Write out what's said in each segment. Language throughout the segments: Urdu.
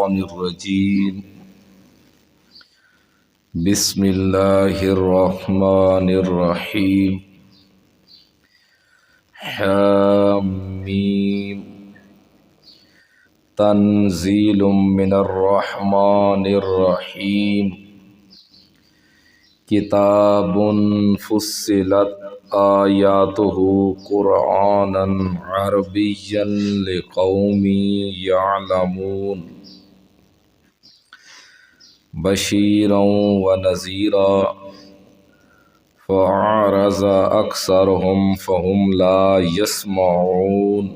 الشیطان الرجیم بسم اللہ الرحمن الرحیم حامیم تنزیل من الرحمن الرحیم کتاب فصلت آیاتہ قرآنا عربیا لقوم یعلمون بشیرا ونذیرا فأعرض اکثرهم فهم لا یسمعون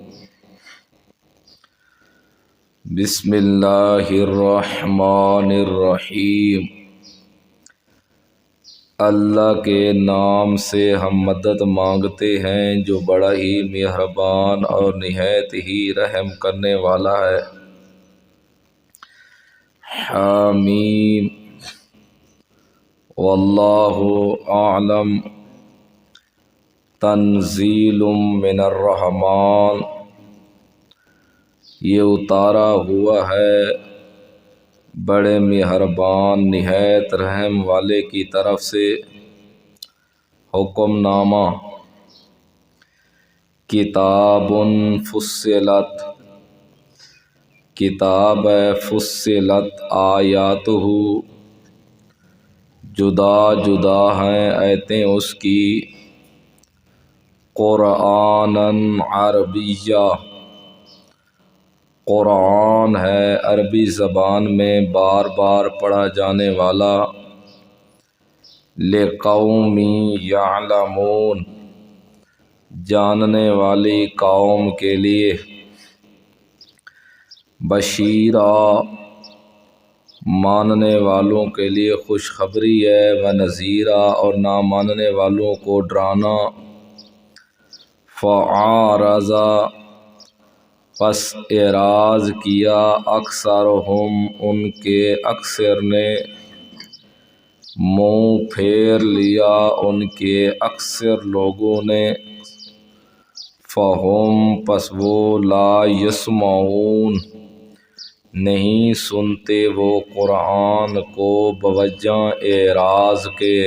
بسم اللہ الرحمن الرحیم اللہ کے نام سے ہم مدد مانگتے ہیں جو بڑا ہی مہربان اور نہایت ہی رحم کرنے والا ہے۔ حامیم واللہ اعلم تنزیل من الرحمن، یہ اتارا ہوا ہے بڑے مہربان نہایت رحم والے کی طرف سے حکم نامہ۔ کتاب فصلت، کتاب فصلت آیاتہ، جدا جدا ہیں آیتیں اس کی، قرآنا عربیہ، قرآن ہے عربی زبان میں بار بار پڑھا جانے والا، لقوم یعلمون، جاننے والی قوم کے لیے، بشیرا، ماننے والوں کے لیے خوشخبری ہے، ونذیرا، اور نہ ماننے والوں کو ڈرانا۔ فأعرض، پس اعراض کیا، اکثرہم، ان کے اکثر نے، منہ پھیر لیا ان کے اکثر لوگوں نے، فہم، پس وہ، لا یسمعون، نہیں سنتے وہ قرآن کو بوجہ اعراض کے۔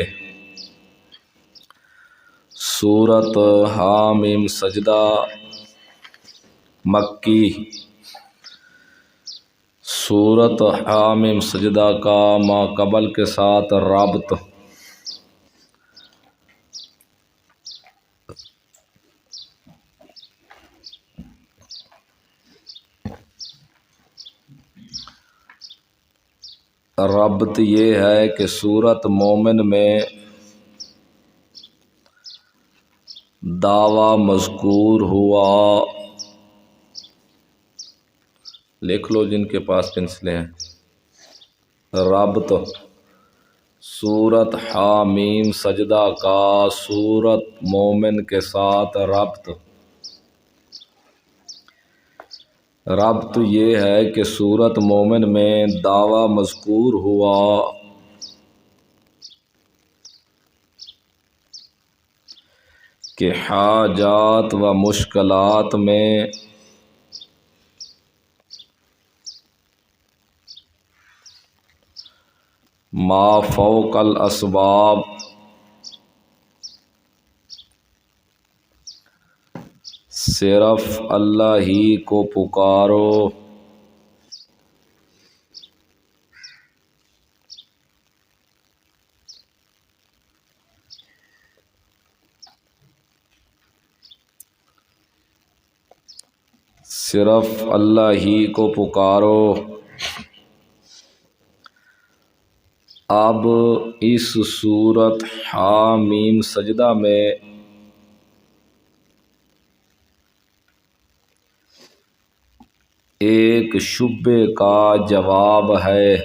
سورۃ حامیم سجدہ مکی، سورۃ حامیم سجدہ کا ما قبل کے ساتھ ربط۔ ربط یہ ہے کہ سورۃ مومن میں دعویٰ مذکور ہوا، لکھ لو جن کے پاس پنسلیں ہیں۔ ربط، سورۃ حامیم سجدہ کا سورۃ مومن کے ساتھ ربط۔ ربط یہ ہے کہ سورۃ مومن میں دعویٰ مذکور ہوا کہ حاجات و مشکلات میں ما فوق الاسباب، صرف اللہ ہی کو پکارو، صرف اللہ ہی کو پکارو۔ اب اس سورۃ حامیم سجدہ میں ایک شبہے کا جواب ہے۔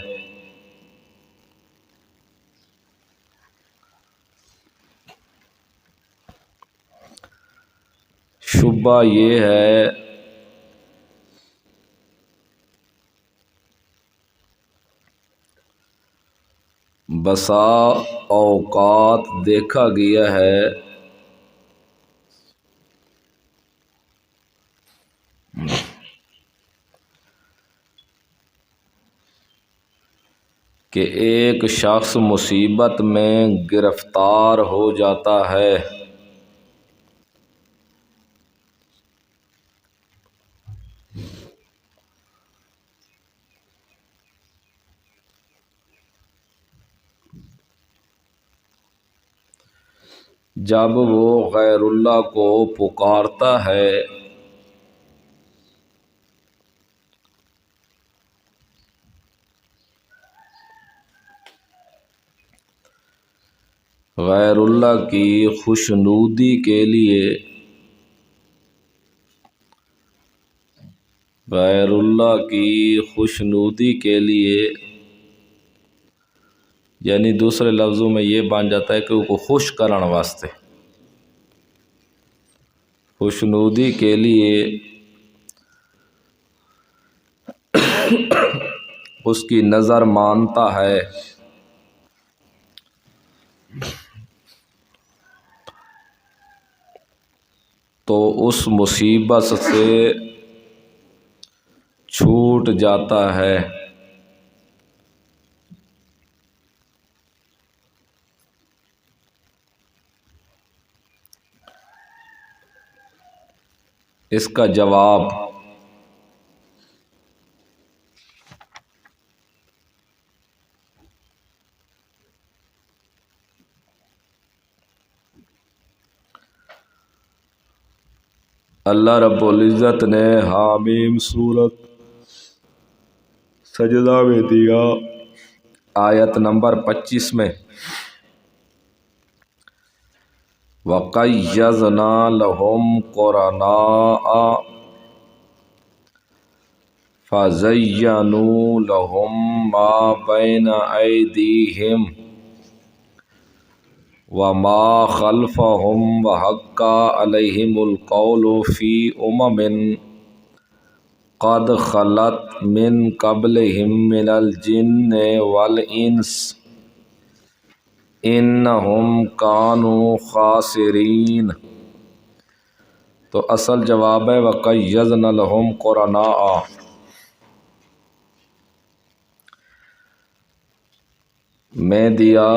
شبہ یہ ہے بسا اوقات دیکھا گیا ہے کہ ایک شخص مصیبت میں گرفتار ہو جاتا ہے جب وہ غیر اللہ کو پکارتا ہے غیر اللہ کی خوشنودی کے لیے، غیر اللہ کی خوشنودی کے لیے، یعنی دوسرے لفظوں میں یہ بن جاتا ہے کہ وہ خوش کرن واسطے، خوشنودی کے لیے اس کی نظر مانتا ہے، تو اس مصیبت سے چھوٹ جاتا ہے۔ اس کا جواب اللہ رب العزت نے حامیم سورت سجدہ میں دیا، آیت نمبر 25 میں وَقَيَّضْنَا لَهُمْ قُرَنَاءَ فَزَيَّنُوا لَهُم مَّا بَيْنَ أَيْدِيهِمْ وَمَا خَلْفَهُمْ وَحَقَّ عَلَيْهِمُ الْقَوْلُ فِي قَدْ خَلَتْ مِن قَبْلِهِم مِّنَ الْجِنِّ وَالْإِنسِ إِنَّهُمْ كَانُوا خَاسِرِينَ۔ تو اصل جواب ہے وَقَيَّضْنَا لَهُمْ قُرَنَاءَ، میں دیا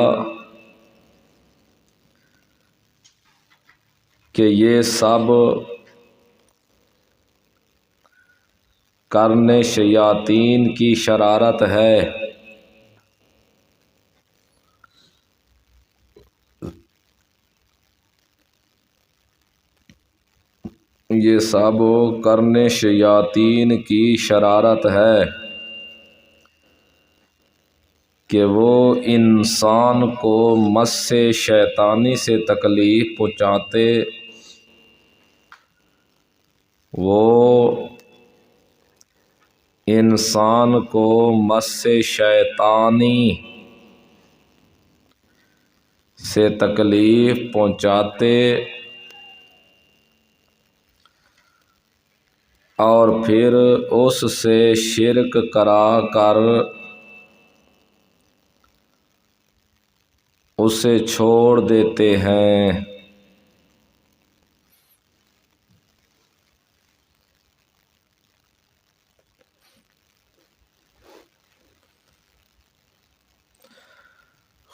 کہ یہ سب کرنے شیاطین کی شرارت ہے، یہ سب کرنے شیاطین کی شرارت ہے کہ وہ انسان کو مس شیطانی سے تکلیف پہنچاتے، وہ انسان کو مس شیطانی سے تکلیف پہنچاتے اور پھر اس سے شرک کرا کر اسے چھوڑ دیتے ہیں۔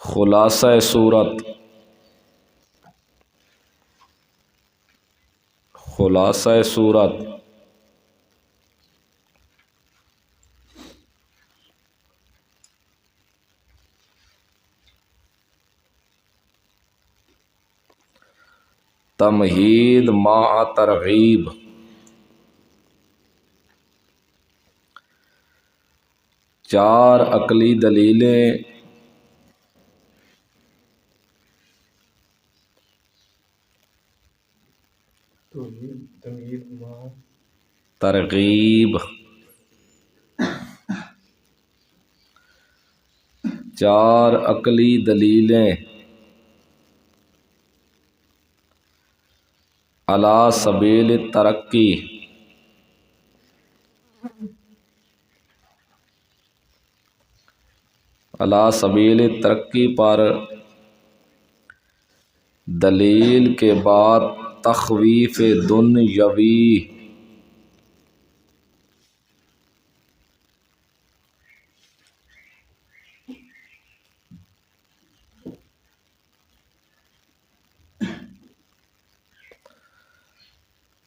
خلاصہ صورت، خلاصہ صورت تمہید مع ترغیب، چار عقلی دلیلیں ترغیب، چار عقلی دلیلیں علی سبیل الترقی، علی سبیل الترقی پر دلیل کے بعد تخویف دنیاوی،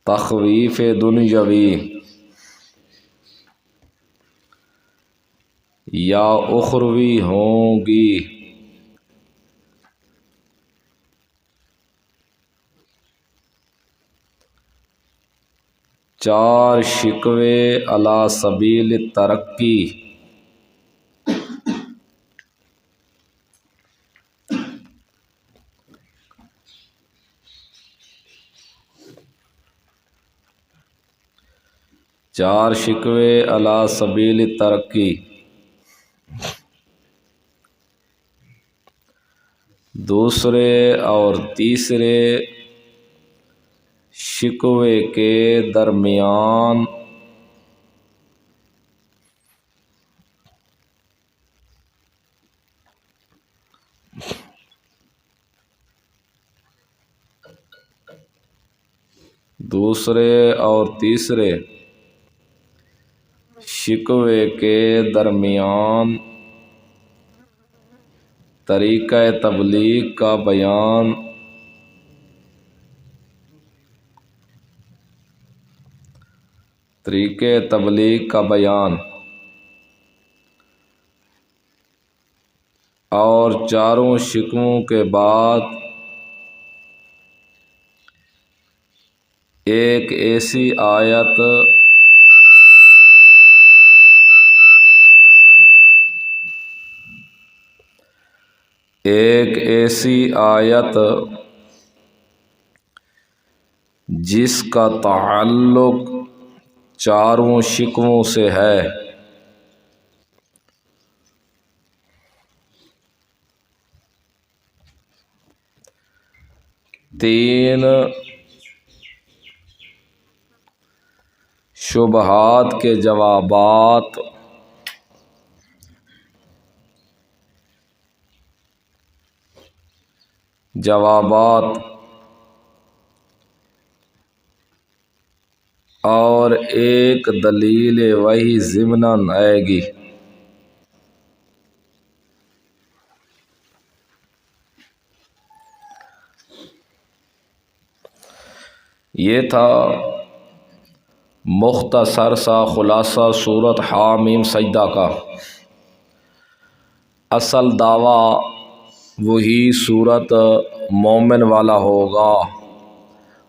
تخویف دنیاوی یا اخروی ہوں گی۔ چار شکوے علی سبیل ترقی، چار شکوے علی سبیل ترقی۔ دوسرے اور تیسرے شکوے کے درمیان دوسرے اور تیسرے شکوے کے درمیان طریقہ تبلیغ کا بیان، طریقہ تبلیغ کا بیان، اور چاروں شکووں کے بعد ایک ایسی آیت جس کا تعلق چاروں شکووں سے ہے۔ تین شبہات کے جوابات، اور ایک دلیل وحی ضمناً آئے گی۔ یہ تھا مختصر سا خلاصہ سورۃ حامیم سجدہ کا۔ اصل دعویٰ وہی سورۃ مومن والا ہوگا،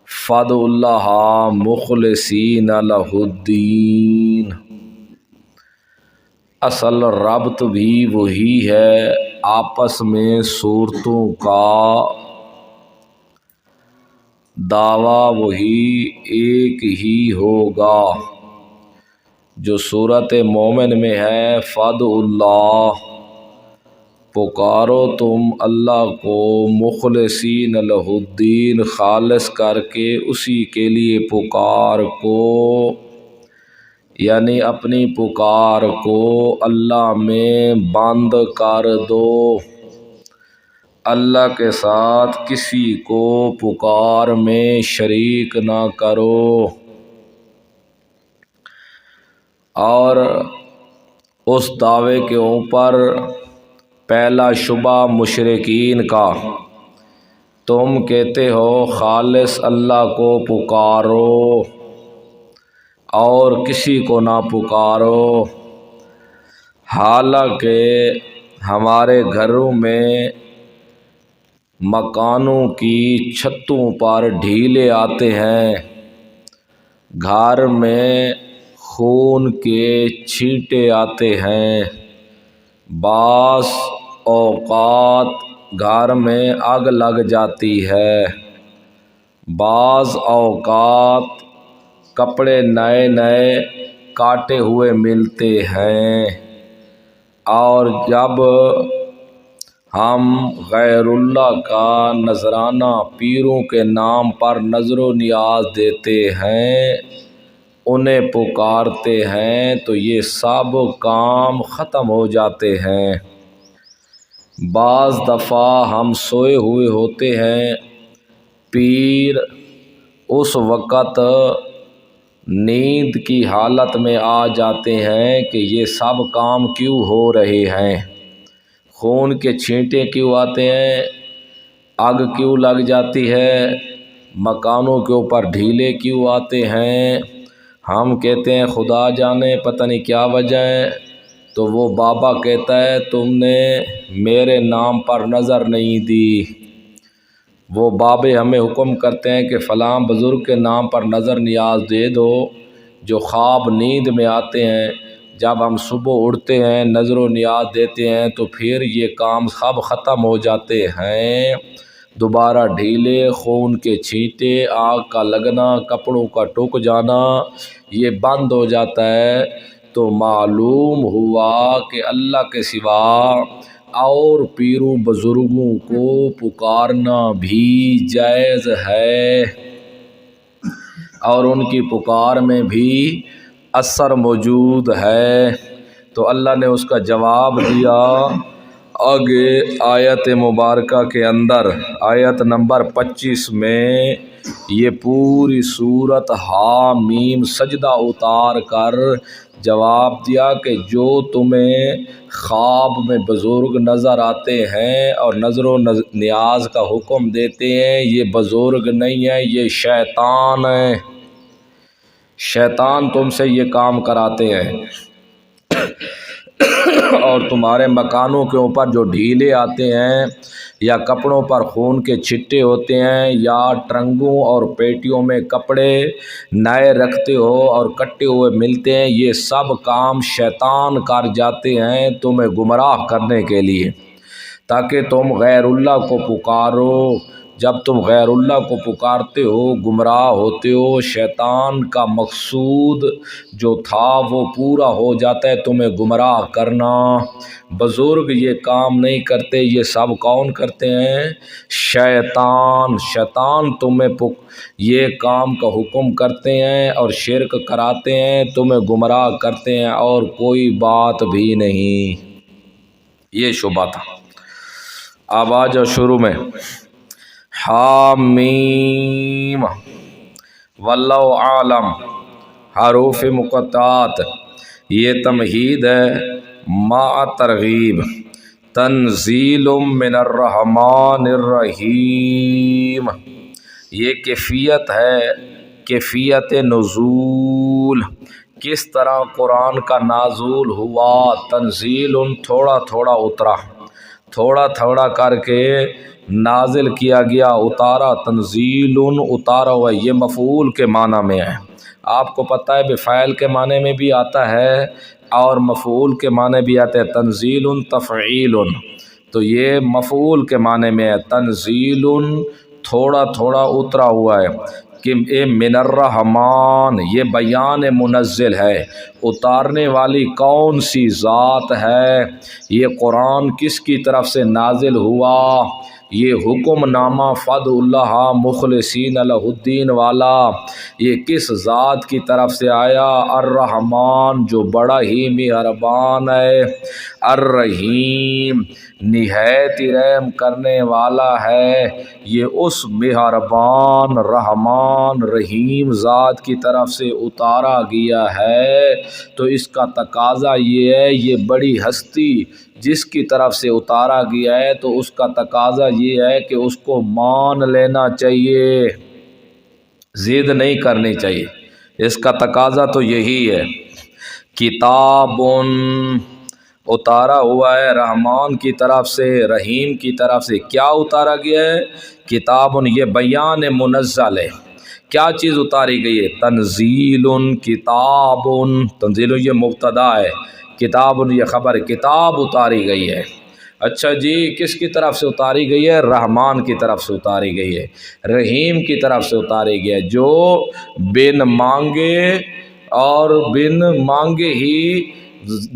فادعوا اللہ مخلصین لہ الدین۔ اصل ربط بھی وہی ہے، آپس میں صورتوں کا دعویٰ وہی ایک ہی ہوگا جو سورۃ مومن میں ہے، فادعوا اللہ، پکارو تم اللہ کو، مخلصین لہ الدین، خالص کر کے اسی کے لیے پکار کو، یعنی اپنی پکار کو اللہ میں بند کر دو، اللہ کے ساتھ کسی کو پکار میں شریک نہ کرو۔ اور اس دعوے کے اوپر پہلا شبہ مشرکین کا، تم کہتے ہو خالص اللہ کو پکارو اور کسی کو نہ پکارو، حالانکہ ہمارے گھروں میں مکانوں کی چھتوں پر ڈھیلے آتے ہیں، گھر میں خون کے چھینٹے آتے ہیں، بعض اوقات گھر میں آگ لگ جاتی ہے، بعض اوقات کپڑے نئے نئے کاٹے ہوئے ملتے ہیں، اور جب ہم غیر اللہ کا نذرانہ پیروں کے نام پر نظر و نیاز دیتے ہیں، انہیں پکارتے ہیں، تو یہ سب کام ختم ہو جاتے ہیں۔ بعض دفعہ ہم سوئے ہوئے ہوتے ہیں، پیر اس وقت نیند کی حالت میں آ جاتے ہیں کہ یہ سب کام کیوں ہو رہے ہیں، خون کے چھینٹے کیوں آتے ہیں، آگ کیوں لگ جاتی ہے، مکانوں کے اوپر ڈھیلے کیوں آتے ہیں؟ ہم کہتے ہیں خدا جانے پتہ نہیں کیا وجہ ہے، تو وہ بابا کہتا ہے تم نے میرے نام پر نظر نہیں دی۔ وہ بابے ہمیں حکم کرتے ہیں کہ فلاں بزرگ کے نام پر نظر نیاز دے دو، جو خواب نیند میں آتے ہیں، جب ہم صبح اٹھتے ہیں نظر و نیاز دیتے ہیں تو پھر یہ کام سب ختم ہو جاتے ہیں۔ دوبارہ ڈھیلے، خون کے چھینٹے، آگ کا لگنا، کپڑوں کا ٹوک جانا، یہ بند ہو جاتا ہے۔ تو معلوم ہوا کہ اللہ کے سوا اور پیروں بزرگوں کو پکارنا بھی جائز ہے، اور ان کی پکار میں بھی اثر موجود ہے۔ تو اللہ نے اس کا جواب دیا آگے آیت مبارکہ کے اندر، آیت نمبر 25 میں یہ پوری سورت حامیم سجدہ اتار کر جواب دیا کہ جو تمہیں خواب میں بزرگ نظر آتے ہیں اور نظر و نیاز کا حکم دیتے ہیں، یہ بزرگ نہیں ہے، یہ شیطان ہے۔ شیطان تم سے یہ کام کراتے ہیں۔ اور تمہارے مکانوں کے اوپر جو ڈھیلے آتے ہیں، یا کپڑوں پر خون کے چھٹے ہوتے ہیں، یا ٹرنگوں اور پیٹیوں میں کپڑے نئے رکھتے ہو اور کٹے ہوئے ملتے ہیں، یہ سب کام شیطان کر جاتے ہیں تمہیں گمراہ کرنے کے لیے، تاکہ تم غیر اللہ کو پکارو۔ جب تم غیر اللہ کو پکارتے ہو گمراہ ہوتے ہو، شیطان کا مقصود جو تھا وہ پورا ہو جاتا ہے، تمہیں گمراہ کرنا۔ بزرگ یہ کام نہیں کرتے، یہ سب کون کرتے ہیں؟ شیطان۔ شیطان تمہیں یہ کام کا حکم کرتے ہیں اور شرک کراتے ہیں، تمہیں گمراہ کرتے ہیں، اور کوئی بات بھی نہیں۔ یہ شبہ تھا۔ اب آ جاؤ شروع میں، حامیم واللہ عالم، حروف مقطعات، یہ تمہید ہے مع ترغیب، تنزیل من الرحمن الرحیم۔ یہ کیفیت ہے، کیفیت نزول، کس طرح قرآن کا نازول ہوا۔ تنزیل، تھوڑا تھوڑا اترا، تھوڑا تھوڑا کر کے نازل کیا گیا، اتارا۔ تنزیل، اتارا ہوا، یہ مفعول کے معنی میں ہے۔ آپ کو پتہ ہے بفعل کے معنی میں بھی آتا ہے اور مفعول کے معنی بھی آتا ہے۔ تنزیل تفعیل، تو یہ مفعول کے معنی میں ہے۔ تنزیل، تھوڑا تھوڑا اترا ہوا ہے، کہ اے من الرحمن، یہ بیان منزل ہے، اتارنے والی کون سی ذات ہے۔ یہ قرآن کس کی طرف سے نازل ہوا؟ یہ حکم نامہ فد اللہ مخلصین لہ الدین والا، یہ کس ذات کی طرف سے آیا؟ الرحمن، جو بڑا ہی مہربان ہے، الرحیم، نہایت رحم کرنے والا ہے۔ یہ اس مہربان، رحمان، رحیم ذات کی طرف سے اتارا گیا ہے۔ تو اس کا تقاضا یہ ہے، یہ بڑی ہستی جس کی طرف سے اتارا گیا ہے، تو اس کا تقاضا یہ ہے کہ اس کو مان لینا چاہیے، ضد نہیں کرنی چاہیے۔ اس کا تقاضا تو یہی ہے۔ کتاب، اتارا ہوا ہے رحمان کی طرف سے، رحیم کی طرف سے۔ کیا اتارا گیا ہے؟ کتاب، یہ بیان منزل ہے۔ کیا چیز اتاری گئی ہے؟ تنزیل، کتاب، تنزیل یہ مبتدا ہے، کتاب یہ خبر ہے، کتاب اتاری گئی ہے۔ اچھا جی، کس کی طرف سے اتاری گئی ہے؟ رحمان کی طرف سے اتاری گئی ہے، رحیم کی طرف سے اتاری گئی ہے، جو بن مانگے اور بن مانگے ہی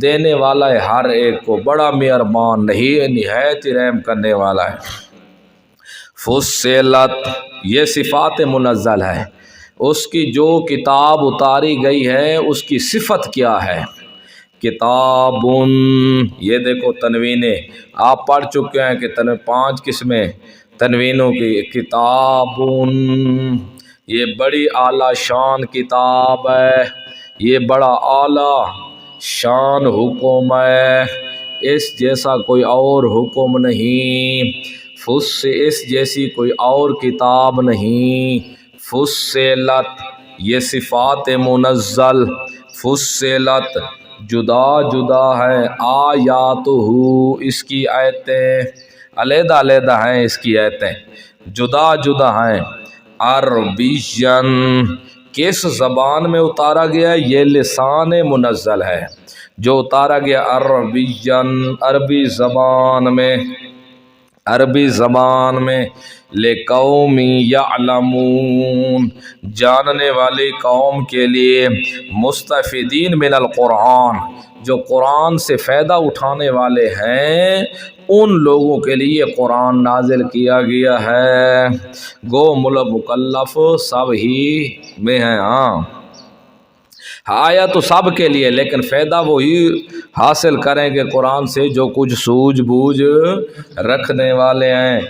دینے والا ہے ہر ایک کو، بڑا مہربان، نہیں نہایت رحم کرنے والا ہے۔ فصلت، یہ صفات منزل ہے، اس کی جو کتاب اتاری گئی ہے اس کی صفت کیا ہے؟ کتاب، یہ دیکھو تنوینیں آپ پڑھ چکے ہیں کہ 5 قسمیں تنوینوں کی۔ کتاب، یہ بڑی اعلیٰ شان کتاب ہے، یہ بڑا اعلیٰ شان حکم ہے، اس جیسا کوئی اور حکم نہیں، اس جیسی کوئی اور کتاب نہیں۔ فصلت یہ صفات منزل، فصلت جدا جدا ہے، آیاتہ اس کی آیتیں علیحدہ علیحدہ ہیں، اس کی آیتیں جدا جدا ہیں۔ عربیًا کس زبان میں اتارا گیا؟ یہ لسان منزل ہے جو اتارا گیا عربیًا عربی زبان میں، عربی زبان میں، لقوم یعلمون جاننے والی قوم کے لیے، مستفیدین من القرآن جو قرآن سے فائدہ اٹھانے والے ہیں ان لوگوں کے لیے قرآن نازل کیا گیا ہے۔ گو مکلف سب ہی میں ہیں، ہاں آیا تو سب کے لیے، لیکن فائدہ وہی حاصل کریں گے قرآن سے جو کچھ سوجھ بوجھ رکھنے والے ہیں۔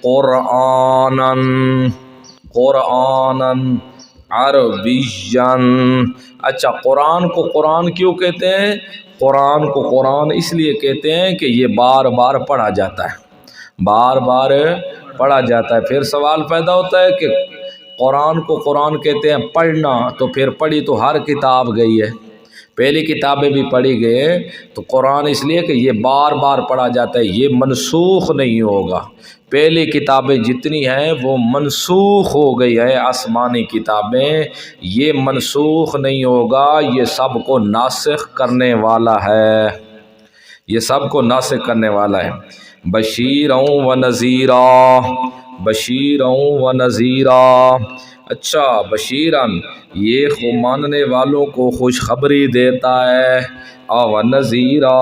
قرآناً قرآناً عربیًا، اچھا قرآن کو قرآن کیوں کہتے ہیں؟ قرآن کو قرآن اس لیے کہتے ہیں کہ یہ بار بار پڑھا جاتا ہے، بار بار پڑھا جاتا ہے۔ پھر سوال پیدا ہوتا ہے کہ قرآن کو قرآن کہتے ہیں پڑھنا، تو پھر پڑھی تو ہر کتاب گئی ہے، پہلی کتابیں بھی پڑھی گئے، تو قرآن اس لیے کہ یہ بار بار پڑھا جاتا ہے، یہ منسوخ نہیں ہوگا۔ پہلی کتابیں جتنی ہیں وہ منسوخ ہو گئی ہے، آسمانی کتابیں، یہ منسوخ نہیں ہوگا، یہ سب کو ناسخ کرنے والا ہے، یہ سب کو ناسخ کرنے والا ہے۔ بشیرً و نذیرا، بشیرً و نذیرا، اچھا بشیرً یہ ماننے والوں کو خوشخبری دیتا ہے، اور نذیرا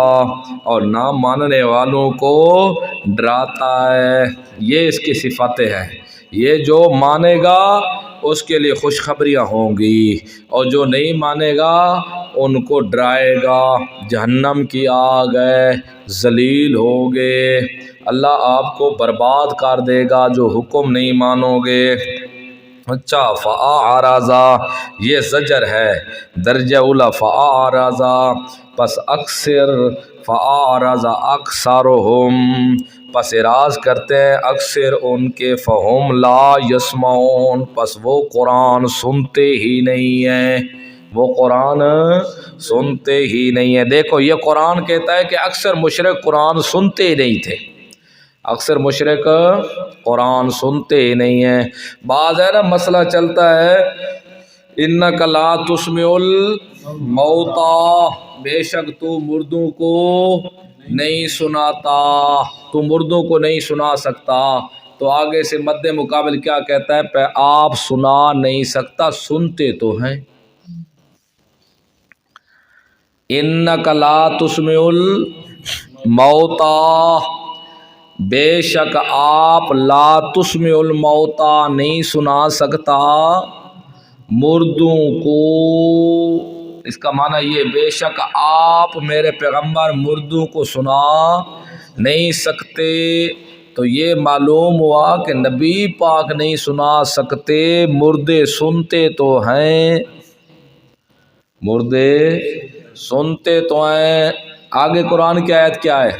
اور نہ ماننے والوں کو ڈراتا ہے، یہ اس کی صفتیں ہیں۔ یہ جو مانے گا اس کے لیے خوشخبریاں ہوں گی، اور جو نہیں مانے گا ان کو ڈرائے گا، جہنم کی آگ ہے، ذلیل ہوگے، اللہ آپ کو برباد کر دے گا جو حکم نہیں مانو گے۔ اچھا فَأَعْرَضَ یہ زجر ہے، درجہ اولا فَأَعْرَضَ پس اکثر، فَأَعْرَضَ أَكْثَرُهُمْ پس اعراض کرتے ہیں اکثر ان کے، فَهُمْ لَا يَسْمَعُونَ پس وہ قرآن سنتے ہی نہیں ہیں، وہ قرآن سنتے ہی نہیں ہیں۔ دیکھو یہ قرآن کہتا ہے کہ اکثر مشرک قرآن سنتے ہی نہیں تھے، اکثر مشرک قرآن سنتے ہی نہیں ہیں۔ بعض ہے نا مسئلہ چلتا ہے اِنَّكَ لَا تُسْمِعُ الْمَوْتَىٰ بے شک تو مردوں کو نہیں سناتا، تو مردوں کو نہیں سنا سکتا، تو آگے سے مد مقابل کیا کہتا ہے؟ پہ آپ سنا نہیں سکتا، سنتے تو ہیں۔ اِنَّكَ لَا تُسْمِعُ الْمَوْتَىٰ بے شک آپ لا تسمع الموتیٰ نہیں سنا سکتا مردوں کو، اس کا معنی یہ بے شک آپ میرے پیغمبر مردوں کو سنا نہیں سکتے، تو یہ معلوم ہوا کہ نبی پاک نہیں سنا سکتے، مردے سنتے تو ہیں، مردے سنتے تو ہیں۔ آگے قرآن کی آیت کیا ہے؟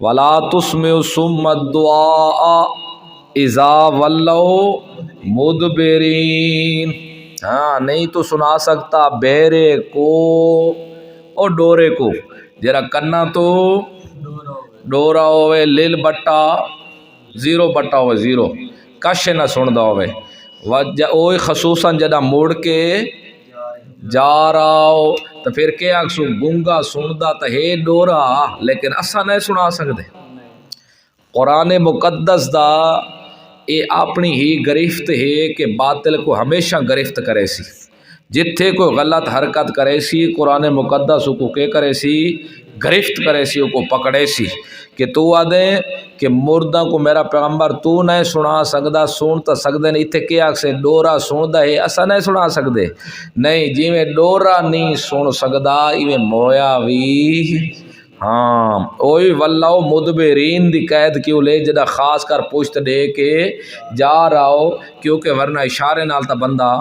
وَلَا تُسْمِعُ الصُّمَّ الدُّعَاءَ إِذَا وَلَّوْا مُدْبِرِينَ، ہاں نہیں تو سنا سکتا بہرے کو اور ڈورے کو، جرا کنا تو ڈورا ہوئے، لیل بٹا زیرو بٹا ہوئے، زیرو کش نہ سندا ہوئے، وہی خصوصاً جدہ موڑ کے جا رہا ہو تو پھر کیا اکسو گنگا سندا تو ہے ڈورا، لیکن اسا نہیں سنا سکتے۔ قرآن مقدس دا اے اپنی ہی گرفت ہے کہ باطل کو ہمیشہ گرفت کرے سی، جتھے کوئی غلط حرکت کرے سی قرآن مقدس کو کے کرے سی گرفت کرے سی، کو پکڑے سی کہ تو آدھے کہ مردہ کو میرا پیغمبر تو نہیں سنا سکدا، سن تو سکدے نہیں، اتھے کیا سے ڈورا سندا ہے اسا نہیں سنا سکدے، نہیں جی میں ڈورا نہیں سن سکدا ایویں مویا وی، ہاں اوہی واللہ مدبرین دی قید کیوں لے جدہ خاص کر پشت دے کے جا رہا ہو، کیونکہ ورنہ اشارے نال تا بندہ،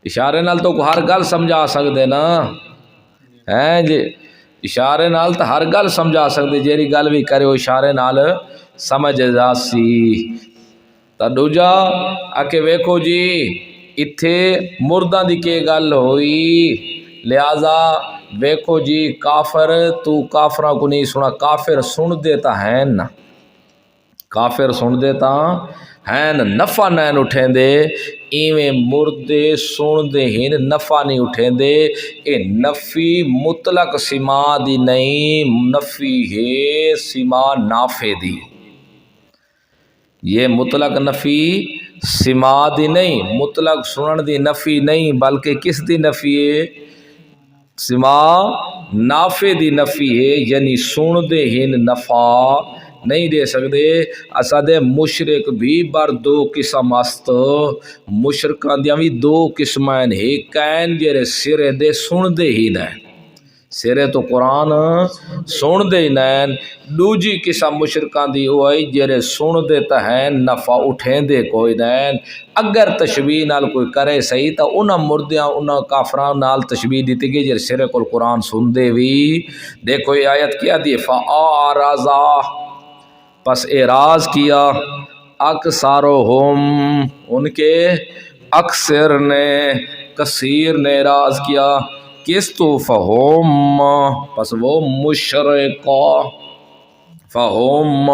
اشارے نال تو کو ہر گل سمجھا سکدے نا، ہیں جی اشارے نال تو ہر گل سمجھا سکتے، جیری گل بھی کرے وہ اشارے نال سمجھ جاسی۔ تا دوجا آکے ویکھو جی اتھے مرداں دی کے گل ہوئی، لہذا ویکھو جی کافر تو کافراں کو نہیں سنا، کافر سن دیتا ہے نا، کافر سن دیتا ہیں نفع نہیں اٹھیں دے، ایویں مردے سن دے ہن نفع نہیں اٹھیں دے۔ اے نفی مطلق سما دی نہیں، نفی ہے سما نافع دی، یہ مطلق نفی سما دی نہیں، مطلق سنن دی نفی نہیں، بلکہ کس دی نفی ہے؟ سما نافع دی نفی ہے، یعنی سن دے ہن نفع نہیں دے سکتے۔ اسا دے مشرک بھی بر دو قسم است، مشرکاں دیاں بھی دو قسمیں ہیں، ایک کین جڑے سرے دے سن دے ہی نہ سرے تو قرآن سن دے نین، دوجی قسم مشرکاں دی ہوئی جڑے سن دیتا ہے نفع اٹھیں دے کوئی نین۔ اگر تشبیہ نال کوئی کرے صحیح تا انہاں مردیاں انہاں کافران نال تشبیہ دیتی گئی جڑے سرے کول قرآن سن دے بھی۔ دیکھو یہ آیت کیا دی، فَآرَزَا پس اعراض کیا، اکثرہم ان کے اکثر نے، کثیر نے اعراض کیا، کس تو فہم پس وہ مشرکا، فہم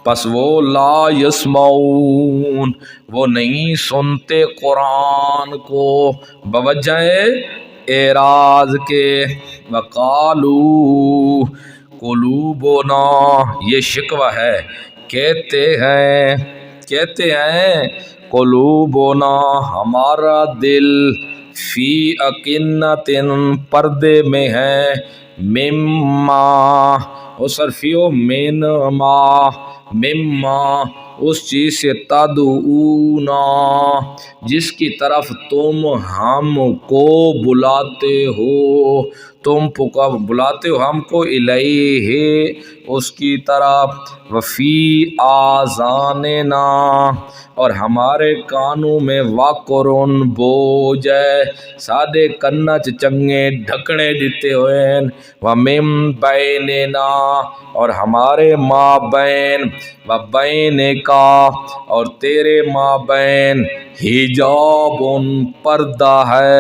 پس وہ لا یسمعون وہ نہیں سنتے قرآن کو، بوجہ اعراض کے، وقالو قلوبنا یہ شکوہ ہے، کہتے ہیں قلوبنا ہمارا دل، فی اکنت پردے میں ہے، مما وہ صرفیو من مما اس چیز سے تدعونا جس کی طرف تم ہم کو بلاتے ہو، تم بلاتے ہو ہم کو الیہ اس کی طرف، وفی آذاننا اور ہمارے کانوں میں وقرن بوجھ ہے، سادے کنچ چنگے ڈھکنے دیتے ہوئے ہیں، ومن بیننا اور ہمارے مابین، وبینکا اور تیرے مابین، حجاب پردہ ہے،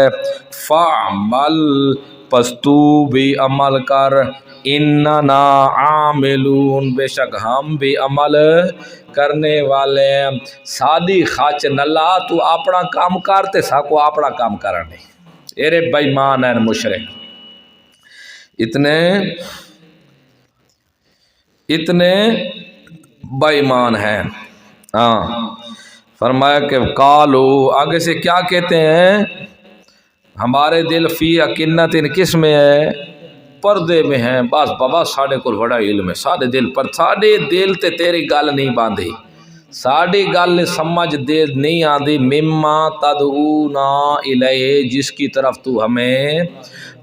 فعمل پس تو بھی عمل کر، اننا عاملون بے شک ہم بھی عمل کرنے والے ہیں۔ سادی خاچ نلا تو اپنا کام کرتے ساکو اپنا کام کرنے، ایرے بےمان ہیں مشرک، اتنے بےمان ہیں۔ فرمایا کہ قالو آگے سے کیا کہتے ہیں، ہمارے دل فی اکنت ان کس میں ہے، پردے میں ہیں، بس بابا ساڑھے کو بڑا علم ہے، ساڑھے دل پر، ساڑھے دل تے تیری گل نہیں باندھی، ساڑھی گل سمجھ دے نہیں آندی، مما تدعونا الیہ جس کی طرف تو ہمیں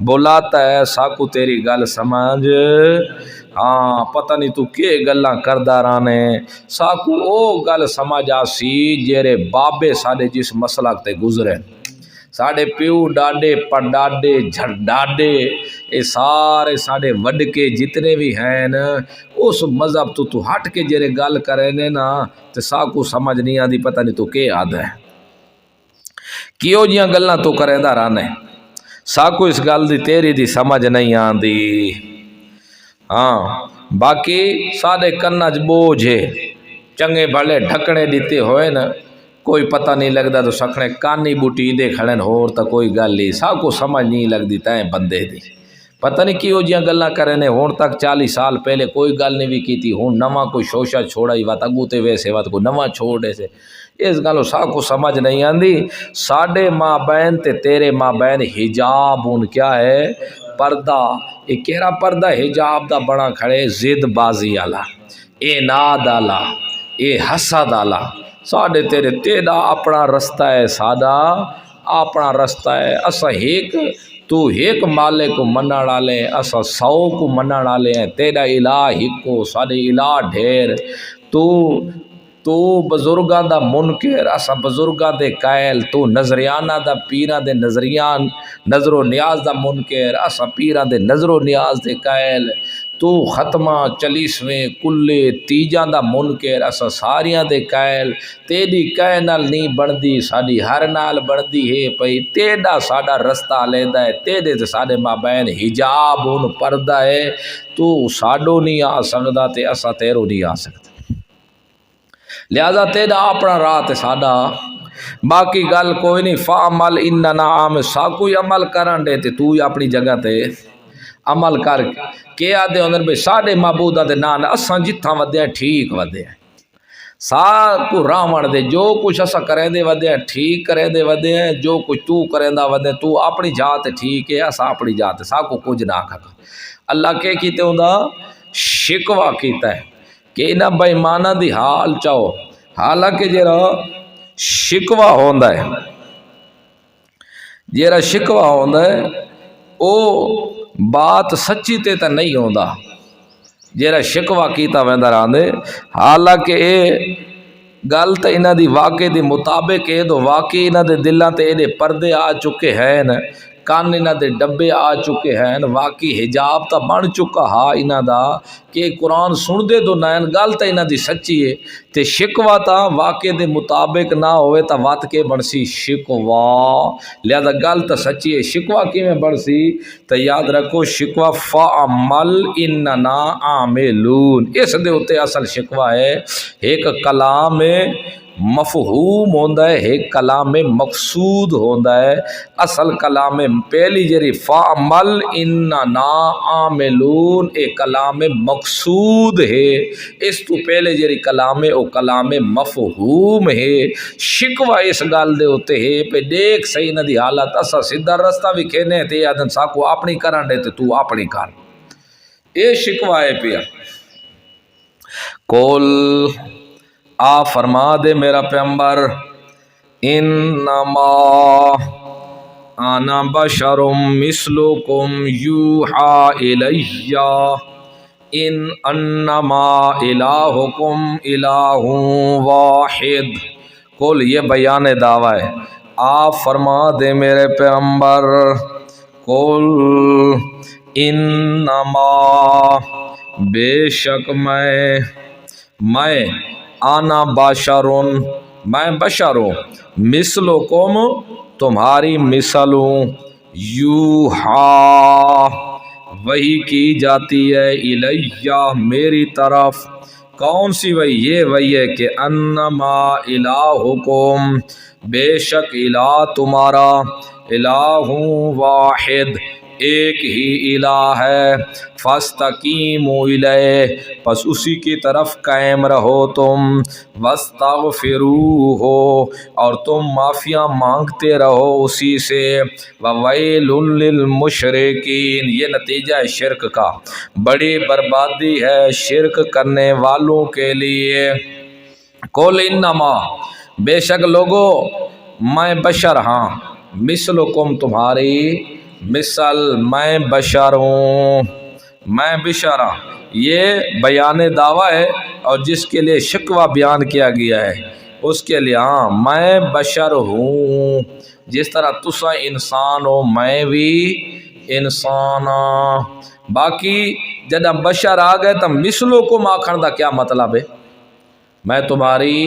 بلاتا ہے، ساکو تیری گل سمجھ پتہ نہیں تو کیے گلاں کردہ رانے، ساکو او گل سمجھ آسی جیرے بابے ساڑھے جس مسلک تے گزرے، ساڑھے پیو ڈاڈے پڑاڈے جھڑڈاڈے اے سارے ساڑھے وڈ کے جتنے بھی ہیں اس مذہب تو ہٹ کے جیرے گل کرے نے نا تے ساکو سمجھ نہیں آدھی، پتہ نہیں تو کے آدھا ہے کیوں جیاں گلاں تو کرے دا رانے، ساکو اس گل دی تیری دی سمجھ نہیں آندی۔ باقی ساڑھے کنج بوجھے چنگے بھلے ڈھکنے دیتے ہوئے نا، کوئی پتہ نہیں لگتا تو سکھنے کانی بوٹی دے کھڑن ہور تا کوئی گل نہیں، ساکو سمجھ نہیں لگتی تائیں بندے دی، پتہ نہیں کیوں جیاں گلاں کرنے، ہون تک 40 سال پہلے کوئی گل نہیں بھی کی تھی، ہون نواں کوئی شوشہ چھوڑا ہی وات اگو تے ویسے وات کو نواں چھوڑے سے، اس گلوں ساکو سمجھ نہیں آندی۔ ساڑھے ماں بین تے تیرے ماں بین حجاب ان کیا ہے، پردہ، یہ کہرا پردہ حجاب دا بڑا کھڑے، زد بازی آلا، اے ناد آلا، اے حسد آلا، ساڑھے تیرے تیرا اپنا رستہ ہے، سادہ اپنا رستہ ہے، اسا ایک تو ایک مالے کو منع ڈالے، اسا 100 کو منع ڈالے ہیں، تیرا الہ ہی کو ساڑھے الہ ڈھیر، تو تو بزرگاں دا منکر اسا بزرگاں دے قائل، تو نظریانہ دا پیراں دے نظریان نظر و نیاز دا منکر اسا پیراں دے نظر و نیاز دے قائل، تو ختمہ چلیسویں کلے تیجاں دا منکر اسا ساریاں دے قائل، تیری کہہ نال نہیں بندی ساڈی ہر نال بندی ہے پئی، تیڈا ساڈا رستہ علیحدہ ہے، تیرے تے ساڈے مابین حجاب ان پردہ ہے، تو ساڈو نہیں آ سکدا تے اسا تیرو نہیں آ سکدا، لہذا تیرا اپنا راہ تے ساڈا باقی گل کوئی نہیں، فعمل اننا عامل، سا کوئی عمل کرن دے تے تو اپنی جگہ تے عمل کر کے آدھے ہوندے بھئی ساڈے معبوداں دے نام اساں جتھاں ودے ہیں ٹھیک ودے ہیں، سا کو راوڑ دے جو کچھ اسا کریں دے ودے ہیں ٹھیک کریں دے ودے ہیں، جو کچھ تو کریں دا ودے تو اپنی جات ٹھیک ہے، اسا اپنی جات سا کو کچھ نہ کھا۔ اللہ کے کیتے ہوندا شکوہ کیتا ہے کہ انہاں بے ایماناں دی حال چاہو، حالانکہ جیرا شکوہ ہوندا ہے، جیرا شکوہ ہوندا ہے او بات سچی تے تا نہیں ہوندا، جیرا شکوہ کیتا ویندا راندے، حالانکہ اے گل تے انہاں دی واقعے دی مطابق اے دو واقعی انہاں دے دلاں تے ایڈے پردے آ چکے ہیں، کان انہاں دے ڈبے آ چکے ہیں، واقعی حجاب تا بن چکا ہا انہاں دا کہ قرآن سن دے دو نائن گل تے انہاں دی سچی ہے، تے شکوہ تا واقعے دے مطابق نہ ہوئے تا وات کے بنسی شکوہ، لہذا گل تا سچی ہے، شکوہ کی میں بنسی تا یاد رکھو شکوہ فعمل اننا عاملون، اس دے ہوتے اصل شکوہ ہے، ایک کلام مفہوم ہوندا ہے، ایک کلام مقصود ہوندا ہے، اصل کلام پہلی جری فعمل اننا عاملون ایک کلام مقصود ہے، اس تو پہلے جری کلام او کلام مفہوم ہے، شکوہ اس گل دے ہوتے ہے پہ دیکھ صحیح نہ دی حالت اسا سدھا رستہ بھی کھینے تے آدن ساکو اپنی کرن دے تے تو اپنی کر، اے شکوہ ہے پیا۔ کول آ فرما دے میرا پیغمبر، انما انا بشر مثلکم یوحى الی ان انما الہکم الہ واحد، کل یہ بیان دعویٰ ہے، آپ فرما دے میرے پیغمبر، کل انما بے شک میں آنا بشرون، میں بشر ہوں، مثلکم تمہاری مثل ہوں، یوحا وحی کی جاتی ہے، الیہ میری طرف، کون سی وحی؟ یہ وحی ہے کہ انما الہکم بے شک الہ تمہارا، الہ واحد ایک ہی الہ ہے، فاستقیموا الیہ پس اسی کی طرف قائم رہو تم، واستغفروہ اور تم معافیاں مانگتے رہو اسی سے، وویل للمشرکین یہ نتیجہ ہے شرک کا، بڑی بربادی ہے شرک کرنے والوں کے لیے۔ قل انما بے شک لوگو میں بشر ہاں، مثلکم تمہاری مثل، میں بشر ہوں، میں بشر ہاں، یہ بیان دعویٰ ہے، اور جس کے لیے شکوہ بیان کیا گیا ہے اس کے لیے ہاں میں بشر ہوں، جس طرح تسا انسان ہو میں بھی انسان ہاں، باقی جدہ بشر آ گئے تو مثلکم آکھن دا کیا مطلب ہے؟ میں تمہاری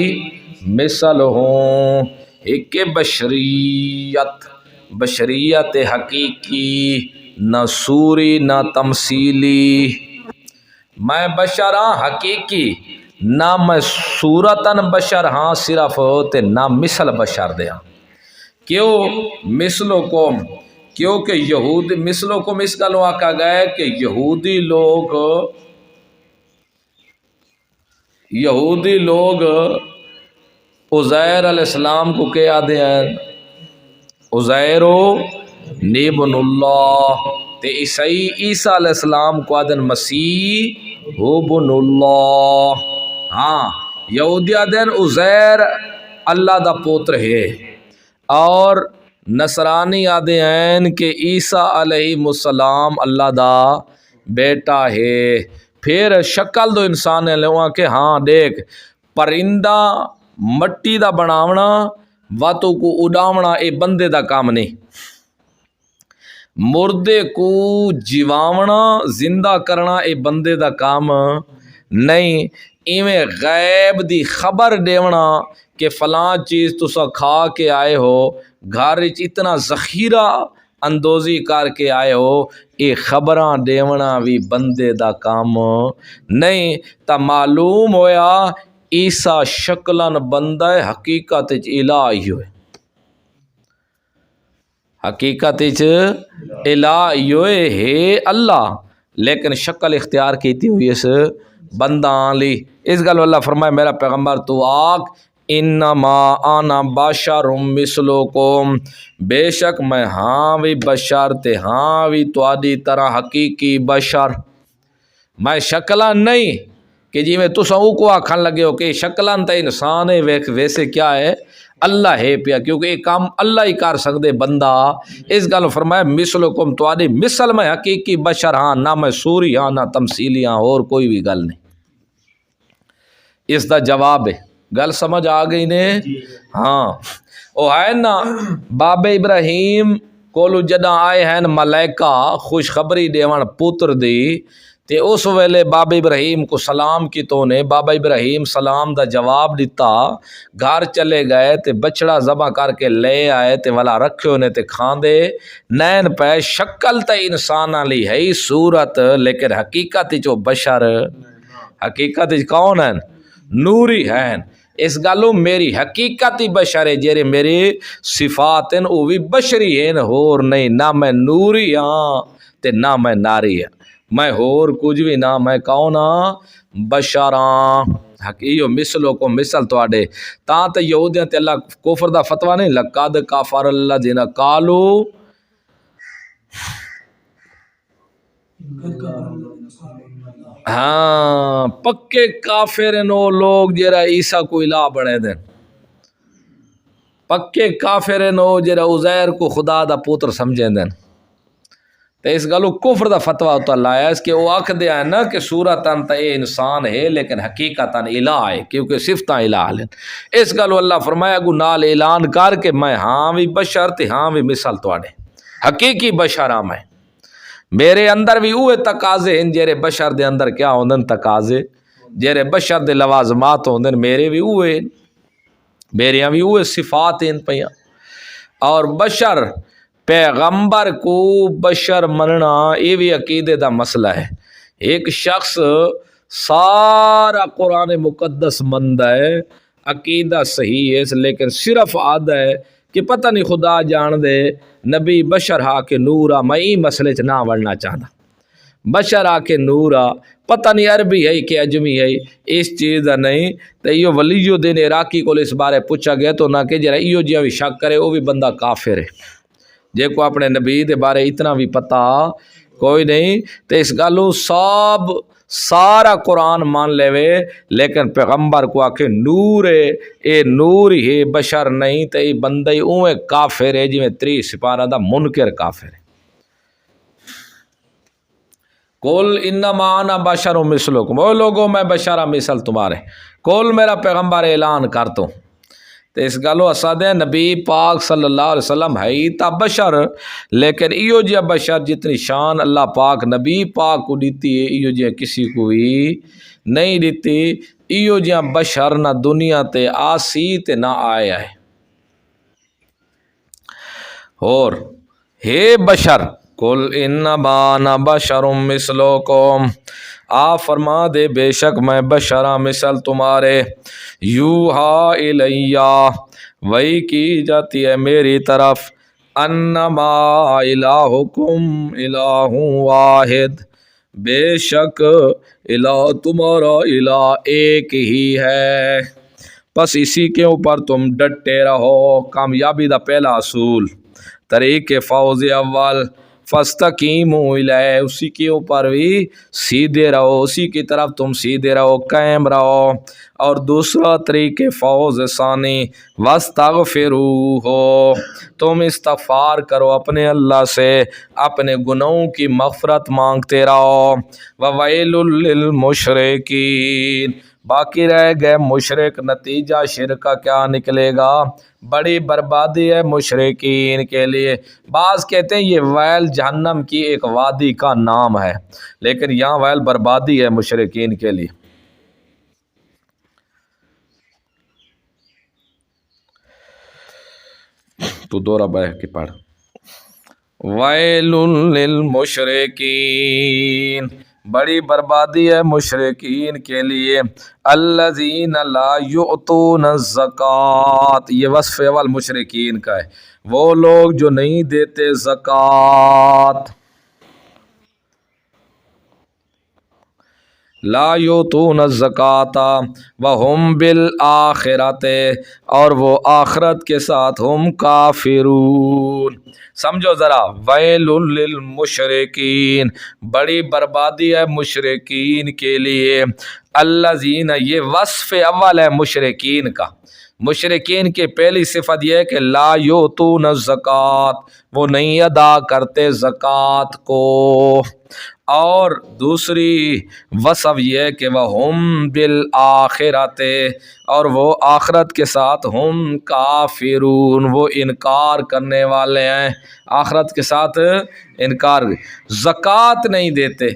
مثل ہوں، ایک بشریت، بشریت حقیقی، نہ سوری نہ تمثیلی، میں بشر ہاں حقیقی، نہ میں صورتاً بشر ہاں صرف تے نہ مثل بشر دیا، کیوں مثلکم؟ کیونکہ یہود مثلکم اس گلوں آکھا گئے کہ یہودی لوگ عزیر علیہ السلام کو کیا آدھے ہیں؟ عزیر ابن اللہ، تے عیسیٰ علیہ السلام کو آدھن مسیح ابن اللہ، ہاں یہودی آدھن عزیر اللہ دا پوتر ہے، اور نصرانی آدھے ہیں کہ عیسیٰ علیہ السلام اللہ دا بیٹا ہے، پھر شکل دو انسان ہے لوگاں کہ ہاں دیکھ پرندہ مٹی دا بناونا واتوں کو اڈاونا اے بندے دا کام نہیں، مردے کو جیواونا زندہ کرنا اے بندے دا کام نہیں، ایویں غیب دی خبر دیونا کہ فلاں چیز تسا کھا کے آئے ہو، گھر وچ اتنا ذخیرہ اندوزی کر کے آئے ہو، یہ خبراں دیونا بھی بندے دا کام نہیں۔ تا معلوم ہویا عیسیٰ شکلن بندہ ہے، حقیقت وچ الہ ہی ہوئے، حقیقت وچ الہ ہی ہوئے ہے اللہ، لیکن شکل اختیار کیتی ہوئی اس بندہ لی۔ اس گل اللہ فرمائے میرا پیغمبر تو آگ انما انا بشر مثلکم، بے شک میں ہاں بھی بشر تے ہاں بھی تواڈی طرح حقیقی بشر، میں شکلاں نہیں کہ جی میں تساں او کو آکھن لگے ہو کہ شکلاں تے انسان ہے ویسے کیا ہے اللہ ہے پیا، کیونکہ یہ کام اللہ ہی کر سکدے بندہ۔ اس گل فرمایا مثلکم تواڈی مثل میں حقیقی بشر ہاں، نہ میں سوری ہاں نہ تمثیلی ہاں، اور کوئی بھی گل نہیں۔ اس دا جواب ہے، گل سمجھ آ گئی نے؟ ہاں او ہے نا بابے ابراہیم کولو جداں آئے ہیں ملائکہ خوشخبری دیون پتر دی، تے اس ویلے بابا ابراہیم کو سلام کی تو نے بابا ابراہیم سلام دا جواب دیتا، گھر چلے گئے تے بچڑا ذبح کر کے لے آئے تے والا رکھے نے تے کھاندے نین پہ، شکل تے انسان لی ہے صورت، لیکن حقیقت جو بشر، حقیقت کون ہیں؟ نوری ہیں۔ اس گالو میری حقیقت ہی بشر ہے، جیرے میری صفات ہیں وہ بھی بشری ہیں، ہور نہیں، نہ میں نوری ہاں تے نہ میں ناری ہاں، میں ہور کچھ بھی نہ، میں کون ہاں؟ بشراں۔ حقیقی مثلوں کو مثل تواڈے تاں تے یہودیاں تے اللہ کفر دا فتویٰ نہیں، لقد کفر الذین قالوا، ہاں پکے کافر ہیں وہ لوگ جرا عیسیٰ کو الہ بنے دیں، پکے کافر ہیں وہ جرا عزیر کو خدا دا پوتر سمجھیں دیں، تو اس گلو کفر دا فتویٰ ہوتا لایا اس کے وہ آکھ دیا ہے نا کہ صورتاً تا اے انسان ہے لیکن حقیقتاً الہ ہے، کیونکہ صفتاں الہ ہیں۔ اس گلو اللہ فرمایا گو نال اعلان کر کے میں ہاں بھی بشر تے ہاں بھی مثل تواڈے، حقیقی بشر ہاں میں، میرے اندر بھی اوے تقاضے ہیں جیرے بشر دے اندر کیا ہوندن تقاضے، جیرے بشر دے لوازمات ہوندن میرے بھی اوے، میریاں بھی اوے صفات ہیں پیاں، اور بشر پیغمبر کو بشر مننا یہ بھی عقیدے دا مسئلہ ہے۔ ایک شخص سارا قرآن مقدس مند ہے، عقیدہ صحیح ہے، لیکن صرف آدھا ہے کہ پتہ نہیں خدا جان دے نبی بشر ہا کے نورا، میں ای مسئلے چ نہ وڑنا چاہتا، بشر آ کے نورا پتہ نہیں عربی ہے کہ اجمی ہے اس چیز دا نہیں، تو یہ ولی الدین عراقی کو اس بارے پوچھا گیا تو نہ کہ جرا ایو جیہ بھی شک کرے وہ بھی بندہ کافر ہے، جے کو اپنے نبی دے بارے اتنا بھی پتہ کوئی نہیں، تو اس گالو سب سارا قرآن مان لے وے لیکن پیغمبر کو آکے نور ہے، اے نور ہی ہے بشر نہیں، تو یہ بندہ ہی اوے کافر ہے جی میں 3 سپارہ دا منکر کافر ہے۔ کل انما انا بشر مثلکم، او لوگوں میں بشر مثل تمہارے، کل میرا پیغمبر اعلان کر تو، تو اس گلو اسد نبی پاک صلی اللہ علیہ وسلم ہے تا بشر، لیکن ایو جیا بشر جتنی شان اللہ پاک نبی پاک کو دیتی ہے ایو جیا کسی کو بھی نہیں دیتی، ایو جیا بشر نہ دنیا تے آسی تے نہ آیا ہے، اور ہے بشر کل انما انا بشر مثلکم، آ فرما دے بے شک میں بشرا مثل تمہارے، یوہا الیہ وحی کی جاتی ہے میری طرف، انما الہکم الہ واحد، بے شک الہ تمہارا الہ ایک ہی ہے، بس اسی کے اوپر تم ڈٹے رہو۔ کامیابی دا پہلا اصول، طریق فوز اول، فاستقیموا الیہ، اسی کے اوپر بھی سیدھے رہو، اسی کی طرف تم سیدھے رہو، قائم رہو، اور دوسرا طریق فوز ثانی، واستغفروہ، تم استغفار کرو اپنے اللہ سے، اپنے گناہوں کی مغفرت مانگتے رہو، وویل للمشرکین، باقی رہ گئے مشرک، نتیجہ شرک کا کیا نکلے گا؟ بڑی بربادی ہے مشرکین کے لیے۔ بعض کہتے ہیں یہ ویل جہنم کی ایک وادی کا نام ہے، لیکن یہاں ویل بربادی ہے مشرکین کے لیے۔ تو دورہ بیٹھ کے پڑھ، ویل للمشرکین، بڑی بربادی ہے مشرکین کے لیے، الذین لا یؤتون الزکوٰۃ، یہ وصف اول مشرکین کا ہے، وہ لوگ جو نہیں دیتے زکوٰۃ، لا یؤتون الزکوٰۃ وہم بالآخرۃ، اور وہ آخرت کے ساتھ ہم کافرون۔ سمجھو ذرا، ویل للمشرکین، بڑی بربادی ہے مشرکین کے لیے، الذین، یہ وصف اول ہے مشرکین کا۔ مشرکین کی پہلی صفت یہ ہے کہ لا یؤتون الزکوٰۃ، وہ نہیں ادا کرتے زکوٰۃ کو، اور دوسری وصف یہ ہے کہ وہم بالآخرۃ، اور وہ آخرت کے ساتھ ہم کافرون، وہ انکار کرنے والے ہیں، آخرت کے ساتھ انکار، زکوٰۃ نہیں دیتے۔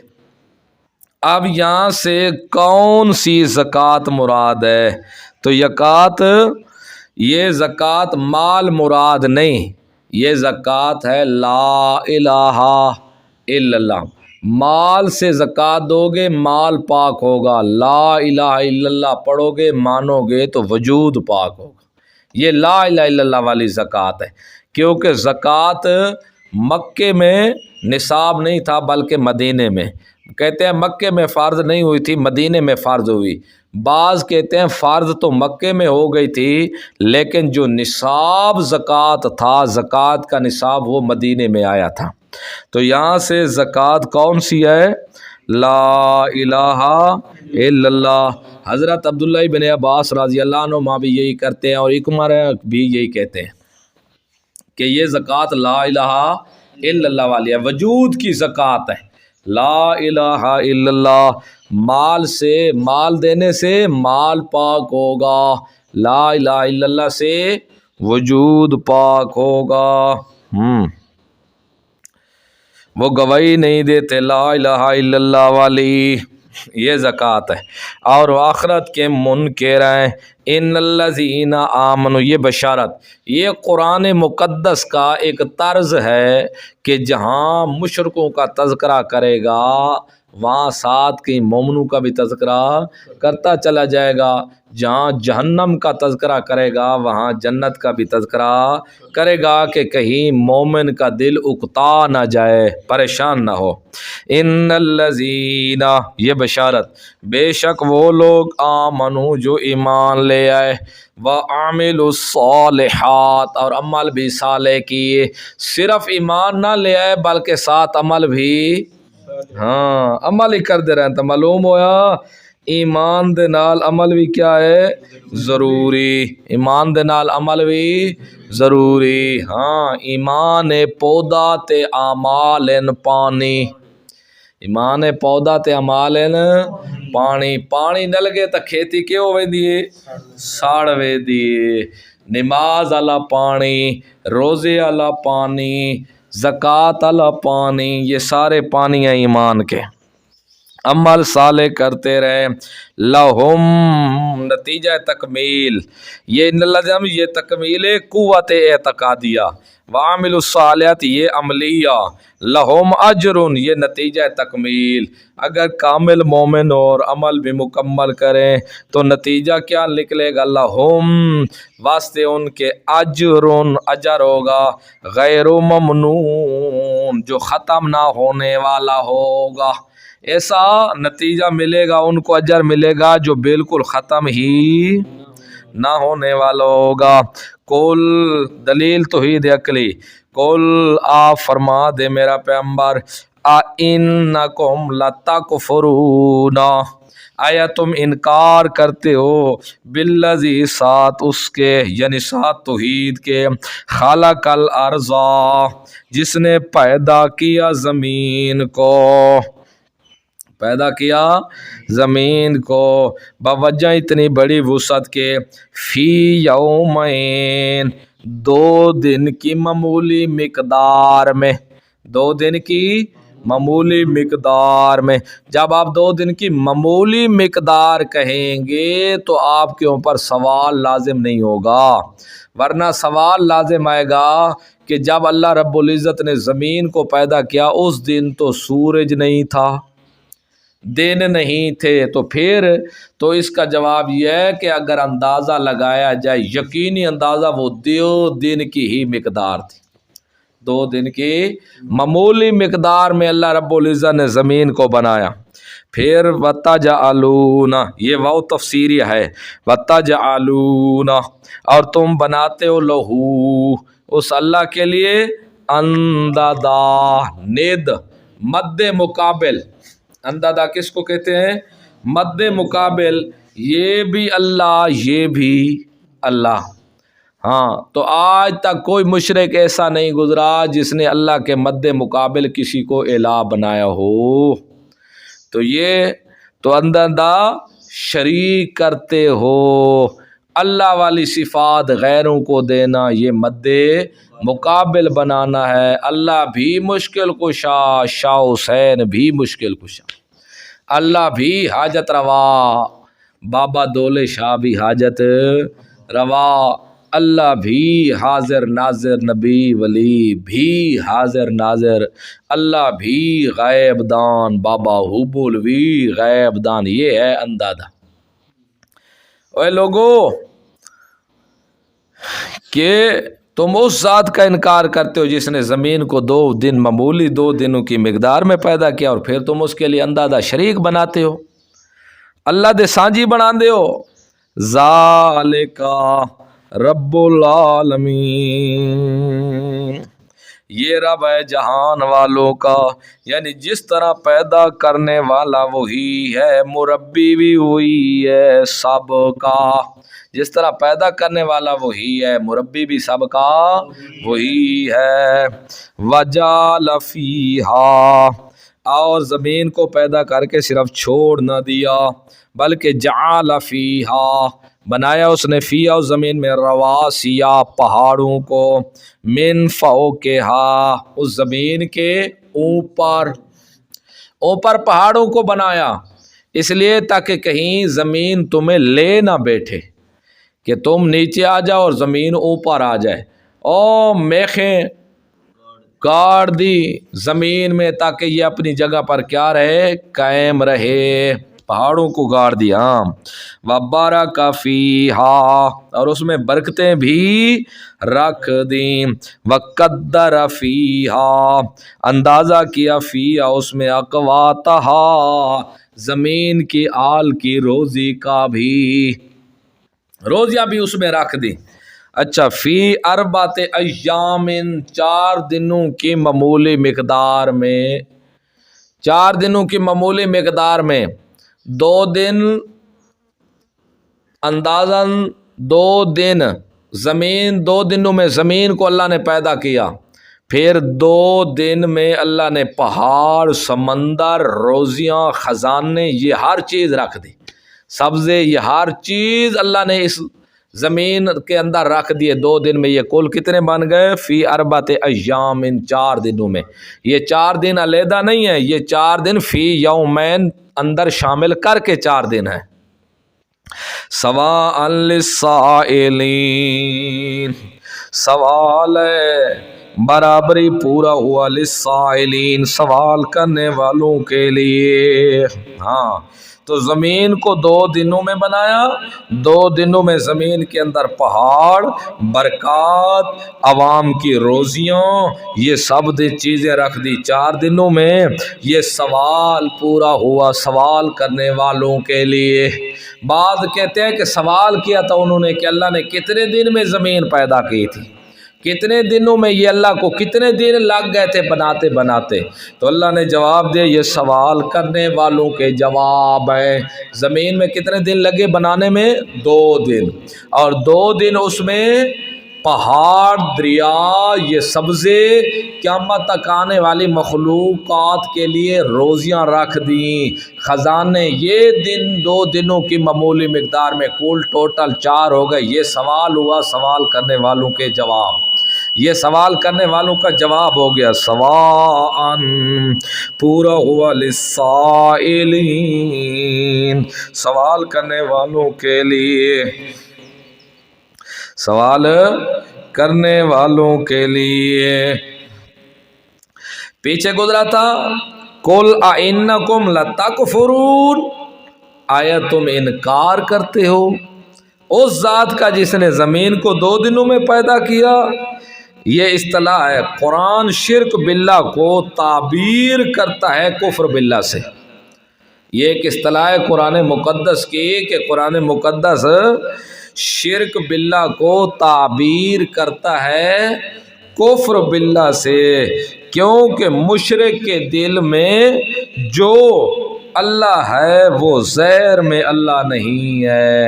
اب یہاں سے کون سی زکوٰۃ مراد ہے؟ تو یہ زکوٰۃ مال مراد نہیں، یہ زکوٰۃ ہے لا الہ الا اللہ۔ مال سے زکوٰۃ دو گے مال پاک ہوگا، لا الہ الا اللہ پڑھو گے مانو گے تو وجود پاک ہوگا۔ یہ لا الہ الا اللہ والی زکوٰۃ ہے، کیونکہ زکوٰۃ مکے میں نصاب نہیں تھا بلکہ مدینے میں، کہتے ہیں مکے میں فرض نہیں ہوئی تھی، مدینے میں فرض ہوئی۔ بعض کہتے ہیں فرض تو مکے میں ہو گئی تھی، لیکن جو نصاب زکوٰۃ تھا، زکوٰۃ کا نصاب، وہ مدینے میں آیا تھا۔ تو یہاں سے زکوٰۃ کون سی ہے؟ لا الہ الا اللہ۔ حضرت عبداللہ بن عباس رضی اللہ عنہ بھی یہی کرتے ہیں، اور عمر بھی یہی کہتے ہیں کہ یہ زکوٰۃ لا الہ الا اللہ والی ہے، وجود کی زکوٰۃ ہے۔ لا الہ الا اللہ، مال سے، مال دینے سے مال پاک ہوگا، لا الہ الا اللہ سے وجود پاک ہوگا۔ وہ گواہی نہیں دیتے لا الہ الا اللہ والی، یہ زکوٰۃ ہے۔ اور آخرت کے منکر ہیں، ان الذین آمنوا، یہ بشارت، یہ قرآن مقدس کا ایک طرز ہے کہ جہاں مشرکوں کا تذکرہ کرے گا وہاں ساتھ کی مومنوں کا بھی تذکرہ کرتا چلا جائے گا، جہاں جہنم کا تذکرہ کرے گا وہاں جنت کا بھی تذکرہ کرے گا، کہ کہیں مومن کا دل اکتا نہ جائے، پریشان نہ ہو۔ ان الذین، یہ بشارت، بے شک وہ لوگ آمنو، جو ایمان لے آئے، وعملوا الصالحات، اور عمل بھی صالح کیے، صرف ایمان نہ لے آئے بلکہ ساتھ عمل بھی، عمل ہی کر دے رہے ہیں، تو معلوم ہویا ایمان دے نال عمل بھی کیا ہے؟ ضروری، ایمان دے نال عمل بھی ضروری۔ ایمان پودا تے اعمال پانی، ایمان پودا تے اعمال پانی، پانی نہ لگے تو کھیتی کیوں ویندی ہے؟ ساڑ ویندی ہے۔ نماز والا پانی، روزے والا پانی، زکوٰۃ والا پانی، یہ سارے پانی ہیں ایمان کے۔ عمل صالح کرتے رہے، لہم، نتیجہ تکمیل، یہ لازم، یہ تکمیل قوت اعتقادیہ، وعملوا الصالحات، یہ عملیہ، لہم اجر، یہ نتیجہ تکمیل۔ اگر کامل مومن اور عمل بھی مکمل کریں تو نتیجہ کیا نکلے گا؟ لہم، واسطے ان کے اجر، اجر ہوگا، غیر ممنون، جو ختم نہ ہونے والا ہوگا۔ ایسا نتیجہ ملے گا ان کو، اجر ملے گا جو بالکل ختم ہی نہ ہونے والا ہوگا۔ کل، دلیل توحید عقلی، کل، آپ فرما دے میرا پیغمبر، اِنَّکُمْ لَتَکْفُرُونَ، آیا تم انکار کرتے ہو، بالذی، ساتھ اس کے، یعنی ساتھ توحید کے، خلق الارض، جس نے پیدا کیا زمین کو، پیدا کیا زمین کو بوجہ اتنی بڑی وسعت کے فی یومین 2 دن کی معمولی مقدار میں، 2 دن کی معمولی مقدار میں۔ جب آپ 2 دن کی معمولی مقدار کہیں گے تو آپ کے اوپر سوال لازم نہیں ہوگا، ورنہ سوال لازم آئے گا کہ جب اللہ رب العزت نے زمین کو پیدا کیا اس دن تو سورج نہیں تھا، دن نہیں تھے، تو پھر تو اس کا جواب یہ ہے کہ اگر اندازہ لگایا جائے، یقینی اندازہ وہ 2 دن کی ہی مقدار تھی، 2 دن کی معمولی مقدار میں اللہ رب العزت نے زمین کو بنایا۔ پھر وَتَجْعَلُونَ، یہ واو تفسیری ہے، وَتَجْعَلُونَ، اور تم بناتے ہو لہو، اس اللہ کے لیے، اندادا، ند، مد مقابل۔ اندادا کس کو کہتے ہیں؟ مد مقابل، یہ بھی اللہ یہ بھی اللہ۔ ہاں، تو آج تک کوئی مشرک ایسا نہیں گزرا جس نے اللہ کے مد مقابل کسی کو الہ بنایا ہو۔ تو یہ تو اندادا شریک کرتے ہو، اللہ والی صفات غیروں کو دینا یہ مد مقابل بنانا ہے۔ اللہ بھی مشکل کشا، شاہ حسین بھی مشکل کشا، اللہ بھی حاجت روا، بابا دولے شاہ بھی حاجت روا، اللہ بھی حاضر ناظر، نبی ولی بھی حاضر ناظر، اللہ بھی غیب دان، بابا حبول بھی غیب دان۔ یہ ہے اندادا۔ اے لوگو کہ تم اس ذات کا انکار کرتے ہو جس نے زمین کو 2 دن معمولی 2 دنوں کی مقدار میں پیدا کیا، اور پھر تم اس کے لیے اندادا شریک بناتے ہو، اللہ دے سانجی بنا دے ہو۔ ذالک رب العالمین، یہ رب ہے جہان والوں کا، یعنی جس طرح پیدا کرنے والا وہی ہے، مربی بھی وہی ہے سب کا، جس طرح پیدا کرنے والا وہی ہے، مربی بھی سب کا وہی ہے۔ وَجَعَلَ فِيهَا، اور زمین کو پیدا کر کے صرف چھوڑ نہ دیا بلکہ جعل فیہا، بنایا اس نے فیہا اس زمین میں، رواسیا پہاڑوں کو، من فوقہا اس زمین کے اوپر، اوپر پہاڑوں کو بنایا، اس لیے تاکہ کہیں زمین تمہیں لے نہ بیٹھے کہ تم نیچے آ جاؤ اور زمین اوپر آ جائے، او میخیں گاڑ دی زمین میں تاکہ یہ اپنی جگہ پر کیا رہے، قائم رہے، پہاڑوں کو گاڑ دیا۔ وَبَارَكَ فِيهَا، اور اس میں برکتیں بھی رکھ دیں۔ وَقَدَّرَ فِيهَا، اندازہ کیا، فِيهَا اس میں، أَقْوَاتَهَا زمین کی آل کی روزی کا بھی، روزیاں بھی اس میں رکھ دی۔ اچھا، فی اربعۃ ایام، 4 دنوں کی معمولی مقدار میں، 4 دنوں کی معمولی مقدار میں، 2 دن اندازاً 2 دن زمین، 2 دنوں میں زمین کو اللہ نے پیدا کیا، پھر 2 دن میں اللہ نے پہاڑ، سمندر، روزیاں، خزانے، یہ ہر چیز رکھ دی، سبزے، یہ ہر چیز اللہ نے اس زمین کے اندر رکھ دیے 2 دن میں۔ یہ کل کتنے بن گئے؟ فی اربعۃ ایام، 4 دنوں میں۔ یہ 4 دن علیحدہ نہیں ہے، یہ 4 دن فی یومین اندر شامل کر کے 4 دن ہیں۔ سواء للسائلین، سوال ہے برابری پورا ہوا، للسائلین سوال کرنے والوں کے لیے۔ ہاں، تو زمین کو 2 دنوں میں بنایا، 2 دنوں میں زمین کے اندر پہاڑ، برکات، عوام کی روزیاں، یہ سب چیزیں رکھ دی 4 دنوں میں۔ یہ سوال پورا ہوا سوال کرنے والوں کے لیے۔ بعض کہتے ہیں کہ سوال کیا تھا انہوں نے کہ اللہ نے کتنے دن میں زمین پیدا کی تھی، کتنے دنوں میں، یہ اللہ کو کتنے دن لگ گئے تھے بناتے بناتے، تو اللہ نے جواب دیا یہ سوال کرنے والوں کے جواب ہے۔ زمین میں کتنے دن لگے بنانے میں؟ 2 دن، اور 2 دن اس میں پہاڑ، دریا، یہ سبزے قیامت تک آنے والی مخلوقات کے لیے روزیاں رکھ دیں، خزانے۔ یہ دو دنوں کی معمولی مقدار میں کل ٹوٹل 4 ہو گئے۔ یہ سوال ہوا، سوال کرنے والوں کے جواب، یہ سوال کرنے والوں کا جواب ہو گیا۔ سواء پورا ہوا للسائلین، سوال کرنے والوں کے لیے، سوال کرنے والوں کے لیے۔ پیچھے گزرا تھا قل اِنَّکُمْ لَتَکْفُرُونَ، آیا تم انکار کرتے ہو اس ذات کا جس نے زمین کو 2 دنوں میں پیدا کیا۔ یہ اصطلاح ہے، قرآن شرک باللہ کو تعبیر کرتا ہے کفر باللہ سے۔ یہ ایک اصطلاح ہے قرآن مقدس کی کہ قرآن مقدس شرک باللہ کو تعبیر کرتا ہے کفر باللہ سے، کیونکہ مشرک کے دل میں جو اللہ ہے وہ غیر میں اللہ نہیں ہے،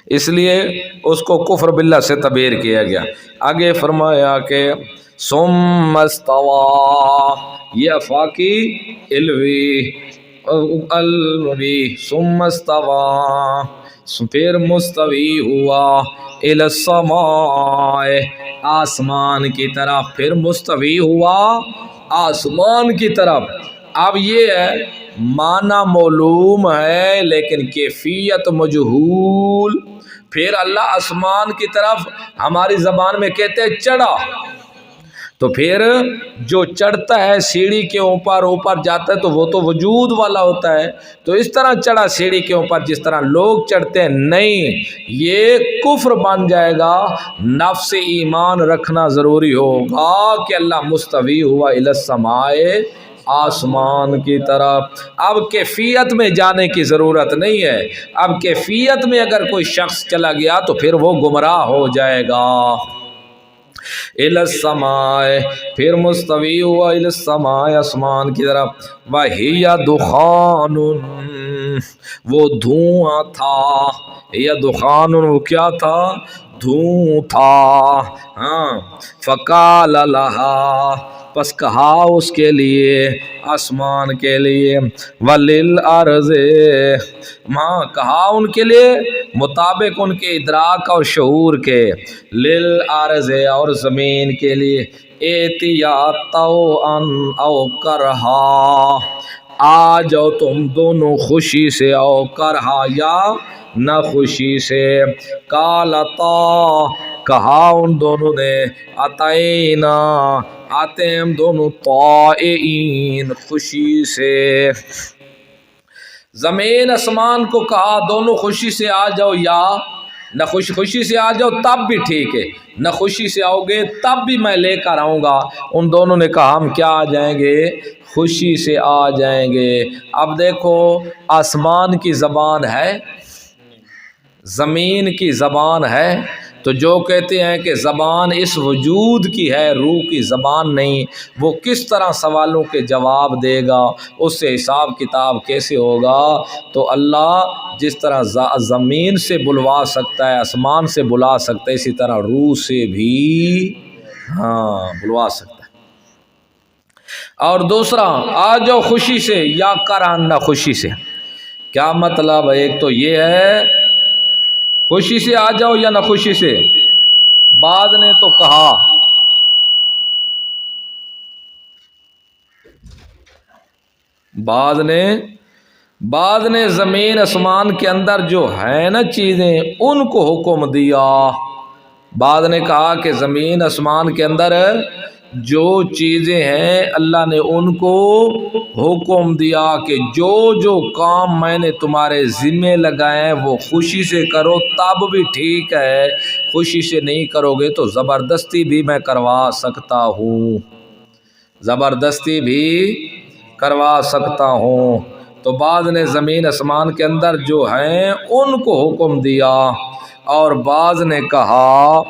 اس لیے اس کو کفر باللہ سے تعبیر کیا گیا۔ آگے فرمایا کہ ثم استوى، یہ افاقی الوی، ثم استوى، پھر مستوی ہوا، الی السماء، آسمان کی طرف، پھر مستوی ہوا آسمان کی طرف۔ اب یہ ہے معنی معلوم ہے لیکن کیفیت مجہول۔ پھر اللہ آسمان کی طرف ہماری زبان میں کہتے ہیں چڑھا، تو پھر جو چڑھتا ہے سیڑھی کے اوپر جاتا ہے تو وہ تو وجود والا ہوتا ہے، تو اس طرح چڑھا سیڑھی کے اوپر جس طرح لوگ چڑھتے ہیں، نہیں، یہ کفر بن جائے گا۔ نفس ایمان رکھنا ضروری ہوگا کہ اللہ مستوی ہوا الی السماء، آسمان کی طرف۔ اب کیفیت میں جانے کی ضرورت نہیں ہے، اب کیفیت میں اگر کوئی شخص چلا گیا تو پھر وہ گمراہ ہو جائے گا۔ الی السماء، پھر مستوی ہوا الی السماء، آسمان کی طرف۔ وَهِيَ دُخَانٌ، وہ دھواں تھا، یا دخان، وہ کیا تھا؟ دھواں تھا، ہاں۔ فَقَالَ لَهَا، پس کہا اس کے لیے، آسمان کے لیے، وَلِلْأَرْضِ، ماں کہا ان کے لیے مطابق ان کے ادراک اور شعور کے، لِلْأَرْضِ، اور زمین کے لیے، ایتیا طوعا او کرہا، آ جاؤ تم دونوں خوشی سے، او کرہا، یا نہ خوشی سے۔ قالتا، کہا ان دونوں نے، اتینا، آتے ہیں ہم دونوں، طائعین، خوشی سے۔ زمین آسمان کو کہا دونوں خوشی سے آ جاؤ، یا نہ خوشی سے آ جاؤ تب بھی ٹھیک ہے، نہ خوشی سے آؤ گے تب بھی میں لے کر آؤں گا۔ ان دونوں نے کہا ہم کیا آ جائیں گے؟ خوشی سے آ جائیں گے۔ اب دیکھو، آسمان کی زبان ہے، زمین کی زبان ہے، تو جو کہتے ہیں کہ زبان اس وجود کی ہے، روح کی زبان نہیں، وہ کس طرح سوالوں کے جواب دے گا؟ اس سے حساب کتاب کیسے ہوگا؟ تو اللہ جس طرح زمین سے بلوا سکتا ہے، آسمان سے بلا سکتا ہے، اسی طرح روح سے بھی بلوا سکتا ہے۔ اور دوسرا، آ جاؤ خوشی سے، یا کران، نہ خوشی سے۔ کیا مطلب؟ ایک تو یہ ہے خوشی سے آ جاؤ یا نہ خوشی سے۔ بعض نے تو کہا بعض نے زمین آسمان کے اندر جو ہے نا چیزیں ان کو حکم دیا۔ بعض نے کہا کہ زمین آسمان کے اندر جو چیزیں ہیں اللہ نے ان کو حکم دیا کہ جو جو کام میں نے تمہارے ذمے لگائے ہیں وہ خوشی سے کرو تب بھی ٹھیک ہے، خوشی سے نہیں کرو گے تو زبردستی بھی میں کروا سکتا ہوں، زبردستی بھی کروا سکتا ہوں۔ تو بعض نے زمین آسمان کے اندر جو ہیں ان کو حکم دیا، اور بعض نے کہا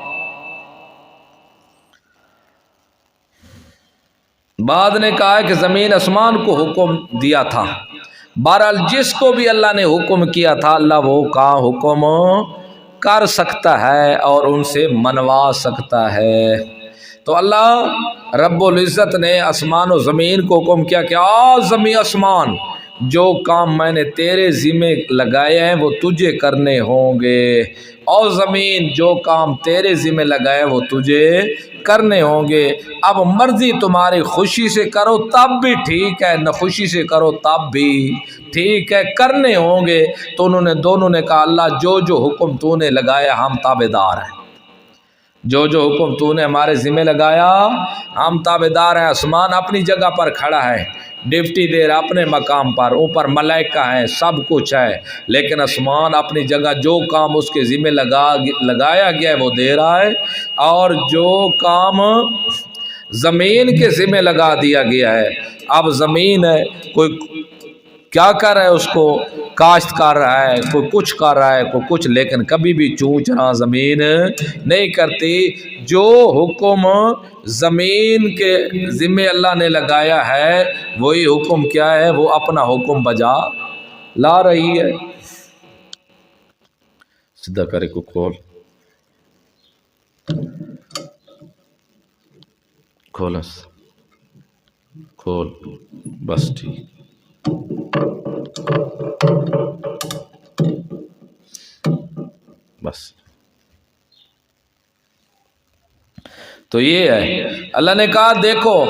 کہ زمین آسمان کو حکم دیا تھا۔ بہرحال جس کو بھی اللہ نے حکم کیا تھا، اللہ وہ کا حکم کر سکتا ہے اور ان سے منوا سکتا ہے۔ تو اللہ رب العزت نے آسمان و زمین کو حکم کیا کہ زمین آسمان، جو کام میں نے تیرے ذمے لگائے ہیں وہ تجھے کرنے ہوں گے، اور زمین جو کام تیرے ذمے لگائے وہ تجھے کرنے ہوں گے۔ اب مرضی تمہاری خوشی سے کرو تب بھی ٹھیک ہے، نہ خوشی سے کرو تب بھی ٹھیک ہے، کرنے ہوں گے۔ تو انہوں نے دونوں نے کہا اللہ جو جو حکم تو نے لگایا ہم تابع دار ہیں، جو جو حکم تو نے ہمارے ذمہ لگایا ہم تابع دار ہیں۔ آسمان اپنی جگہ پر کھڑا ہے، ڈپٹی دے رہا اپنے مقام پر، اوپر ملائکہ ہیں، سب کچھ ہے، لیکن آسمان اپنی جگہ جو کام اس کے ذمہ لگایا گیا ہے وہ دے رہا ہے، اور جو کام زمین کے ذمہ لگا دیا گیا ہے، اب زمین ہے کوئی کیا کر رہا ہے، اس کو کاشت کر رہا ہے، کوئی کچھ کر رہا ہے، کوئی کچھ، لیکن کبھی بھی چونچ رہا زمین نہیں کرتی۔ جو حکم زمین کے ذمہ اللہ نے لگایا ہے وہی حکم کیا ہے، وہ اپنا حکم بجا لا رہی ہے۔ سیدھا کرے کو کھول کھولس کھول، بس ٹھیک۔ بس تو یہ ہے، اللہ نے کہا دیکھو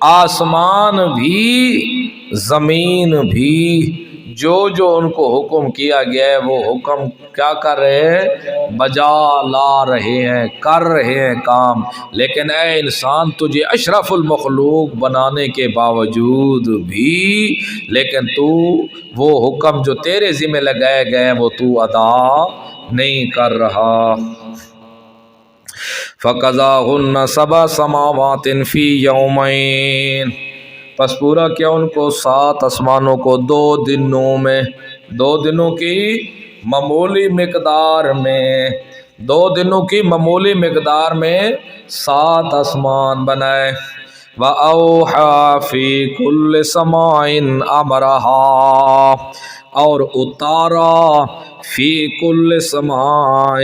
آسمان بھی زمین بھی جو جو ان کو حکم کیا گیا ہے وہ حکم کیا کر رہے ہیں، بجا لا رہے ہیں، کر رہے ہیں کام۔ لیکن اے انسان تجھے اشرف المخلوق بنانے کے باوجود بھی لیکن تو وہ حکم جو تیرے ذمہ لگائے گئے ہیں وہ تو ادا نہیں کر رہا۔ فَقَضَاهُنَّ سَبْعَ سَمَاوَاتٍ فِي يَوْمَيْنِ، پس پورا کیا ان کو 7 آسمانوں کو 2 دنوں میں، 2 دنوں کی معمولی مقدار میں، 2 دنوں کی معمولی مقدار میں 7 آسمان بنائے۔ وَأَوْحَى فِي كُلِّ سَمَاءٍ أَمْرَهَا، اور اتارا فی کل سماء،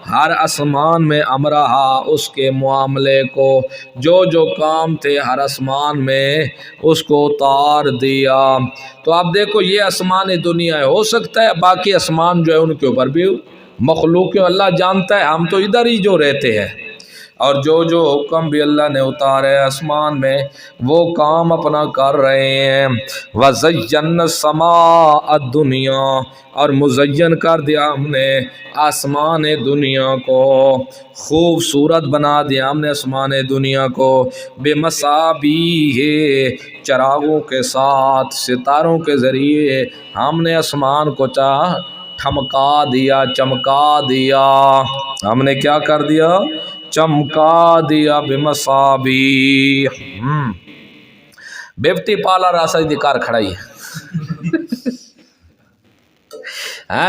ہر آسمان میں امرہا، اس کے معاملے کو، جو جو کام تھے ہر آسمان میں اس کو اتار دیا۔ تو آپ دیکھو یہ آسمان دنیا ہے، ہو سکتا ہے باقی آسمان جو ہے ان کے اوپر بھی مخلوق اللہ جانتا ہے، ہم تو ادھر ہی جو رہتے ہیں، اور جو جو حکم بھی اللہ نے اتارے آسمان میں وہ کام اپنا کر رہے ہیں۔ وَزَيَّنَّا السَّمَاءَ الدُّنْيَا، اور مزین کر دیا ہم نے آسمان دنیا کو، خوبصورت بنا دیا ہم نے آسمان دنیا کو، بِمَصَابِیحَ، چراغوں کے ساتھ، ستاروں کے ذریعے ہم نے آسمان کو ٹھمکا دیا، چمکا دیا۔ ہم نے کیا کر دیا؟ چمکا دیا، بِمَصَابِیحَ۔ بیوٹی پارلر ایسا ہی دکار کھڑائی ہے،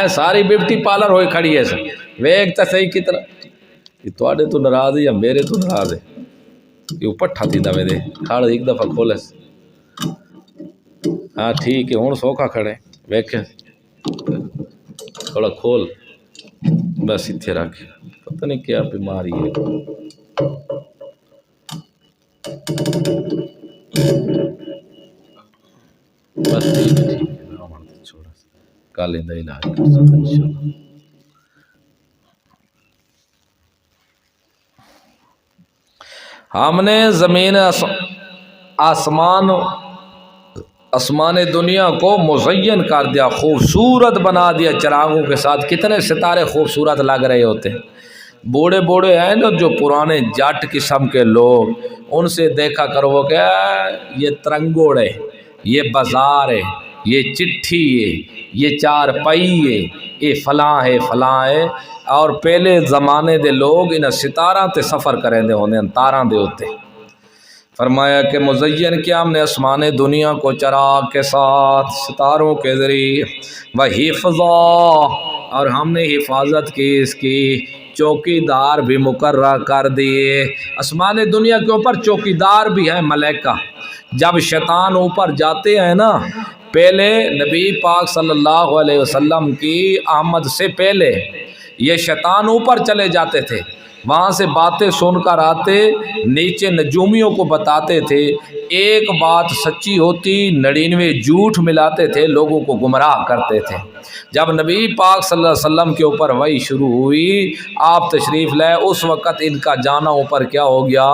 ساری بیوٹی پارلر ہوئی کھڑی ہے، ویک تا صحیح کی طرح، یہ توڑے تو ناراض ہے یا میرے تو ناراض ہے؟ یہ اوپر ٹھاتی دا میں دے کھاڑ ایک دفعہ کھولے، ہاں ٹھیک ہے، ہون سوکھا کھڑے ویک تھوڑا کھول، بس اتھے رکھ، پتہ نہیں کیا بیماری ہے۔ بس ٹھیک ہے، چھوڑا کل اندہ علاج کر سکتا انشاءاللہ۔ ہم نے زمین آسمان دنیا کو مزین کر دیا، خوبصورت بنا دیا چراغوں کے ساتھ۔ کتنے ستارے خوبصورت لگ رہے ہوتے ہیں، بوڑھے بوڑھے ہیں نا جو پرانے جٹ قسم کے لوگ، ان سے دیکھا کرو وہ کیا یہ ترنگوڑ ہے، یہ بازار ہے، یہ چٹھی ہے، یہ چارپائی ہے، یہ فلاں ہے فلاں ہے۔ اور پہلے زمانے دے لوگ انہیں ستاراں تے سفر کریں دے ہونے، تاراں دے ہوتے۔ فرمایا کہ مزین کیا ہم نے آسمان دنیا کو چراغ کے ساتھ، ستاروں کے ذریعے، وَحِفْظًا، اور ہم نے حفاظت کی اس کی، چوکی دار بھی مقرر کر دیے۔ آسمان دنیا کے اوپر چوکی دار بھی ہیں ملائکہ۔ جب شیطان اوپر جاتے ہیں نا، پہلے نبی پاک صلی اللہ علیہ وسلم کی آمد سے پہلے یہ شیطان اوپر چلے جاتے تھے، وہاں سے باتیں سن کر آتے، نیچے نجومیوں کو بتاتے تھے، ایک بات سچی ہوتی 99 جھوٹ ملاتے تھے، لوگوں کو گمراہ کرتے تھے۔ جب نبی پاک صلی اللہ علیہ وسلم کے اوپر وحی شروع ہوئی، آپ تشریف لائے، اس وقت ان کا جانا اوپر کیا ہو گیا؟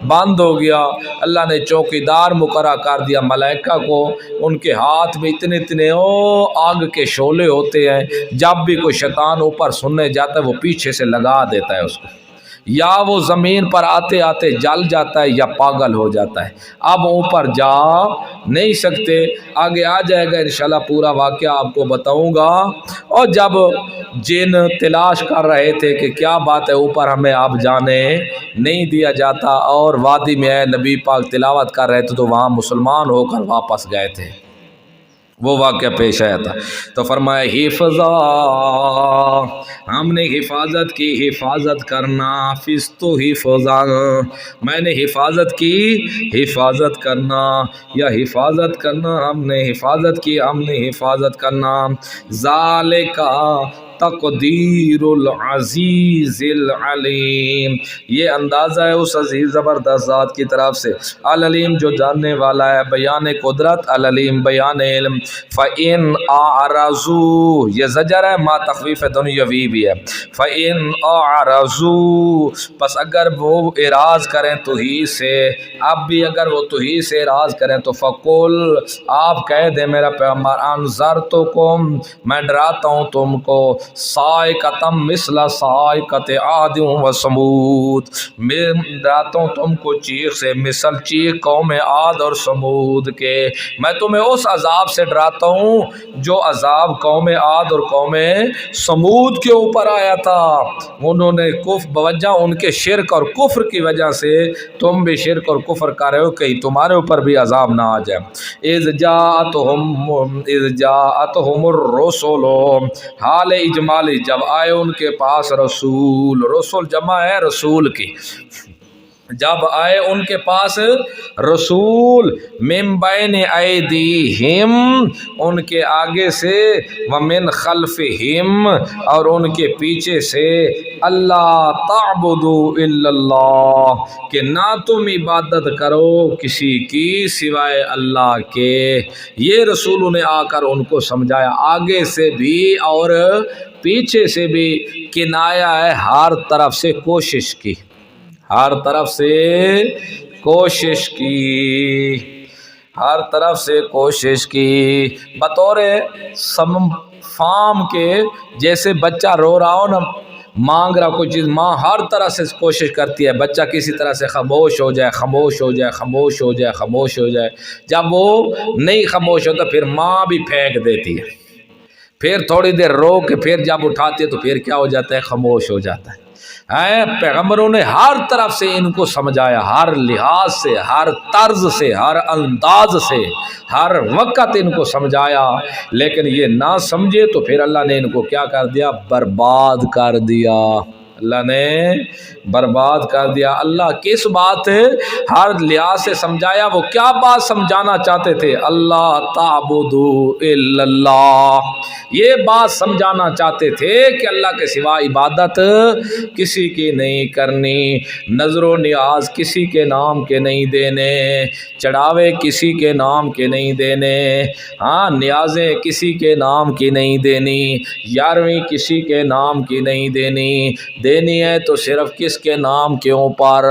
بند ہو گیا۔ اللہ نے چوکیدار مقرر کر دیا ملائکہ کو، ان کے ہاتھ میں اتنے اتنے آگ کے شعلے ہوتے ہیں، جب بھی کوئی شیطان اوپر سننے جاتا ہے وہ پیچھے سے لگا دیتا ہے اس کو، یا وہ زمین پر آتے آتے جل جاتا ہے یا پاگل ہو جاتا ہے۔ اب اوپر جا نہیں سکتے، آگے آ جائے گا انشاءاللہ، پورا واقعہ آپ کو بتاؤں گا۔ اور جب جن تلاش کر رہے تھے کہ کیا بات ہے اوپر ہمیں اب جانے نہیں دیا جاتا، اور وادی میں اے نبی پاک تلاوت کر رہے تھے تو وہاں مسلمان ہو کر واپس گئے تھے، وہ واقعہ پیش آیا تھا۔ تو فرمایا حفظا، ہم نے حفاظت کی، حفاظت کرنا، حفظ تو حفظا، میں نے حفاظت کی، حفاظت کرنا، یا حفاظت کرنا، ہم نے حفاظت کی، ہم نے حفاظت کرنا۔ ذالکا تقدیر العزیز العلیم، یہ اندازہ ہے اس عزیز زبردست ذات کی طرف سے، العلیم جو جاننے والا ہے، بیان قدرت، العلیم بیان علم۔ فَإِنْ أَعْرَضُوا، یہ زجر ہے، ما تخفیف دنیاوی بھی ہے۔ فَإِنْ أَعْرَضُوا، پس اگر وہ اعراض کریں تو ہی سے، اب بھی اگر وہ تو ہی سے اعراض کریں تو فَقُلْ، آپ کہہ دیں میرا پیغمبر، انذرتکم، میں ڈراتا ہوں تم کو، صاعقۃ مثل صاعقۃ عاد و ثمود، میں ڈراتا ہوں تم کو چیخ سے مثل چیخ قوم عاد اور ثمود کے، میں تمہیں اس عذاب سے ڈراتا ہوں جو عذاب قوم عاد اور قوم ثمود کے اوپر آیا تھا۔ انہوں نے بوجہ ان کے شرک اور کفر کی وجہ سے تم بھی شرک اور کفر کر رہے ہو، کہیں تمہارے اوپر بھی عذاب نہ آ جائے۔ اذ جاءتہم الرسل، حال اجمالی، جب آئے ان کے پاس رسول، رسول جمع ہے رسول کی، جب آئے ان کے پاس رسول، من بین ایدیہم، ان کے آگے سے، ومن خلفہم، اور ان کے پیچھے سے، اللہ تعبدوا الا اللہ، کہ نہ تم عبادت کرو کسی کی سوائے اللہ کے۔ یہ رسولوں نے آ کر ان کو سمجھایا، آگے سے بھی اور پیچھے سے بھی، کنایا ہے ہر طرف سے کوشش کی، ہر طرف سے کوشش کی، ہر طرف سے کوشش کی، بطور فام کے، جیسے بچہ رو رہا ہو نا، مانگ رہا کوئی چیز، ماں ہر طرح سے کوشش کرتی ہے بچہ کسی طرح سے خاموش ہو جائے، خاموش ہو جائے، خاموش ہو جائے، خاموش ہو جائے۔ جب وہ نہیں خاموش ہوتا پھر ماں بھی پھینک دیتی ہے، پھر تھوڑی دیر رو کے پھر جب اٹھاتی ہے تو پھر کیا ہو جاتا ہے؟ خاموش ہو جاتا ہے۔ پیغمبروں نے ہر طرف سے ان کو سمجھایا، ہر لحاظ سے، ہر طرز سے، ہر انداز سے، ہر وقت ان کو سمجھایا، لیکن یہ نہ سمجھے تو پھر اللہ نے ان کو کیا کر دیا؟ برباد کر دیا، اللہ نے برباد کر دیا۔ اللہ کس بات ہر لحاظ سے سمجھایا؟ وہ کیا بات سمجھانا چاہتے تھے؟ اللہ تعبدوا الا اللہ، یہ بات سمجھانا چاہتے تھے کہ اللہ کے سوا عبادت کسی کی نہیں کرنی، نظر و نیاز کسی کے نام کے نہیں دینے، چڑھاوے کسی کے نام کے نہیں دینے، ہاں نیازیں کسی کے نام کی نہیں دینی، یارویں کسی کے نام کی نہیں دینی، دینی ہے تو صرف کس کے نام کے اوپر؟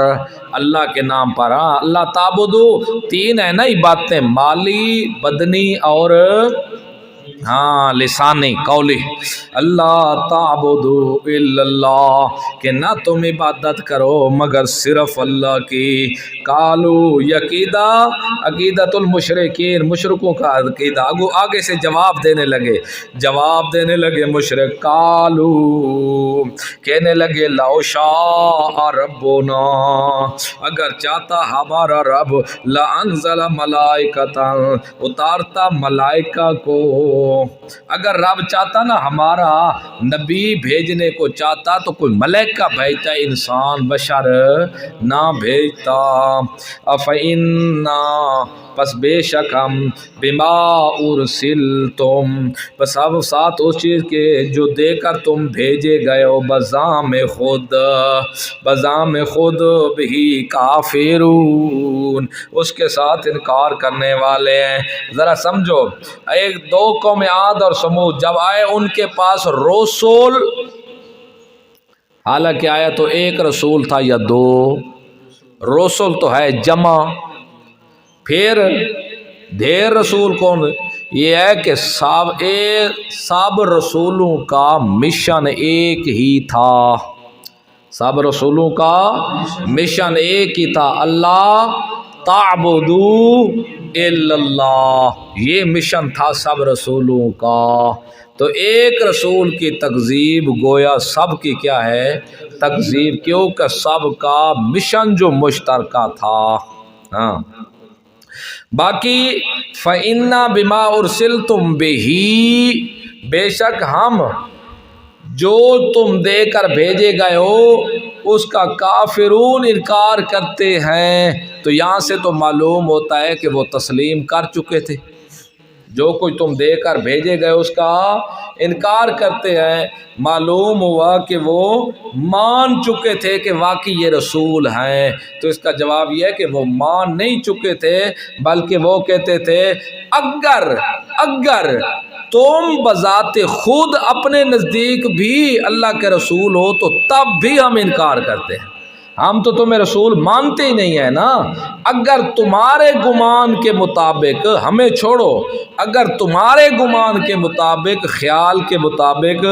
اللہ کے نام پر۔ ہاں اللہ تعبدو، تین ہے نا باتیں، مالی، بدنی اور ہاں لسانی، قولی، اللہ تعبدو الا اللہ، کہ نہ تم عبادت کرو مگر صرف اللہ کی۔ قالو، یقیدہ، عقیدت المشرکین، مشرکوں کا عقیدہ، آگے سے جواب دینے لگے مشرک، قالو، کہنے لگے لو شاء ربنا، اگر چاہتا ہمارا رب، لانزل ملائکتا، اتارتا ملائکہ کو، اگر رب چاہتا نا ہمارا نبی بھیجنے کو چاہتا تو کوئی ملائکہ بھیجتا، انسان بشر نہ بھیجتا۔ افإنا پس بے شک ہم بما ارسلتم پس اب ساتھ اس چیز کے جو دے کر تم بھیجے گئے ہو بزام خود بھی کافرون اس کے ساتھ انکار کرنے والے ہیں۔ ذرا سمجھو، ایک دو قوم عاد اور سمود جب آئے ان کے پاس رسول، حالانکہ آیا تو ایک رسول تھا یا دو، رسول تو ہے جمع، پھر ڈھیر رسول کون؟ یہ ہے کہ سب رسولوں کا مشن ایک ہی تھا، سب رسولوں کا مشن ایک ہی تھا، اللہ تعبدوا الا اللہ، یہ مشن تھا سب رسولوں کا۔ تو ایک رسول کی تکذیب گویا سب کی کیا ہے؟ تکذیب، کیونکہ سب کا مشن جو مشترکہ تھا۔ ہاں باقی فَإِنَّا بِمَا أُرْسِلْتُمْ بِهِ، بے شک ہم جو تم دے کر بھیجے گئے ہو اس کا کافرون انکار کرتے ہیں۔ تو یہاں سے تو معلوم ہوتا ہے کہ وہ تسلیم کر چکے تھے، جو کچھ تم دے کر بھیجے گئے اس کا انکار کرتے ہیں۔ معلوم ہوا کہ وہ مان چکے تھے کہ واقعی یہ رسول ہیں۔ تو اس کا جواب یہ ہے کہ وہ مان نہیں چکے تھے، بلکہ وہ کہتے تھے اگر تم بذات خود اپنے نزدیک بھی اللہ کے رسول ہو تو تب بھی ہم انکار کرتے ہیں، ہم تو تمہیں رسول مانتے ہی نہیں ہیں نا۔ اگر تمہارے گمان کے مطابق، ہمیں چھوڑو، اگر تمہارے گمان کے مطابق، خیال کے مطابق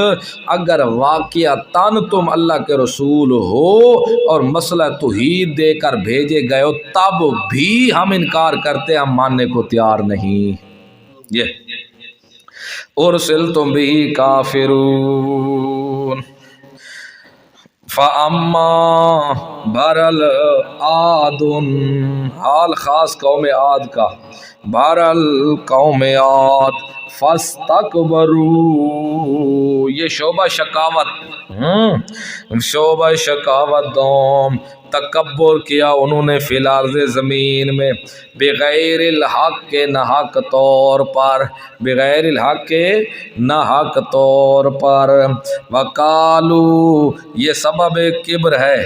اگر واقعتاً تم اللہ کے رسول ہو اور مسئلہ توحید دے کر بھیجے گئے ہو تب بھی ہم انکار کرتے، ہم ماننے کو تیار نہیں۔ یہ ارسلتم بہ کافرون فَأَمَّا بَرَلْ عَادٌ، حال خاص قوم عاد کا، بہرحال قوم عاد فَاسْتَكْبَرُوا، یہ شعبہ شکاوت دوم، تکبر کیا انہوں نے فی الارض زمین میں، بغیر الحق کے ناحق طور پر، بغیر الحق کے ناحق طور پر، وقالو، یہ سبب کبر ہے،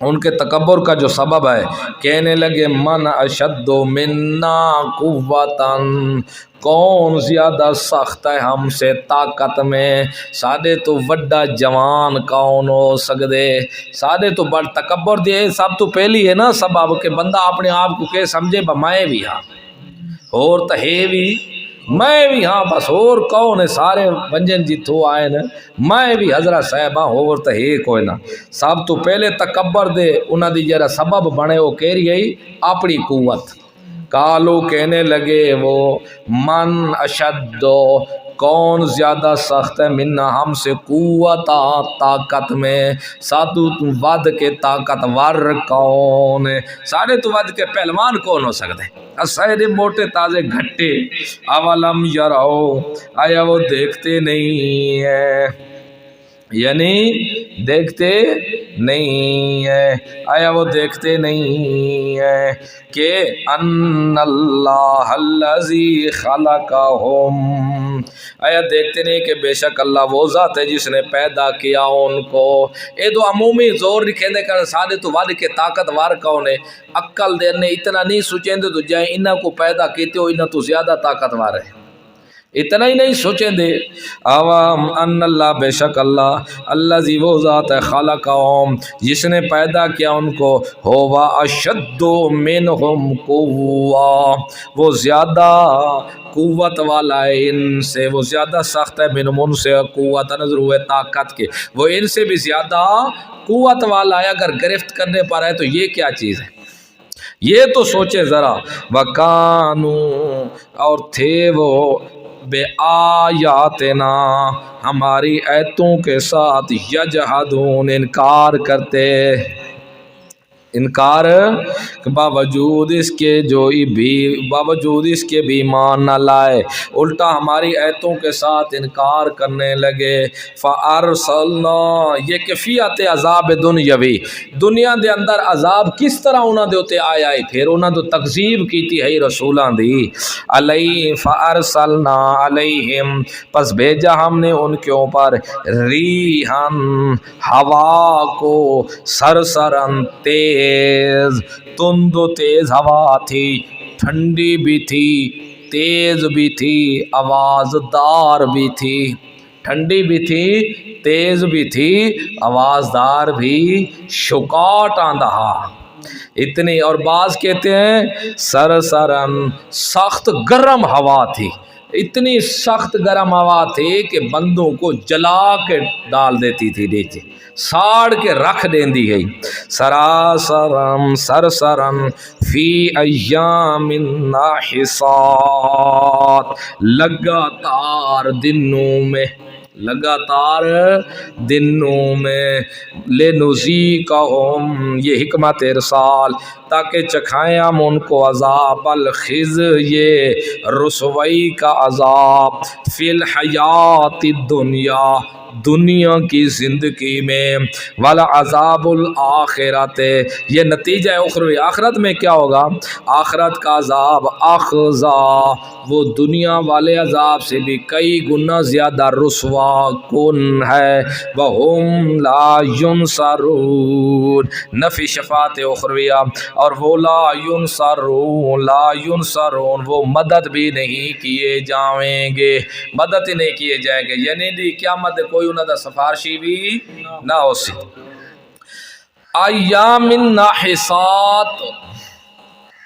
ان کے تکبر کا جو سبب ہے، کہنے لگے من اشد منا قوتاً، کون زیادہ سخت ہے ہم سے طاقت میں، سادے تو وڈا جوان کون ہو سکدے، سادے تو بڑھ تکبر دے سب تو پہلی ہے نا سبب کہ بندہ اپنے آپ کو کہ سمجھے میں بھی ہاں اور تو ہے بھی میں بھی ہاں، بس اور کون ہے، سارے ونجن جتھو آئے نا میں بھی حضرت صاحبہ اور تو ہے کوئی نہ، سب تو پہلے تکبر دے انہاں دی جڑا سبب بنے وہ کہہ رہی ہے اپنی قوت۔ کالو کہنے لگے وہ من اشد، کون زیادہ سخت ہے، منا ہم سے، قوت طاقت میں، ساتو ود کے طاقت ور کون ہے، سارے تو ود کے پہلوان کون ہو سکتے، سارے موٹے تازے گھٹے، اولم یراؤ، آیا وہ دیکھتے نہیں ہے، یعنی دیکھتے نہیں ہے، آیا وہ دیکھتے نہیں ہے کہ ان اللہ الذی خلقہم، آیا دیکھتے نہیں کہ بے شک اللہ وہ ذات ہے جس نے پیدا کیا ان کو۔ اے تو عمومی زور نہیں کہنے کر سادے تو ود کے طاقت وار کون ہے، عقل دے نے اتنا نہیں سوچیں دے تو جائیں انہاں کو پیدا کیتے ہو انہاں تو زیادہ طاقت وار ہے، اتنا ہی نہیں سوچیں دے۔ عوام ان اللہ، بے شک اللہ، اللہ زی وہ ذات ہے خلقہم جس نے پیدا کیا ان کو، ہوا اشد منہم قوہ، وہ زیادہ قوت والا ہے ان سے، وہ زیادہ سخت ہے، منہم ان سے، قوت نظر ہوئے طاقت کے، وہ ان سے بھی زیادہ قوت والا ہے، اگر گرفت کرنے پر ہے تو یہ کیا چیز ہے، یہ تو سوچے ذرا۔ وکانو، اور تھے وہ، بے آیاتنا، ہماری آیتوں کے ساتھ، یجحدون، انکار کرتے، انکار باوجود اس کے بھی ایمان نہ لائے، الٹا ہماری آیتوں کے ساتھ انکار کرنے لگے۔ فَأَرْسَلْنَا، یہ کیفیت عذاب دنیاوی، دنیا دے اندر عذاب کس طرح انہاں دے اتے آیا ہے، پھر انہاں دے تکذیب کیتی ہے رسولاں دی۔ علیہ فَأَرْسَلْنَا عَلَيْهِمْ، پس بھیجا ہم نے ان کے اوپر ریحاً، ہوا کو، سرسرن تیز، تند و تیز ہوا تھی، ٹھنڈی بھی تھی، تیز بھی تھی، آواز دار بھی تھی، ٹھنڈی بھی تھی، تیز بھی تھی، آواز دار بھی، شکاٹ آندہا اتنی، اور بعض کہتے ہیں سرسرن، سخت گرم ہوا تھی، اتنی سخت گرم ہوا تھی کہ بندوں کو جلا کے ڈال دیتی تھی نیچے، ساڑ کے رکھ دیندی گئی۔ سراسرم، سرسرن، فی ایام ناحسات، لگاتار دنوں میں، لگاتار دنوں میں، لنذیقہم، یہ حکمت ارسال، تاکہ چکھائیں ہم ان کو عذاب الخزی، رسوائی کا عذاب، فی الحیات الدنیا، دنیا کی زندگی میں، والعذاب الآخرت، یہ نتیجہ اخروی، آخرت میں کیا ہوگا، آخرت کا عذاب اخزا، وہ دنیا والے عذاب سے بھی کئی گنا زیادہ رسوا کن ہے، وہم لا ینصرون، نفی شفاعت اخرویہ، اور وہ لا ینصرون، لا ینصرون، وہ مدد بھی نہیں کیے جائیں گے، مدد ہی نہیں کیے جائیں گے، یعنی دی قیامت کوئی انہوں دا سفارشی بھی نہ ہو سی۔ ایام ناحسات،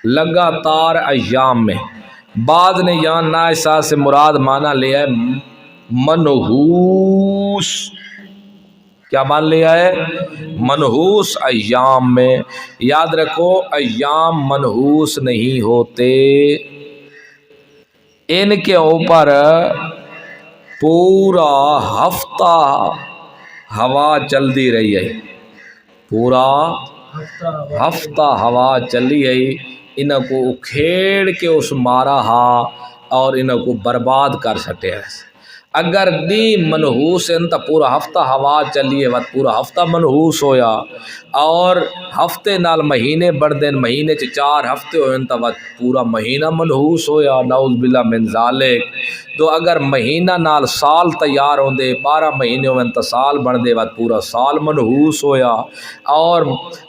لگاتار ایام میں، بعد نے یہاں ناحسات سے مراد معنی لیا ہے منحوس، کیا مان لیا ہے، منحوس ایام میں۔ یاد رکھو ایام منحوس نہیں ہوتے، ان کے اوپر پورا ہفتہ ہوا چلتی رہی ہے، پورا ہفتہ ہوا چلی ہے، انہوں کو کھیڑ کے اس مارا ہا اور انہوں کو برباد کر سکتے ہیں۔ اگر نہیں منحوس ہیں تو پورا ہفتہ ہوا چلیے وقت پورا ہفتہ منحوس ہویا، اور ہفتے نال مہینے بڑھ دین، مہینے چ 4 ہفتے ہوئے تو وقت پورا مہینہ منحوس ہویا، نعوذ باللہ من ذالک۔ تو اگر مہینہ نال سال تیار ہوں دے، 12 مہینے ہوئے تو سال بڑھ دے وقت پورا سال منحوس ہویا، اور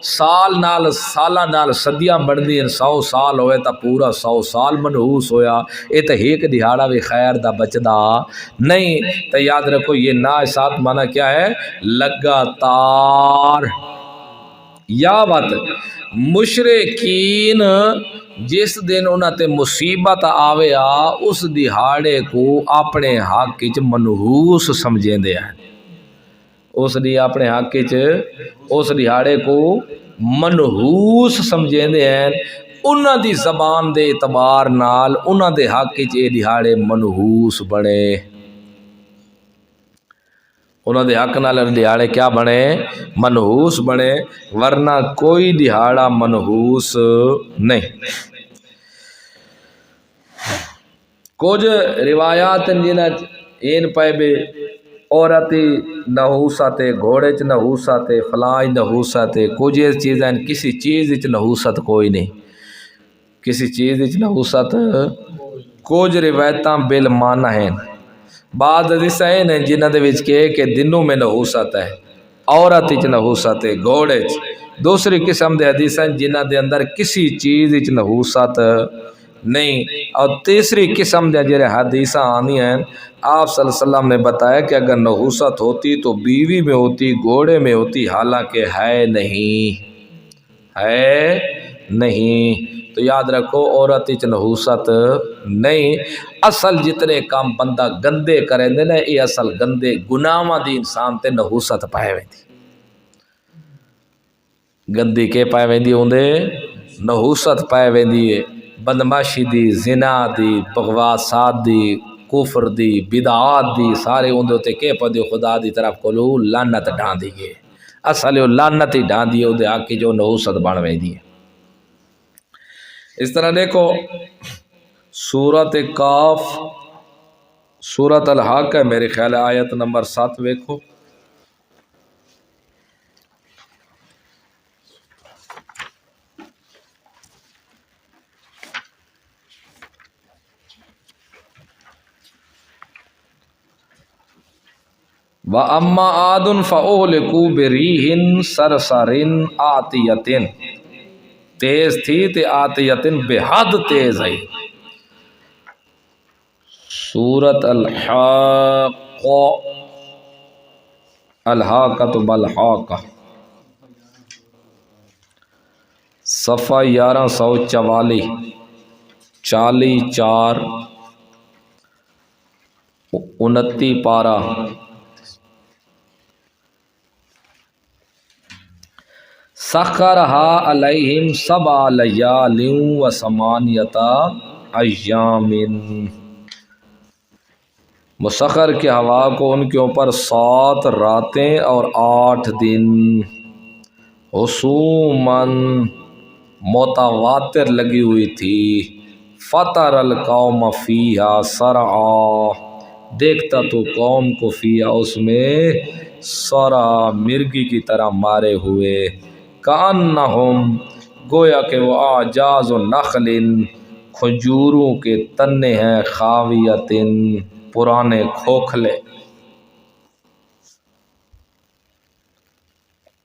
سال نال سالہ نال صدیاں بڑھ دی، 100 سال ہوئے تو پورا 100 سال منحوس ہویا، یہ تو ایک دہاڑا بھی خیر دا بچدا نہیں۔ تو یاد رکھو یہ ناحسات معنی کیا ہے، لگاتار۔ یا بات مشرکین جس دن انہاں تے مصیبت آویا اس دہاڑے کو اپنے حق وچ منحوس سمجھیں دے ہیں، اس دی اپنے حق وچ اس دہاڑے کو منحوس سمجھیں دے ہیں، انہاں دی زبان دے اعتبار نال انہاں دے حق وچ یہ دہاڑے منحوس بنے، انہوں دے حق نال دہاڑے کیا بنے، منحوس بنے، ورنہ کوئی دہاڑا منحوس نہیں۔ کچھ روایات جنہیں این پائے بے عورتی نحوست، گھوڑے چ نحوست، فلاں نحوست، کچھ یہ چیزیں کسی چیز چ نحوست کوئی نہیں، کسی چیز چ نحوست، کچھ روایتاں بالمعنی ہیں، بعض حدیث ہیں جنہاں دے وچ کہ دنوں میں نحوست ہے، عورت وچ نحوست ہے، گھوڑے چ، دوسری قسم دے حدیث ہیں جنہاں دے اندر کسی چیز وچ نحوست نہیں، اور تیسری قسم دے جڑے حدیثاں آنی ہیں، آپ صلی اللہ علیہ وسلم نے بتایا کہ اگر نحوست ہوتی تو بیوی میں ہوتی، گھوڑے میں ہوتی، حالانکہ ہے نہیں، ہے نہیں۔ تو یاد رکھو عورت وچ نحوست نہیں، اصل جتنے کام بندہ گندے کریں دے نا، یہ اصل گندے گناہاں دی انسان تے نحوست پائے ویندی، گندی کے پائے ویندی ہوندے، نحوست پائے ویندی ہے، بدماشی دی، زنا دی، بغواسات دی، کفر دی، بدعات دی، سارے ہوندے تے کہ پدی خدا دی طرف کلو لعنت ڈان دی گئے، اصل وہ لعنت ہی ڈھاندی ہے وہ آ کے جو نحوست بن ویندی ہے۔ اس طرح دیکھو سورۃ کاف سورۃ الحاقہ میرے خیال ہے آیت نمبر 7 دیکھو۔ وَأَمَّا عَادٌ فَأُهْلِكُوا بِرِيحٍ صَرْصَرٍ عَاتِيَةٍ، تیز تھی تے عاتیتن بے حد تیز ہے۔ سورۃ الحاقہ الحاقۃ بالحاقہ صفحہ 1144 44 29 پارہ۔ سخرها علیہم 7 لیال و 8 ایام، مسخر کے ہوا کو ان کے اوپر 7 راتیں اور 8 دن، حسوماً متواتر لگی ہوئی تھی۔ فطر القوم فیہا سرعا، دیکھتا تو قوم کو فیہا اس میں سرعا مرغی کی طرح مارے ہوئے، کأنہم گویا کہ وہ اعجاز نخل کھجوروں کے تنے ہیں، خاویۃ پرانے کھوکھلے۔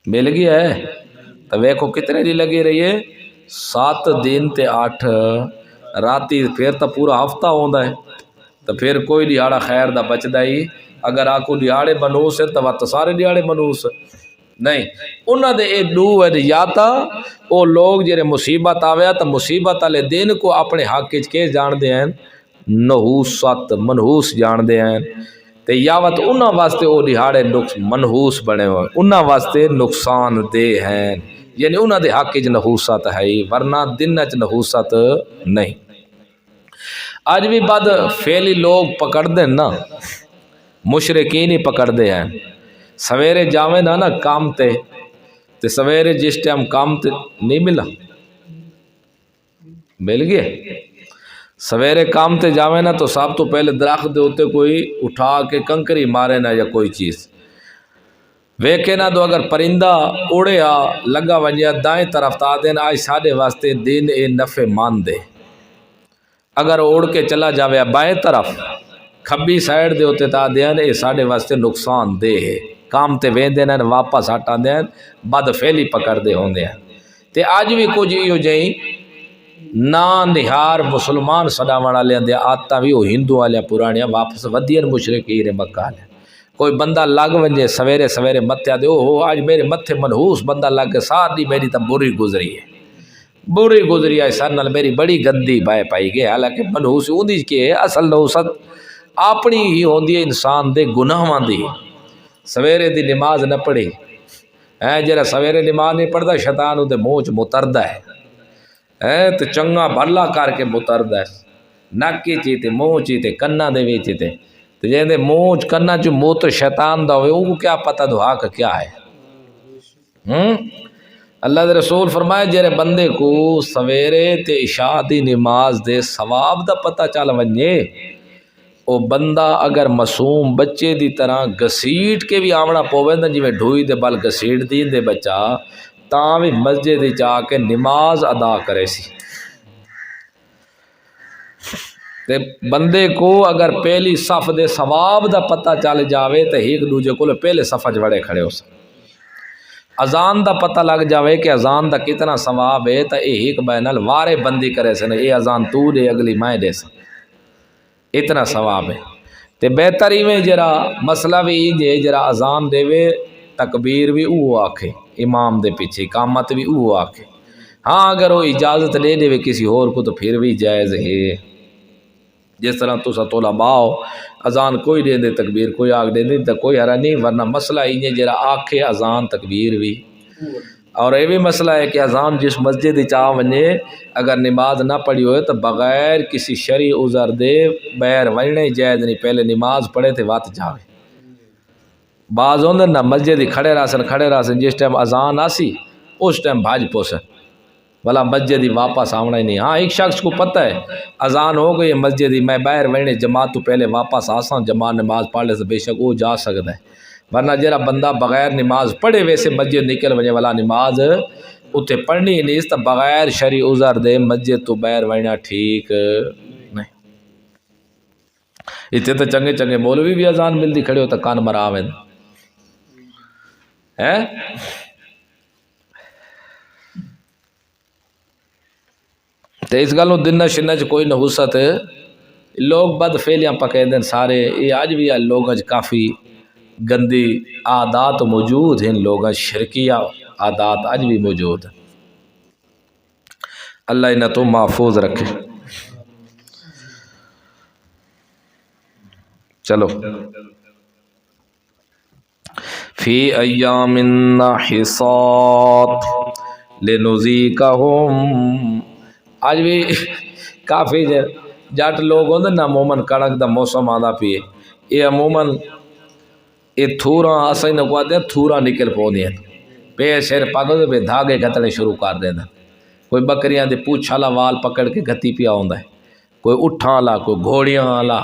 مل گیا ہے تو ویکھو کتنے دی لگی رہی ہے، 7 دن تے 8 راتی، پھر تو پورا ہفتہ ہوندا ہے، تو پھر کوئی دیہاڑا خیر دا بچدا ہی، اگر آکو دیہاڑے منوس ہے تو سارے دیہاڑے منوس نہیں، انہاں دے اے دو ہے، یا تا او لوگ جڑے مصیبت آویا تو مصیبت والے دن کو اپنے حق وچ کے جان دے ہیں نحوست منحوس جان دے ہیں، تے یاوت انہاں واسطے او دیہاڑے منحوس بنے ہوئے، انہاں واسطے نقصان دہ ہیں، یعنی انہاں دے حق وچ نحوست ہے، ورنہ دن وچ نحوست نہیں۔ اج بھی بد فعلی لوگ پکڑ دیں نا، مشرکین ہی پکڑ دے ہیں، سویرے جاویں نا کام تے سویرے جس ٹائم کام تے نہیں ملا، مل گئے، سویرے کام تے جاویں نا تو سب تو پہلے درخت دے ہوتے کوئی اٹھا کے کنکری مارے نا یا کوئی چیز ویکھے نا، تو اگر پرندہ اڑیا لگا ونجیا دائیں طرف تا دین آج ساڈے واسطے دن اے نفع مان دے، اگر اڑ کے چلا جاوے بائیں طرف کھبی سائیڈ دے ہوتے تا دین اے ساڈے واسطے نقصان دہ ہے، کام تے ویندے نا واپس ہٹا دین، بد فعلی پکڑ دے ہوندے ہیں۔ تے آج بھی کچھ ایو جہیں نا نہار مسلمان سڈاوਣ والے دے آتا بھی وہ ہندو والے پرانیاں واپس ودین مشرکین مکہ لے، کوئی بندہ لگ ونجے سویرے سویرے متیا دے او آج میرے متھے منحوس بندہ لگ کے ساری میری تو بری گزری ہے، بری گزری ہے، سر نال میری بڑی گندی بائے پائی گئے، حالانکہ منحوس اندی کے اصل نحوست اپنی ہی ہوندی ہے انسان دے گناہاں دی۔ سویرے دی نماز نہ پڑھی ہے، جڑا سویرے نماز نہیں پڑھدا شیطان اودے منہ چ متردا ہے، تو چنگا بھلا کر کے متردا ہے، نک چی تے منہ چی تے کنا دے وچ تے جے منہ کنا چ موت شیطان دا ہوئے او کیا پتہ دعا کا کیا ہے۔ اللہ دے رسول فرمائے جڑے بندے کو سویرے تے عشاء دی نماز دے ثواب دا پتہ چل ونجے، او بندہ اگر معصوم بچے دی طرح گسیٹ کے بھی آونا پوے نا، جی میں ڈھوئی دے بل گسیٹ دین دے بچہ تاں بھی مسجد جا کے نماز ادا کرے سی، تے بندے کو اگر پہلی صف دے ثواب دا پتہ چل جاوے تے ایک دوجے کو پہلے صف وچ وڑے کھڑے ہو سن، اذان دا پتہ لگ جاوے کہ اذان دا کتنا ثواب ہے تے ایک بینل وارے بندی کرے سن، اے اذان تو دے اگلی میں دے سن، اتنا ثواب ہے۔ تے بہتری میں جرا مسئلہ بھی یہ جرا اذان دے وے تکبیر بھی او آکھے امام دے پیچھے، اقامت بھی او آکھے، ہاں اگر وہ اجازت دے دے کسی اور کو تو پھر بھی جائز ہے، جس طرح تو طلباء اذان کوئی دے دے تکبیر کوئی آگ دے دے تو کوئی حرا نہیں، ورنہ مسئلہ یہ جرا آکھے اذان تکبیر بھی، اور یہ بھی مسئلہ ہے کہ اذان جس مسجد چاہ ونجے اگر نماز نہ پڑھی ہوئے تو بغیر کسی شرعی عذر دے بیر ونجنے جائز نہیں، پہلے نماز پڑھے تھے وات جاوے، بعض ہوندے نا مسجد ہی کھڑے رہسن جس ٹائم اذان آسی اس ٹائم بھاج پوسن بلا مسجد ہی واپس آونا ہی نہیں. ہاں ایک شخص کو پتہ ہے اذان ہو گئی مسجد ہی میں باہر وینے جماعت تو پہلے واپس آساں جماعت نماز پڑھ لے تو بے شک وہ جا سکتا ہے. ورنہ جرا بندہ بغیر نماز پڑھے ویسے مسجد نکل وجے والا نماز اتنے پڑھنی ہی نہیں. تو بغیر شرعی عذر دے مسجد تو باہر وینا ٹھیک نہیں. اتنے تو چنگے چنگے مولوی بھی اذان ملتی کھڑے ہو تو کان مرا وین ہے. تو اس گلوں دن شنہ چ کوئی نحوست لوگ بد فعلیاں پکے دن سارے. یہ اج بھی لوگوں کافی گندی عادات موجود ہیں. لوگوں شرکیہ عادات اج بھی موجود ہیں. اللہ انہیں تو محفوظ رکھے. چلو فی ایام نحسات لنذیقہم. آج بھی کافی جٹ لوگ ہوندے نا عموماً کڑک دا موسم آندا پیے یہ عموماً یہ تھوراں اساں نہ کو دے تھوراں نکل پوندیاں پے سر پاگو تے دھاگے گھتنے شروع کر دیندا. کوئی بکریاں دے پوچھ والا وال پکڑ کے گھتی پیا ہوندا ہے, کوئی اٹھاں والا, کوئی گھوڑیاں والا,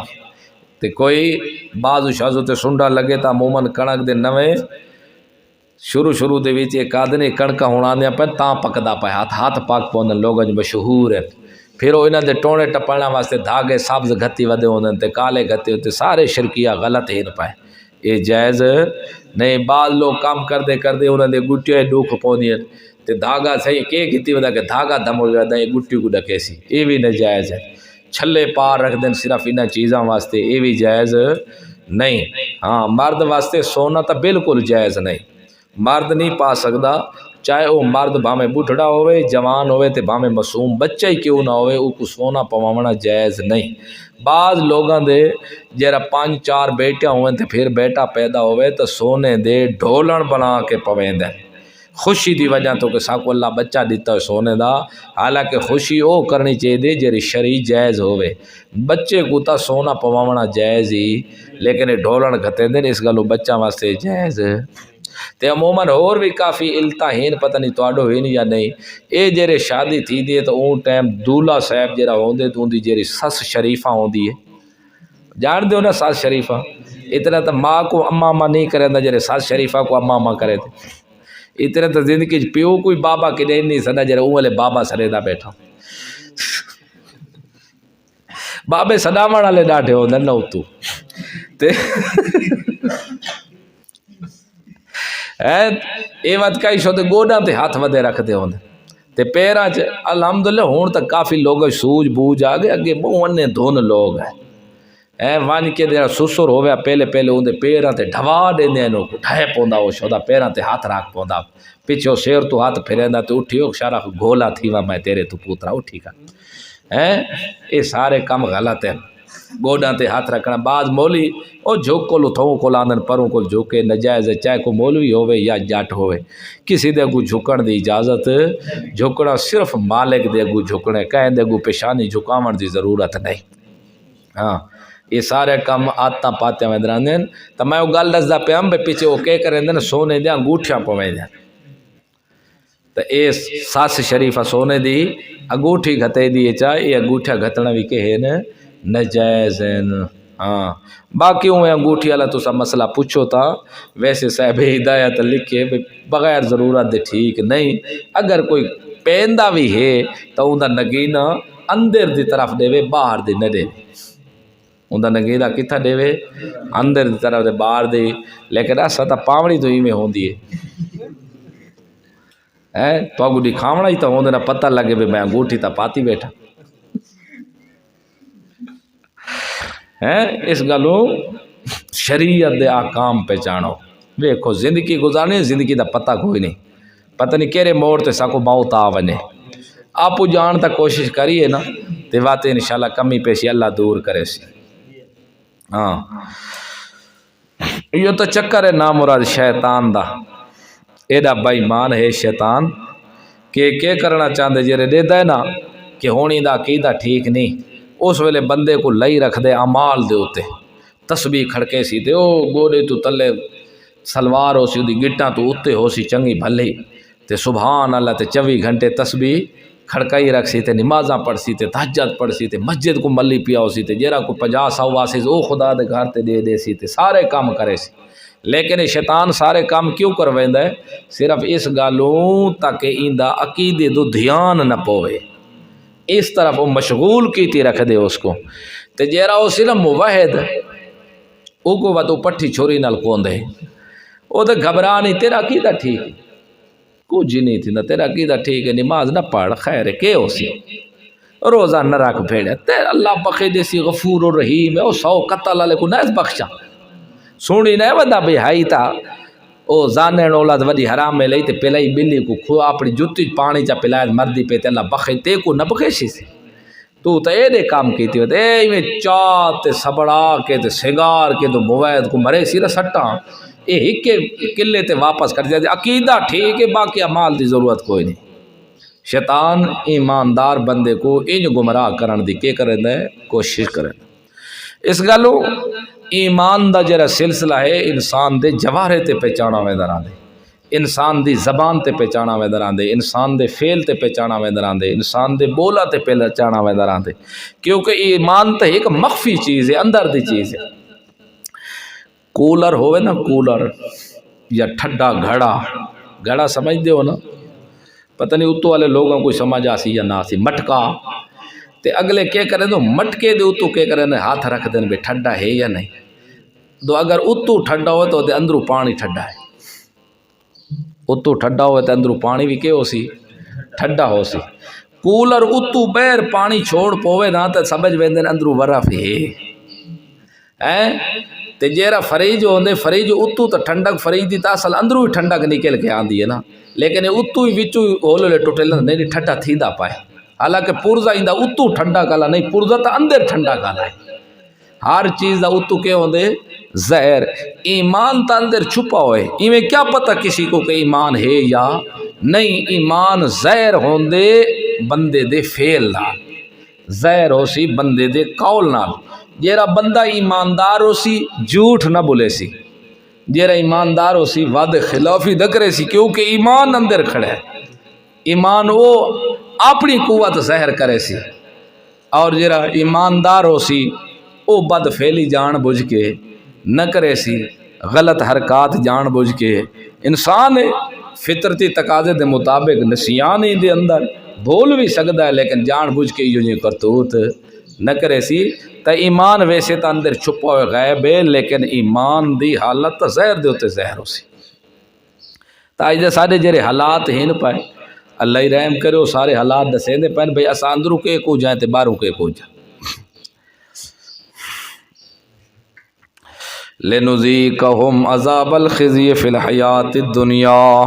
تے کوئی بعض شازو تے سنڈا لگے تا عموماً کڑک دے نویں شروع دے وچ ایک آدمی کڑکا ہونا دیا پہ تاں پکدا پہ ہاتھ پاک پوندن لوگاں مشہور ہے. پھر وہ انہاں دے ٹونے ٹپڑنا واسطے دھاگے سبز گھتی ودے ہوندن تے کالے گھتے ہوتے سارے شرکیہ غلط ہین پائے. یہ جائز نہیں. بعض لوگ کام کردے انہاں دے گٹیاں ڈوکھ پوندیاں تے دھاگا صحیح کہ گھتی ودا کہ دھاگا دم ہو جاتا ہے گٹی کو ڈکے سی. یہ بھی ناجائز ہے. چھلے پار رکھ دین صرف انہاں چیزاں واسطے یہ بھی جائز نہیں. ہاں مرد واسطے سونا تو بالکل جائز نہیں. مرد نہیں پا سکتا چاہے وہ مرد بھامے بڈھڑا ہوئے جوان ہوئے تے بھامے معصوم بچہ ہی کیوں نہ ہوئے وہ کو سونا پواونا جائز نہیں. بعض لوگاں دے جرا 5-4 بیٹیاں ہوئے تے پھر بیٹا پیدا ہوئے تو سونے دے ڈھولن بنا کے پویندے خوشی دی وجہ تو کہ ساکو اللہ بچہ دیتا ہے سونے دا. حالانکہ خوشی او کرنی چاہیے جری شرعی جائز ہوئے. بچے کو تا سونا پواونا جائز ہی لیکن ڈھولن گھتے دن اس گلو بچہ واسطے جائز تے عموماً اور بھی کافی التاہین پتہ نہیں توڑو ہوئی نہیں یا نہیں. اے جرے شادی تھی دیئے تو اون ٹائم دولہ صاحب جرا ہوندے تو اندی جری سس شریفہ ہوندی ہے. جان دے ہو نا سس شریفہ اتنا تو ماں کو اماں ماں نہیں کرے دا جرے سس شریفہ کو اماں ماں کرے تھے. اتنا تو زندگی پیو کوئی بابا کے دے نہیں سنا جرے اون والے بابا سرے دا بیٹھا بابے صدامان والے ڈاٹے ہو دن نو تو تے اے وقت کئی شو تے گوڑا تے ہاتھ ودے رکھ دے ہوندے تے پیرا چ الحمدللہ ہون تک کافی لوگ سوج بوجھ آگے اگے بہنے دھون لوگ ہیں وان کے دے سسر ہویا پہلے ہوندے پیراں تے ڈھوا دیندے نو ڈھے پوندا او شودا پیراں تے ہاتھ رکھ پوندا پیچھے شیر تو ہاتھ پھریندا تے اٹھیو شارا گولا تھیوا میں تیرے تو پوترا اٹھی کا اے سارے کام غلط ہیں. گوڈاں تے ہاتھ رکھنا بعض مولی او جھوک کو تھوں کو لاندن پروں کو جھوکے نجائز ہے چاہے کو مولوی ہوئے یا جٹ ہوئے کسی دے اگو جھکن دی اجازت جھکنا صرف مالک دے اگو جھکنے کہیں دے اگو پیشانی جھکاون دی ضرورت نہیں. ہاں یہ سارے کام آتاں پاتے میں دراندن تو میں وہ گل دسدا پیام بے پیچھے وہ کہہ کریں دن سونے دے انگوٹھیاں پویں دیں تو اے ساس شریفہ سونے دی انگوٹھی گھتے دی چاہے یہ انگوٹھیاں گھتنا بھی کہیں نجائز ہیں. ہاں باقی ہوئے انگوٹھی والا تو سب مسئلہ پوچھو تا ویسے صاحب ہدایت لکھے بغیر ضرورت دے ٹھیک نہیں. اگر کوئی پیندہ بھی ہے تو اندر نگینہ اندر دی طرف دے وے باہر دی نہ دے اندر نگینہ کتھا دے وے اندر دی طرف دے باہر دی. لیکن ایسا تا پاوڑی تو ہی میں ہوندی ہے تو اگو دکھاونا ہی تو ہوندے نہ پتہ لگے بھی میں انگوٹھی تا پاتی بیٹھا اس گلوں شریعت دے آکام پہچانو. ویکھو زندگی گزارنے زندگی دا پتہ کوئی نہیں پتہ نہیں کیرے موڑ تے ساکو موت آ ونے آپو جان تک کوشش کریے نا تے واتے انشاءاللہ کمی پیشی اللہ دور کرے سی. ہاں یہ تو چکر ہے نامراد شیطان دا ایڈا بے ایمان ہے شیطان کہ کرنا چاہتے جرے دے دے نا کہ ہونی دا عقیدہ ٹھیک نہیں اس ویلے بندے کو لئی رکھ دے اعمال دے ہوتے تسبیح کھڑکے سی تے او گوڑے تو تلے سلوار ہو سی دی گٹاں تو اتتے ہو سی چنگی بھلی تے سبحان اللہ تے 24 گھنٹے تسبیح کھڑکائی رکھ سی تے نمازاں پڑھ سی تے تہجد پڑھ سی تے مسجد کو ملی پیا ہو سی تے جیرا کو 50-100 واسز او خدا دے گھر تے دے سی تے سارے کام کرے سی، لیکن یہ شیطان سارے کام کیوں کرویندا ہے؟ صرف اس گالوں تاکہ ایندا عقیدے دو دھیان نہ پوے، اس طرف وہ مشغول کیتی رکھ دے اس کو تے جیرا او صرف موحد او کو تو پٹھی چھوری نال کوندے او تے گھبرا نہیں، تیرا عقیدہ ٹھیک ہے کچھ نہیں تھی نہ تیرا عقیدہ ٹھیک ہے، نماز نہ پڑھ خیر کے ہو سی روزہ نہ رکھ بھیڑے تے اللہ بخے دیسی غفور و رحیم ہے، او 100 قتل والے کو نہ بخشا سونی نہ ودا بے ہائی تا او زانن اولاد وڈی حرام میں لئی تے پہلائی بلی کو کھو اپنی جُتی پانی چا پلائے مردی پہ تے اللہ بخے تے کو نہ بخشی سی تو اے دے کام کیتی ہوتے اے میں چاہ تے سبڑا کے تے سگار کے تو موید کو مرے سی رسٹاں اے ہکے قلے تے واپس کر دیا عقیدہ ٹھیک ہے باقی اعمال دی ضرورت کوئی نہیں۔ شیطان ایماندار بندے کو انج گمراہ کرن دی کے کرن ہے کوشش کرن۔ اس گالو ایمان دا جڑا سلسلہ ہے انسان دے جوارے تے پہچانا ویندر آندے، انسان دی زبان تے پہچانا ویندر آندے، انسان دے فعل تے پہچانا ویندر آندے، انسان دے بولا تے پہچانا ویندر آندے، کیونکہ ایمان تے ایک مخفی چیز ہے، اندر دی چیز ہے۔ کولر ہوئے نا کولر یا ٹھڈا گھڑا سمجھ دے ہو نا، پتہ نہیں اتو والے لوگوں کو سمجھ آسی یا نہ سی، مٹکا تے اگلے کیا کریں تو مٹکے دے اتو کیا کریں ہاتھ رکھ دیں بے ٹھڈا ہے یا نہیں، تو اگر اتو ٹھڈا ہوئے تو دے اندرو پانی ٹھڈا ہے، اتو ٹھڈا ہوئے تو اندرو پانی بھی کیا ہو سی ٹھڈا ہو سی، کولر اتو بیر پانی چھوڑ پوے نا تو سمجھ ویندن اندرو برف ہے تے جیرا فریج ہوندے فریج اتو تو ٹھنڈک فریج دی تاصل اندرو ہی ٹھنڈک نکل کے آندی ہے نا، لیکن اتو ہی وچو ہولے ٹوٹے نہیں ٹھڈا تھیندا پائے، حالانکہ پرزا ایندا اتو ٹھنڈا کالا نہیں، پرزا تا اندر ٹھنڈا کالا ہے، ہر چیز دا اتو کے ہوندے زہر، ایمان تا اندر چھپا ہوئے، ایویں کیا پتہ کسی کو کہ ایمان ہے یا نہیں، ایمان زہر ہوندے بندے دے فعل نال، زہر ہو سی بندے دے قول نال، جیرا بندہ ایماندار ہو سی جھوٹ نہ بولے سی، جیرا ایماندار ہو سی وعدے خلافی نہ کرے سی، کیونکہ ایمان اندر کھڑا ہے، ایمان وہ اپنی قوت ظاہر کرے سی، اور جیرا ایماندار ہو سی وہ بد فعلی جان بوجھ کے نہ کرے سی، غلط حرکات جان بوجھ کے، انسان فطرتی تقاضے دے مطابق نسیان ہی دے اندر بھول بھی سکتا ہے لیکن جان بوجھ کے یہ کرتوت نہ کرے سی، تا ایمان ویسے تا اندر چھپا ہوئے غیب ہے لیکن ایمان دی حالت تا زہر دے ہوتے زہر ہو سی، تا اجدے سارے جرے حالات ہین پائے اللہ ہی رحم کرے وہ سارے حالات دسیں دے پہن بھئی اسا اندروں کے کو جائیں تے باروں کے کو جائیں۔ لِنُذِيقَهُمْ عَذَابَ الْخِزْيِ فِي الْحَيَاةِ الدُّنْيَا،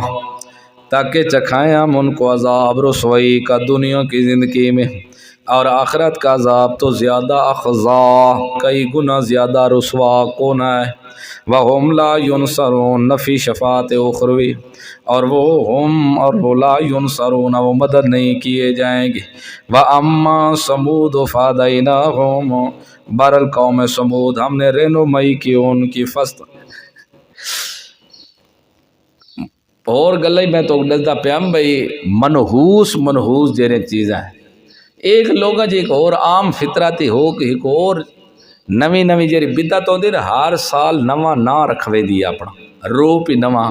تاکہ چکھائیں ہم ان کو عذاب رسوائی کا دنیا کی زندگی میں، اور آخرت کا عذاب تو زیادہ اخزا کئی گنا زیادہ رسوا کون ہے، وَهُمْ لَا يُنصَرُونَ نفی شفاعت اخروی، اور وہ لا ينصرون وہ مدد نہیں کیے جائیں گے، وَأَمَّا ثَمُودُ فَهَدَيْنَاهُمْ، بہرحال قوم سمود ہم نے رہنمائی کی ان کی فست اور گلے میں تو نزدہ پیام بھئی منحوس جیرے چیزیں ہیں، ایک لوگا جی ایک اور عام فطراتی ہو کہ ایک اور نوی جیری بدعت ہوندی نا، ہر سال نواں نا رکھوے دی اپنا روپ ہی نواں،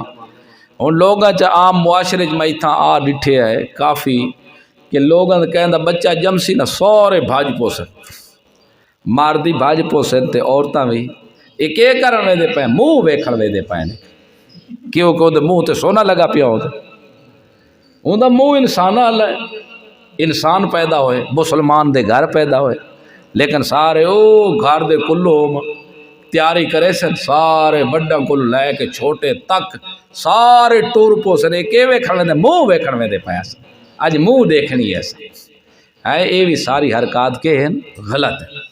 ان لوگا چا عام معاشرے میں تھا آ ڈٹھے ہے کافی کہ لوگاں کہندا بچہ جمسی نا سورے بھاج پوسن، ماردی بھاج پوسن تے عورتاں بھی ایک ایک کرنے دے پائیں منہ ویکھن وے دے پائیں، کیونکہ وہ دے منہ تے سونا لگا پیا ہوتا، ان دا منہ انسان اللہ ہے، انسان پیدا ہوئے مسلمان دے گھر پیدا ہوئے، لیکن سارے او گھر دے کلو تیاری کرے سن، سارے بڑا کل لے کے چھوٹے تک سارے ٹور پوسن، ایک ویکھن دے منہ ویکھن وے دے پایا سن، اج منہ دیکھنی ایسا ہے، یہ بھی ساری حرکات کے ہیں غلط ہے،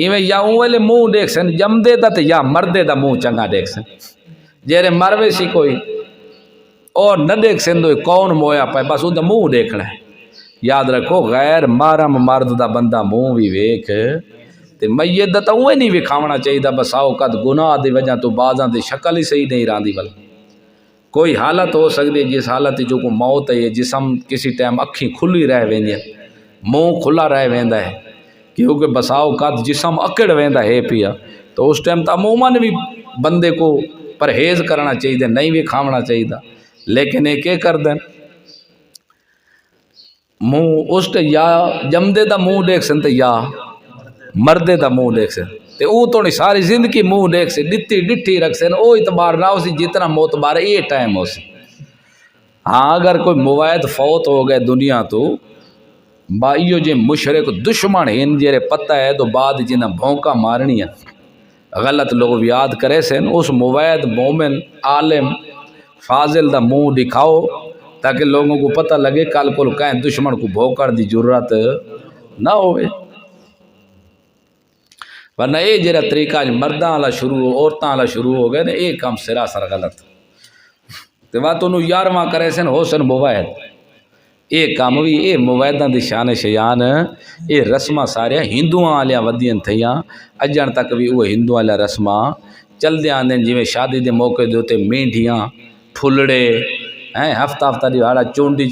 ایویں یا اولے منہ دیکھ سن جم دے دا تے یا مردے دا منہ چنگا دیکھ سن، جیرے مروے سی کوئی اور نہ دیکھ سن تو کون مویا پائے بس ان دا منہ دیکھنا ہے، یاد رکھو غیر محرم مرد دا بندہ منہ بھی ویکھ تے میت دا تو نہیں وکھاونا چاہیے بساؤ قد گناہ دی وجہ تو بعضاں دی شکل ہی صحیح نہیں راندی بل کوئی حالت ہو سکتی جس حالت جو کو موت ہے جسم کسی ٹائم اکھیں کھلی رہ ویندی منہ کھلا رہ ویندا ہے کیونکہ بساؤ قد جسم اکڑ ویندا ہے پیا تو اس ٹائم تو عموماً بھی بندے کو پرہیز کرنا چاہیے نہیں بھی کھاونا چاہیے لیکن یہ کیا کر دیں منہ اس تے یا جمدے دا منہ دیکھ سن تے یا مردے دا منہ دیکھ سن تے او تو نہیں ساری زندگی منہ دیکھ سے ڈٹھی رکھ سن او اعتبار نہ ہو سی جتنا معتبار ہے یہ ٹائم ہو سی ہاں اگر کوئی موید فوت ہو گئے دنیا تو بائیو جے مشرک دشمن ہیں جیرے پتہ ہے تو بعد جنہ بھونکا مارنی ہے غلط لوگ یاد کرے سن اس موید مومن عالم فاضل دا منہ دکھاؤ تاکہ لوگوں کو پتہ لگے کل کو کہیں دشمن کو بھوکڑ دی ضرورت نہ ہوئے ورنہ یہ جڑا طریقہ مرداں والا شروع ہو عورتاں والا شروع ہو گئے نا یہ کام سراسر غلط تے وا تو 11واں کرے سن ہو سن موید یہ کام بھی یہ مویداں دی شان شیان یہ رسماں سارے ہندوؤں والیاں ودیاں تھیاں اجن تک بھی وہ ہندو والا رسماں چلدے آندے جویں شادی دے موقع دے تے مینڈیاں ٹھلڑے ہیں ہفتہ دی واڑا چونڈی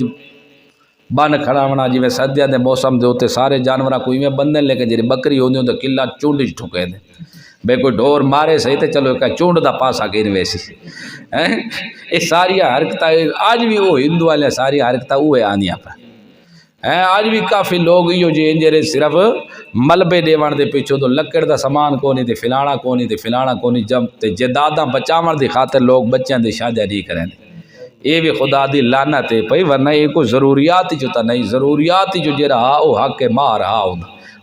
بن کھڑاونا جویں سردیاں دے موسم دے تے سارے جانوراں کوئی میں بندن لیکن جڑی بکری ہوندی تے کلا چونڈی ٹھکے دے بے کوئی ڈور مارے صحیح تے چلو کہ چونڈ دا پاسا کین ویسی ہیں یہ ساری حرکتاں آج بھی وہ ہندو والے ساری حرکتاں اوے آندیاں پہ ہیں آج بھی کافی لوگ یہ جو انجرے صرف ملبے دیوان دے پیچھو تو لکڑ دا سامان کونی تے فلانا کونی جب تے جداداں بچاون دی خاطر لوگ بچیاں دی شادیاں نہیں کریں یہ بھی خدا دی لعنت ہے پئی ورنہ یہ کوئی ضروریات جو تا نہیں ضروریات جو جڑا او حق ماں رہا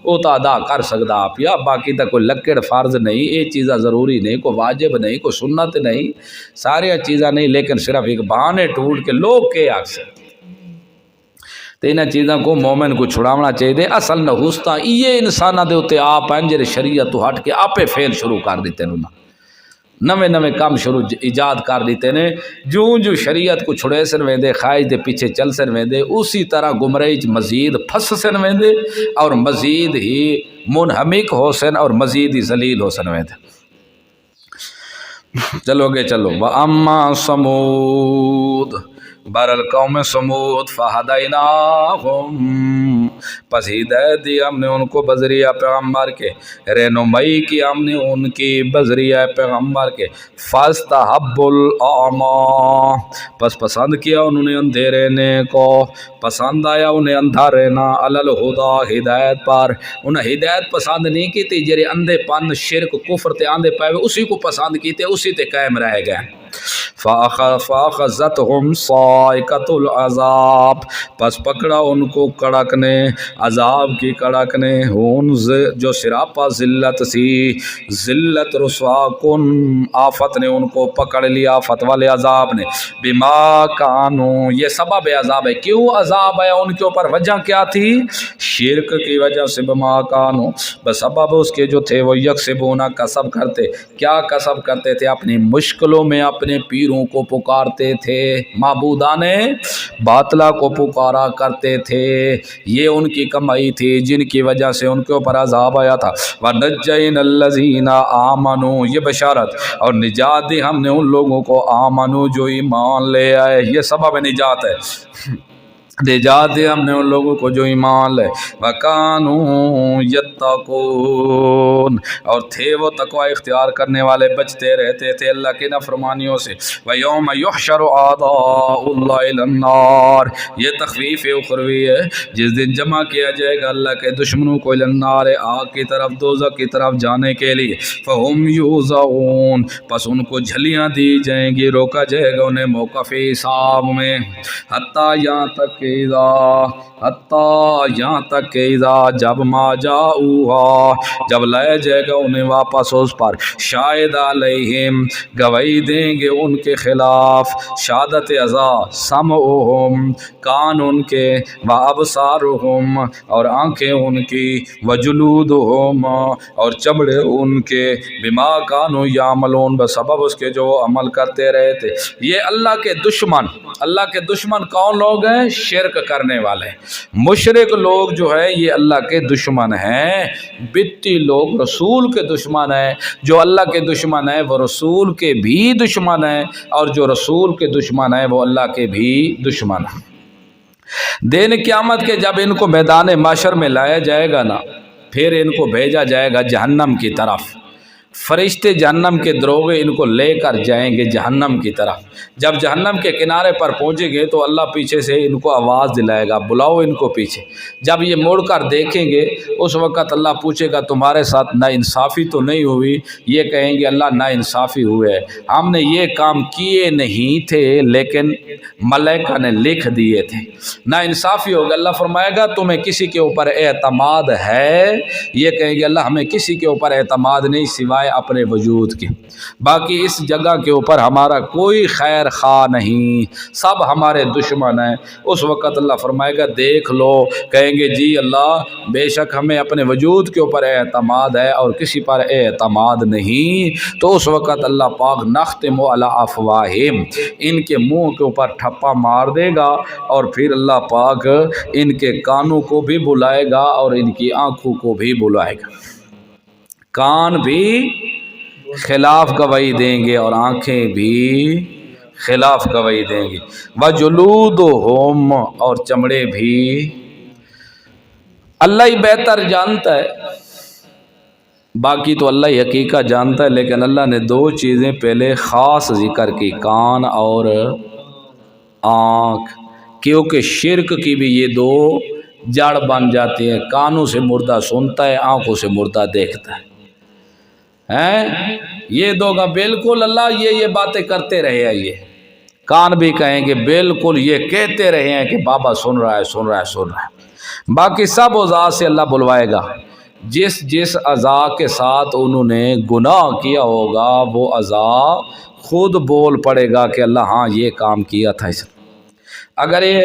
وہ تو ادا کر سکتا آپ یا باقی تا کوئی لکڑ فرض نہیں یہ چیزاں ضروری نہیں کوئی واجب نہیں کوئی سنت نہیں سارے چیزاں نہیں لیکن صرف ایک بہانے ٹوٹ کے لوگ کے آکسے تو انہاں چیزاں کو مومن کو چھڑاونا چاہیے اصل نحوستہ یہ انسانہ دے ہوتے آپ ہیں جڑے شریعت تو ہٹ کے آپے فیل شروع کر دیتے ہیں نوے کام شروع ایجاد کر دیتے ہیں جو شریعت کو چھڑے سن ویندے خواہش دے پیچھے چل سن ویندے اسی طرح گمراہی مزید پھنس سن ویندے اور مزید ہی منہمک ہو سن اور مزید ہی ذلیل ہو سن ویندے چلو وَأَمَّا ثَمُودُ بر القوم سمود فہدیناہم پس ہدایت دی ہم نے ان کو بذریعہ پیغمبر کے رہنمائی کی ہم نے ان کی بذریعہ پیغمبر کے فاستحبوا الاعمی پس پسند کیا انہوں نے اندھیرے نے کو پسند آیا انہیں اندھا رہنا علی الہدی ہدایت پر انہیں ہدایت پسند نہیں کی تھی جرے اندھے پن شرک کفر تے آندھے پائے اسی کو پسند کی تے اسی تے قائم رہ گئے فَأَخَذَتْهُمْ صَاعِقَةُ الْعَذَابِ پس پکڑا ان کو کڑک نے عذاب کی کڑک نے جو سراپا ذلت سی ذلت رسوا کن آفت نے ان کو پکڑ لیا آفت والے عذاب نے بما کانوا یہ سبب عذاب ہے کیوں عذاب ہے ان کے اوپر وجہ کیا تھی شرک کی وجہ سے بما کانوا بسبب اس کے جو تھے وہ یکسبون کسب کرتے کیا کسب کرتے تھے اپنی مشکلوں میں اپنے پیروں کو پکارتے تھے معبودان باطلا کو پکارا کرتے تھے یہ ان کی کمائی تھی جن کی وجہ سے ان کے اوپر عذاب آیا تھا وَنَجَّيْنَا الَّذِينَ آمَنُوا یہ بشارت اور نجات دی ہم نے ان لوگوں کو آمنو جو ایمان لے آئے یہ سبب نجات ہے نجات دی ہم نے ان لوگوں کو جو ایمان لے وَكَانُوا يَتَّقُونَ اور تھے وہ تقوی اختیار کرنے والے بچتے رہتے تھے اللہ کی نافرمانیوں سے وَيَوْمَ يُحْشَرُ أَعْدَاءُ اللَّهِ إِلَى النَّارِ یہ تخفیف اخروی ہے جس دن جمع کیا جائے گا اللہ کے دشمنوں کو إِلَى النَّارِ آگ کی طرف دوزخ کی طرف جانے کے لیے فَهُمْ يُوزَعُونَ پس ان کو جھلیاں دی جائیں گی روکا جائے گا انہیں موقف حساب میں حتیٰ یہاں تک یہاں تک کہ اذا جب ما جاؤہا جب لائے جائے گا انہیں واپس اس پر شاہد علیہم گواہی دیں گے ان کے خلاف شہادت عزا سمعہم کان ان کے وابصارہم اور آنکھیں ان کی وجلودہم اور چمڑے ان کے بما کانوا یعملون بسبب اس کے جو عمل کرتے رہے تھے یہ اللہ کے دشمن کون لوگ ہیں شرک کرنے والے۔ مشرک لوگ جو ہے یہ اللہ کے دشمن ہیں، بدعتی لوگ رسول کے دشمن ہیں، جو اللہ کے دشمن ہیں وہ رسول کے بھی دشمن ہیں، اور جو رسول کے دشمن ہیں وہ اللہ کے بھی دشمن ہیں۔ دن قیامت کے جب ان کو میدان محشر میں لایا جائے گا نا، پھر ان کو بھیجا جائے گا جہنم کی طرف۔ فرشتے جہنم کے دروغے ان کو لے کر جائیں گے جہنم کی طرف۔ جب جہنم کے کنارے پر پہنچیں گے تو اللہ پیچھے سے ان کو آواز دلائے گا، بلاؤ ان کو پیچھے۔ جب یہ مڑ کر دیکھیں گے اس وقت اللہ پوچھے گا تمہارے ساتھ نا انصافی تو نہیں ہوئی؟ یہ کہیں گے اللہ نا انصافی ہوئے، ہم نے یہ کام کیے نہیں تھے لیکن ملائکہ نے لکھ دیے تھے۔ نا انصافی ہوگا، اللہ فرمائے گا تمہیں کسی کے اوپر اعتماد ہے؟ یہ کہیں گے اللہ ہمیں کسی کے اوپر اعتماد نہیں سوائے اپنے وجود کے، باقی اس جگہ کے اوپر ہمارا کوئی خیر خواہ نہیں، سب ہمارے دشمن ہیں۔ اس وقت اللہ فرمائے گا دیکھ لو، کہیں گے جی اللہ بے شک ہمیں اپنے وجود کے اوپر اعتماد ہے اور کسی پر اعتماد نہیں۔ تو اس وقت اللہ پاک نختم علی افواہہم، ان کے منہ کے اوپر ٹھپا مار دے گا، اور پھر اللہ پاک ان کے کانوں کو بھی بلائے گا اور ان کی آنکھوں کو بھی بلائے گا۔ کان بھی خلاف گواہی دیں گے اور آنکھیں بھی خلاف گواہی دیں گی۔ وجلودہم، اور چمڑے بھی۔ اللہ ہی بہتر جانتا ہے، باقی تو اللہ ہی حقیقت جانتا ہے، لیکن اللہ نے دو چیزیں پہلے خاص ذکر کی، کان اور آنکھ، کیونکہ شرک کی بھی یہ دو جڑ بن جاتی ہیں۔ کانوں سے مردہ سنتا ہے، آنکھوں سے مردہ دیکھتا ہے۔ یہ دو گا بالکل اللہ یہ باتیں کرتے رہے ہیں، یہ کان بھی کہیں گے بالکل یہ کہتے رہے ہیں کہ بابا سن رہا ہے سن رہا ہے سن رہا ہے۔ باقی سب اعضاء سے اللہ بلوائے گا، جس اعضاء کے ساتھ انہوں نے گناہ کیا ہوگا وہ اعضاء خود بول پڑے گا کہ اللہ ہاں یہ کام کیا تھا اس نے۔ اگر یہ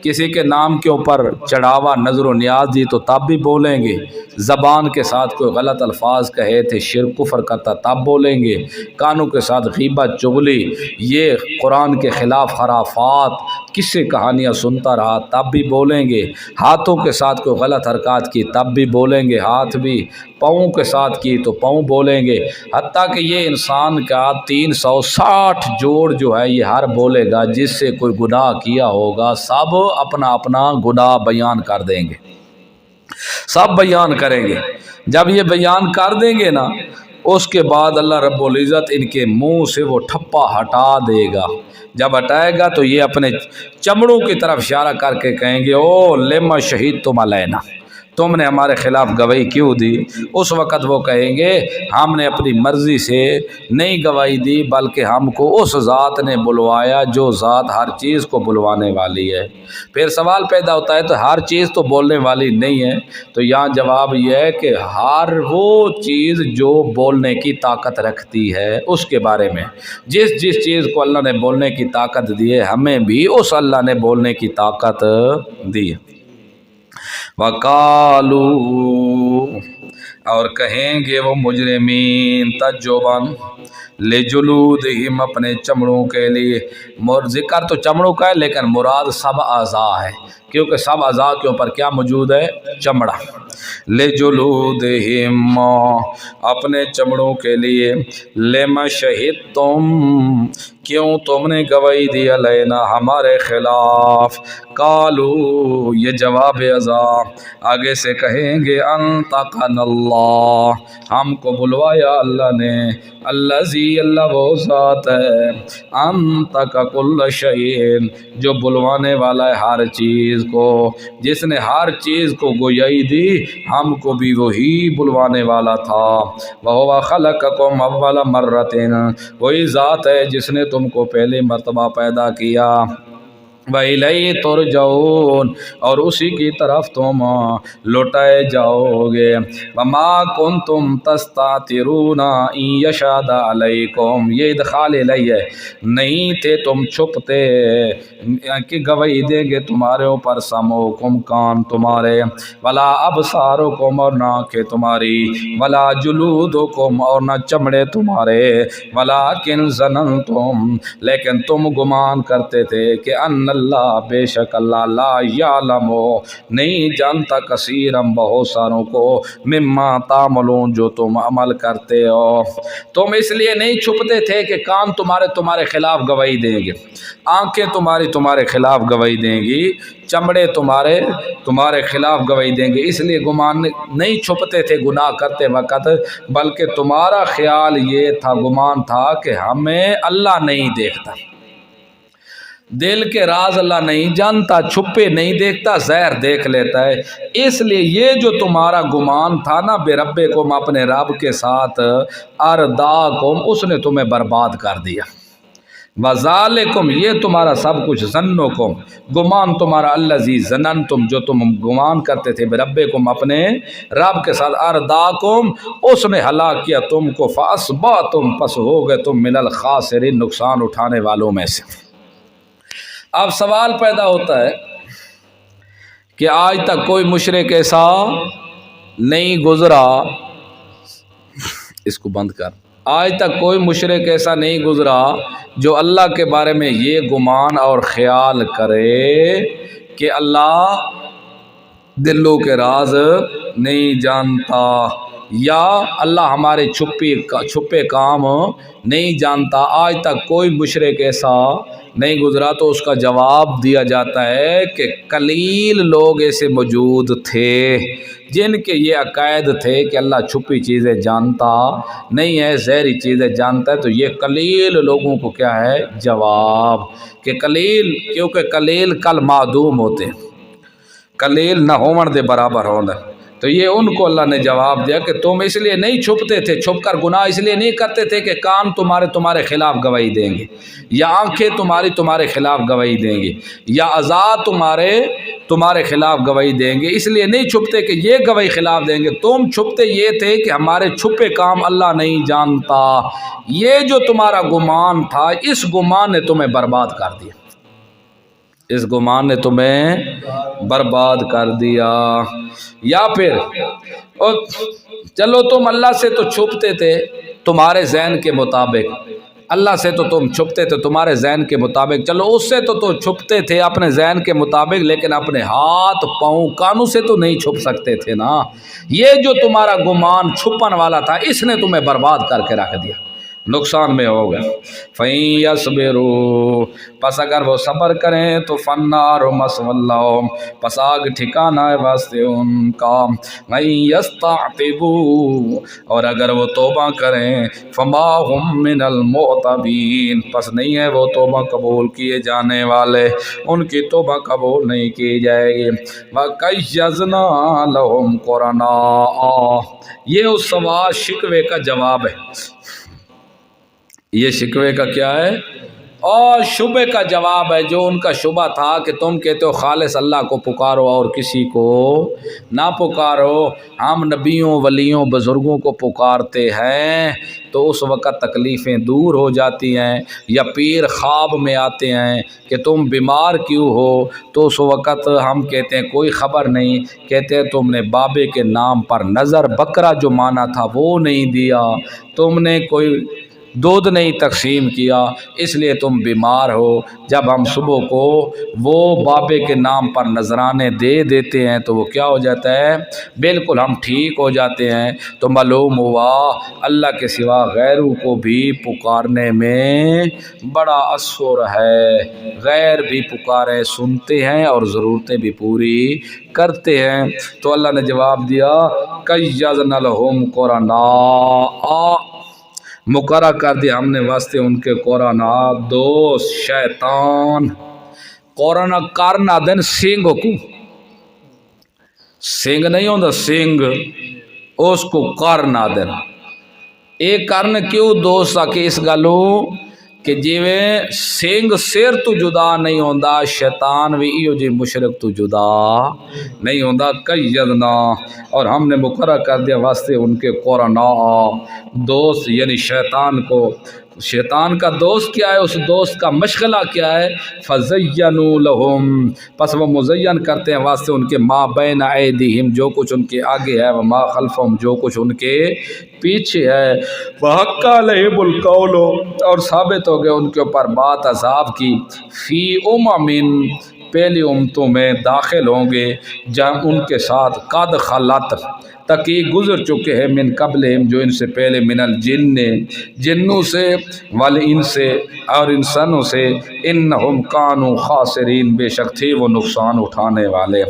کسی کے نام کے اوپر چڑھاوا نظر و نیاز دی تو تب بھی بولیں گے، زبان کے ساتھ کوئی غلط الفاظ کہے تھے، شرک کفر کرتا تب بولیں گے، کانوں کے ساتھ غیبت چغلی، یہ قرآن کے خلاف خرافات قصے کہانیاں سنتا رہا تب بھی بولیں گے، ہاتھوں کے ساتھ کوئی غلط حرکات کی تب بھی بولیں گے، ہاتھ بھی، پاؤں کے ساتھ کی تو پاؤں بولیں گے، حتیٰ کہ یہ انسان کا 360 جوڑ جو ہے یہ ہر بولے گا، جس سے کوئی گناہ کیا ہوگا سب اپنا اپنا گناہ بیان کر دیں گے، سب بیان کریں گے۔ جب یہ بیان کر دیں گے نا، اس کے بعد اللہ رب العزت ان کے منہ سے وہ ٹھپا ہٹا دے گا۔ جب ہٹائے گا تو یہ اپنے چمڑوں کی طرف اشارہ کر کے کہیں گے او لما شہدتم علینا، تم نے ہمارے خلاف گواہی کیوں دی؟ اس وقت وہ کہیں گے ہم نے اپنی مرضی سے نہیں گواہی دی، بلکہ ہم کو اس ذات نے بلوایا جو ذات ہر چیز کو بلوانے والی ہے۔ پھر سوال پیدا ہوتا ہے تو ہر چیز تو بولنے والی نہیں ہے، تو یہاں جواب یہ ہے کہ ہر وہ چیز جو بولنے کی طاقت رکھتی ہے اس کے بارے میں، جس چیز کو اللہ نے بولنے کی طاقت دی ہے ہمیں بھی اس اللہ نے بولنے کی طاقت دی ہے۔ وَقَالُوا، اور کہیں گے وہ مجرمین تجوباً لِجُلُودِهِمْ، اپنے چمڑوں کے لیے، ذکر تو چمڑوں کا ہے لیکن مراد سب اعضاء ہے، کیونکہ سب اعضاء کے اوپر کیا موجود ہے؟ چمڑا۔ لِجُلُودِهِمْ، اپنے چمڑوں کے لیے، لِمَ شَهِدتُم، کیوں تم نے گواہی دی علینا ہمارے خلاف؟ قالو، یہ جواب اعضاء آگے سے کہیں گے انطقنا اللہ، ہم کو بلوایا اللہ نے، الذی، اللہ وہ ذات ہے، انطق کل شیء، جو بلوانے والا ہے ہر چیز کو، جس نے ہر چیز کو گویائی دی ہم کو بھی وہی بلوانے والا تھا۔ وَهُوَ خَلَقَكُمْ أَوَّلَ مَرَّةٍ، وہی ذات ہے جس نے تم کو پہلی مرتبہ پیدا کیا۔ وَإِلَيْهِ تُرْجَعُونَ، اور اسی کی طرف تم لوٹائے جاؤ گے۔ وَمَا كُنْتُمْ تَسْتَتِرُونَ إِن يَشْهَدَ عَلَيْكُمْ، یہ ادخال الیہ ہے، نہیں تھے تم چھپتے کہ گواہی دیں گے تمہارے اوپر، سمعکم، کان تمہارے، ولا ابصارکم، اور نہ آنکھیں تمہاری، ولا جلودکم، اور نہ چمڑے تمہارے، ولکن ظننتم، لیکن تم گمان کرتے تھے کہ ان اللہ بے شک اللہ لا یعلم نہیں جانتا کثیرم بہت ساروں کو مما تعملون جو تم عمل کرتے ہو۔ تم اس لیے نہیں چھپتے تھے کہ کان تمہارے خلاف گواہی دیں گے، آنکھیں تمہارے خلاف گواہی دیں گی، چمڑے تمہارے خلاف گواہی دیں گے، اس لیے گمان نہیں چھپتے تھے گناہ کرتے وقت، بلکہ تمہارا خیال یہ تھا، گمان تھا کہ ہمیں اللہ نہیں دیکھتا، دل کے راز اللہ نہیں جانتا، چھپے نہیں دیکھتا، ظاہر دیکھ لیتا ہے، اس لیے یہ جو تمہارا گمان تھا نا بے ربکم اپنے رب کے ساتھ، ارداکم اس نے تمہیں برباد کر دیا، وذالکم یہ تمہارا سب کچھ، ظنکم گمان تمہارا، الذی ظننتم جو تم گمان کرتے تھے بربکم اپنے رب کے ساتھ، ارداکم اس نے ہلاک کیا تم کو، فاصبحتم پس ہو گئے تم من الخاسرین نقصان اٹھانے والوں میں سے۔ اب سوال پیدا ہوتا ہے کہ آج تک کوئی مشرک ایسا نہیں گزرا، اس کو بند کر، آج تک کوئی مشرک ایسا نہیں گزرا جو اللہ کے بارے میں یہ گمان اور خیال کرے کہ اللہ دلوں کے راز نہیں جانتا، یا اللہ ہمارے چھپے کام نہیں جانتا۔ آج تک کوئی مشرک ایسا نہیں گزرا، تو اس کا جواب دیا جاتا ہے کہ قلیل لوگ ایسے موجود تھے جن کے یہ عقائد تھے کہ اللہ چھپی چیزیں جانتا نہیں ہے، ظاہری چیزیں جانتا ہے، تو یہ قلیل لوگوں کو کیا ہے جواب، کہ قلیل، کیونکہ قلیل کل معدوم ہوتے ہیں، قلیل نہ ہون دے برابر ہونا، تو یہ ان کو اللہ نے جواب دیا کہ تم اس لیے نہیں چھپتے تھے، چھپ کر گناہ اس لیے نہیں کرتے تھے کہ کان تمہارے خلاف گواہی دیں گے، یا آنکھیں تمہارے خلاف گواہی دیں گے، یا اعضاء تمہارے خلاف گواہی دیں گے، اس لیے نہیں چھپتے کہ یہ گواہی خلاف دیں گے، تم چھپتے یہ تھے کہ ہمارے چھپے کام اللہ نہیں جانتا۔ یہ جو تمہارا گمان تھا، اس گمان نے تمہیں برباد کر دیا، اس گمان نے تمہیں برباد کر دیا۔ یا پھر چلو تم اللہ سے تو چھپتے تھے تمہارے ذہن کے مطابق، اللہ سے تو تم چھپتے تھے تمہارے ذہن کے مطابق، چلو اس سے تو چھپتے تھے اپنے ذہن کے مطابق، لیکن اپنے ہاتھ پاؤں کانوں سے تو نہیں چھپ سکتے تھے نا۔ یہ جو تمہارا گمان چھپن والا تھا، اس نے تمہیں برباد کر کے رکھ دیا، نقصان میں ہو گئے۔ فَإِن يَصْبِرُوا پس اگر وہ صبر کریں تو فَالنَّارُ مَثْوًى لَّهُمْ پس آگ ٹھکانہ ہے واسطے ان کا۔ وَإِن يَسْتَعْتِبُوا اور اگر وہ توبہ کریں فَمَا هُم مِّنَ الْمُعْتَبِينَ پس نہیں ہے وہ توبہ قبول کیے جانے والے، ان کی توبہ قبول نہیں کی جائے گی۔ وَقَيَّضْنَا لَهُمْ قُرَنَاءَ یہ اس سوال شکوے کا جواب ہے، یہ شکوے کا کیا ہے اور شبہ کا جواب ہے، جو ان کا شبہ تھا کہ تم کہتے ہو خالص اللہ کو پکارو اور کسی کو نہ پکارو، ہم نبیوں ولیوں بزرگوں کو پکارتے ہیں تو اس وقت تکلیفیں دور ہو جاتی ہیں، یا پیر خواب میں آتے ہیں کہ تم بیمار کیوں ہو، تو اس وقت ہم کہتے ہیں کوئی خبر نہیں، کہتے ہیں تم نے بابے کے نام پر نظر بکرا جو مانا تھا وہ نہیں دیا، تم نے کوئی دودھ نہیں تقسیم کیا اس لیے تم بیمار ہو۔ جب ہم صبح کو وہ بابے کے نام پر نذرانے دے دیتے ہیں تو وہ کیا ہو جاتا ہے، بالکل ہم ٹھیک ہو جاتے ہیں۔ تو معلوم ہوا اللہ کے سوا غیروں کو بھی پکارنے میں بڑا اثر ہے، غیر بھی پکارے سنتے ہیں اور ضرورتیں بھی پوری کرتے ہیں۔ تو اللہ نے جواب دیا قَيَّضْنَا لَهُمْ قُرَنَاءَ مقرر کر دیا ہم نے واسطے ان کے قرآن دوست شیطان، قرآن کرنا دن سنگ کو، سنگ نہیں ہوتا سنگ، اس کو کرنا دن، ایک کرن کیوں دوست آ کہ اس گلوں کہ جیویں سنگ سر تو جدا نہیں ہوندا، شیطان بھی ایو جی مشرک تو جدا نہیں ہوندا۔ قیدنا اور ہم نے مقرر کر دیا واسطے ان کے قرناء دوست، یعنی شیطان کو، شیطان کا دوست کیا ہے، اس دوست کا مشغلہ کیا ہے؟ فَزَيَّنُوا لَهُمْ، پس وہ مزین کرتے ہیں واسطے ان کے ما بین ایدیہم، جو کچھ ان کے آگے ہے، وما خلفہم، جو کچھ ان کے پیچھے ہے، وَحَقَّ عَلَيْهِمُ الْقَوْلُ، اور ثابت ہو گئے ان کے اوپر بات عذاب کی، فی پہلی امتوں میں داخل ہوں گے جہاں ان کے ساتھ قد خلت تک یہ گزر چکے ہیں، من قبلہم، جو ان سے پہلے، من الجن، جنوں سے، والانس سے، اور انسانوں سے، انہم کانوا خاسرین، بے شک تھے وہ نقصان اٹھانے والے۔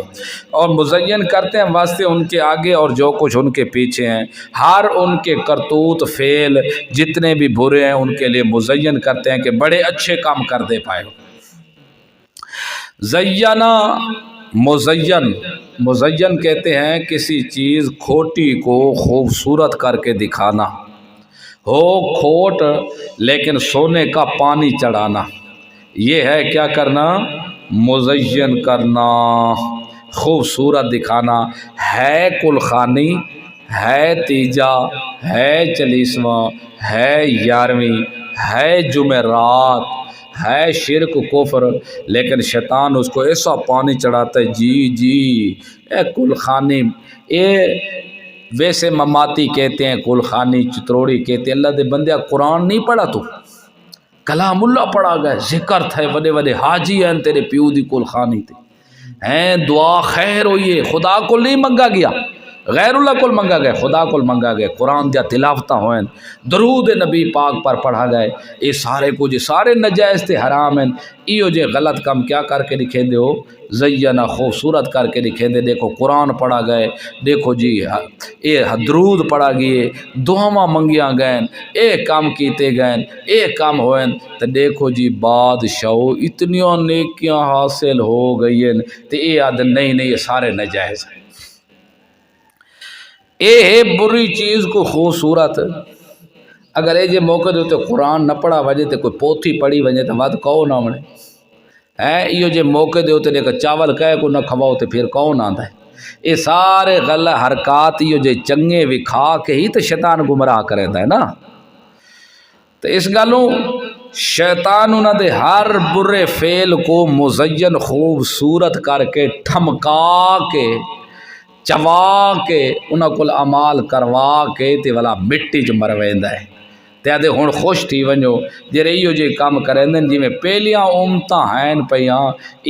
اور مزین کرتے ہیں واسطے ان کے آگے اور جو کچھ ان کے پیچھے ہیں، ہر ان کے کرتوت فعل جتنے بھی برے ہیں ان کے لیے مزین کرتے ہیں کہ بڑے اچھے کام کر دے پائے۔ زینا، مزین کہتے ہیں کسی چیز کھوٹی کو خوبصورت کر کے دکھانا، ہو کھوٹ لیکن سونے کا پانی چڑھانا، یہ ہے کیا کرنا؟ مزین کرنا، خوبصورت دکھانا۔ ہے کلخانی، ہے تیجا، ہے چالیسواں، ہے 11ویں، ہے جمعرات، ہے شرک کفر، لیکن شیطان اس کو ایسا پانی چڑھاتا ہے، جی اے کلخانی، اے ویسے مماتی کہتے ہیں، کلخانی چتروڑی کہتے ہیں، اللہ دے بندیا قرآن نہیں پڑھا تو کلام اللہ پڑھا گئے، ذکر تھے، وڈے وڈے حاجی ہیں تیرے پیو دی کلخانی تے ہیں، دعا خیر ہوئی ہے، خدا کو نہیں منگا گیا، غیر اللہ کل منگا گئے، خدا کل منگا گئے، قرآن دیا تلاوتہ ہوئیں، درود نبی پاک پر پڑھا گئے، یہ سارے کچھ سارے نجائز تے حرام ہیں، ایو جے غلط کام کیا کر کے لکھے دے ہو؟ زینا، خوبصورت کر کے لکھے دے، دیکھو قرآن پڑھا گئے، دیکھو جی اے درود پڑھا گئے، دعاواں منگیاں گئیں، اے کام کیتے گئیں، اے کام ہوئیں، تو دیکھو جی بادشاہ اتنیاں نیکیاں حاصل ہو گئی ہیں، تو اے آدھن نہیں یہ سارے نجائز ہیں۔ اے ہے بری چیز کو خوبصورت، اگر اے جے موقع دے تو قرآن نہ پڑھا وجہ تے کوئی پوتھی پڑھی وجہ تے ود کون آمنے ہے، ایو جے موقع دے ہوتے دیکھا چاول کہے کو نہ کھواؤ تے پھر کون آندا ہے؟ اے سارے غلط حرکات ایو جے چنگے وکھا کے ہی تو شیطان گمراہ کریندا ہے نا۔ تو اس گالوں شیطان انہاں دے ہر برے فعل کو مزین خوبصورت کر کے ٹھمکا کے چوا کے انہاں کل عمال کروا کے تے والا مٹی چ مرویندا ہے، تے آدھے ہن خوش تھی ونجو جڑے ایو جے کام کرندن، جویں پہلیاں امتاں ہیں پیاں،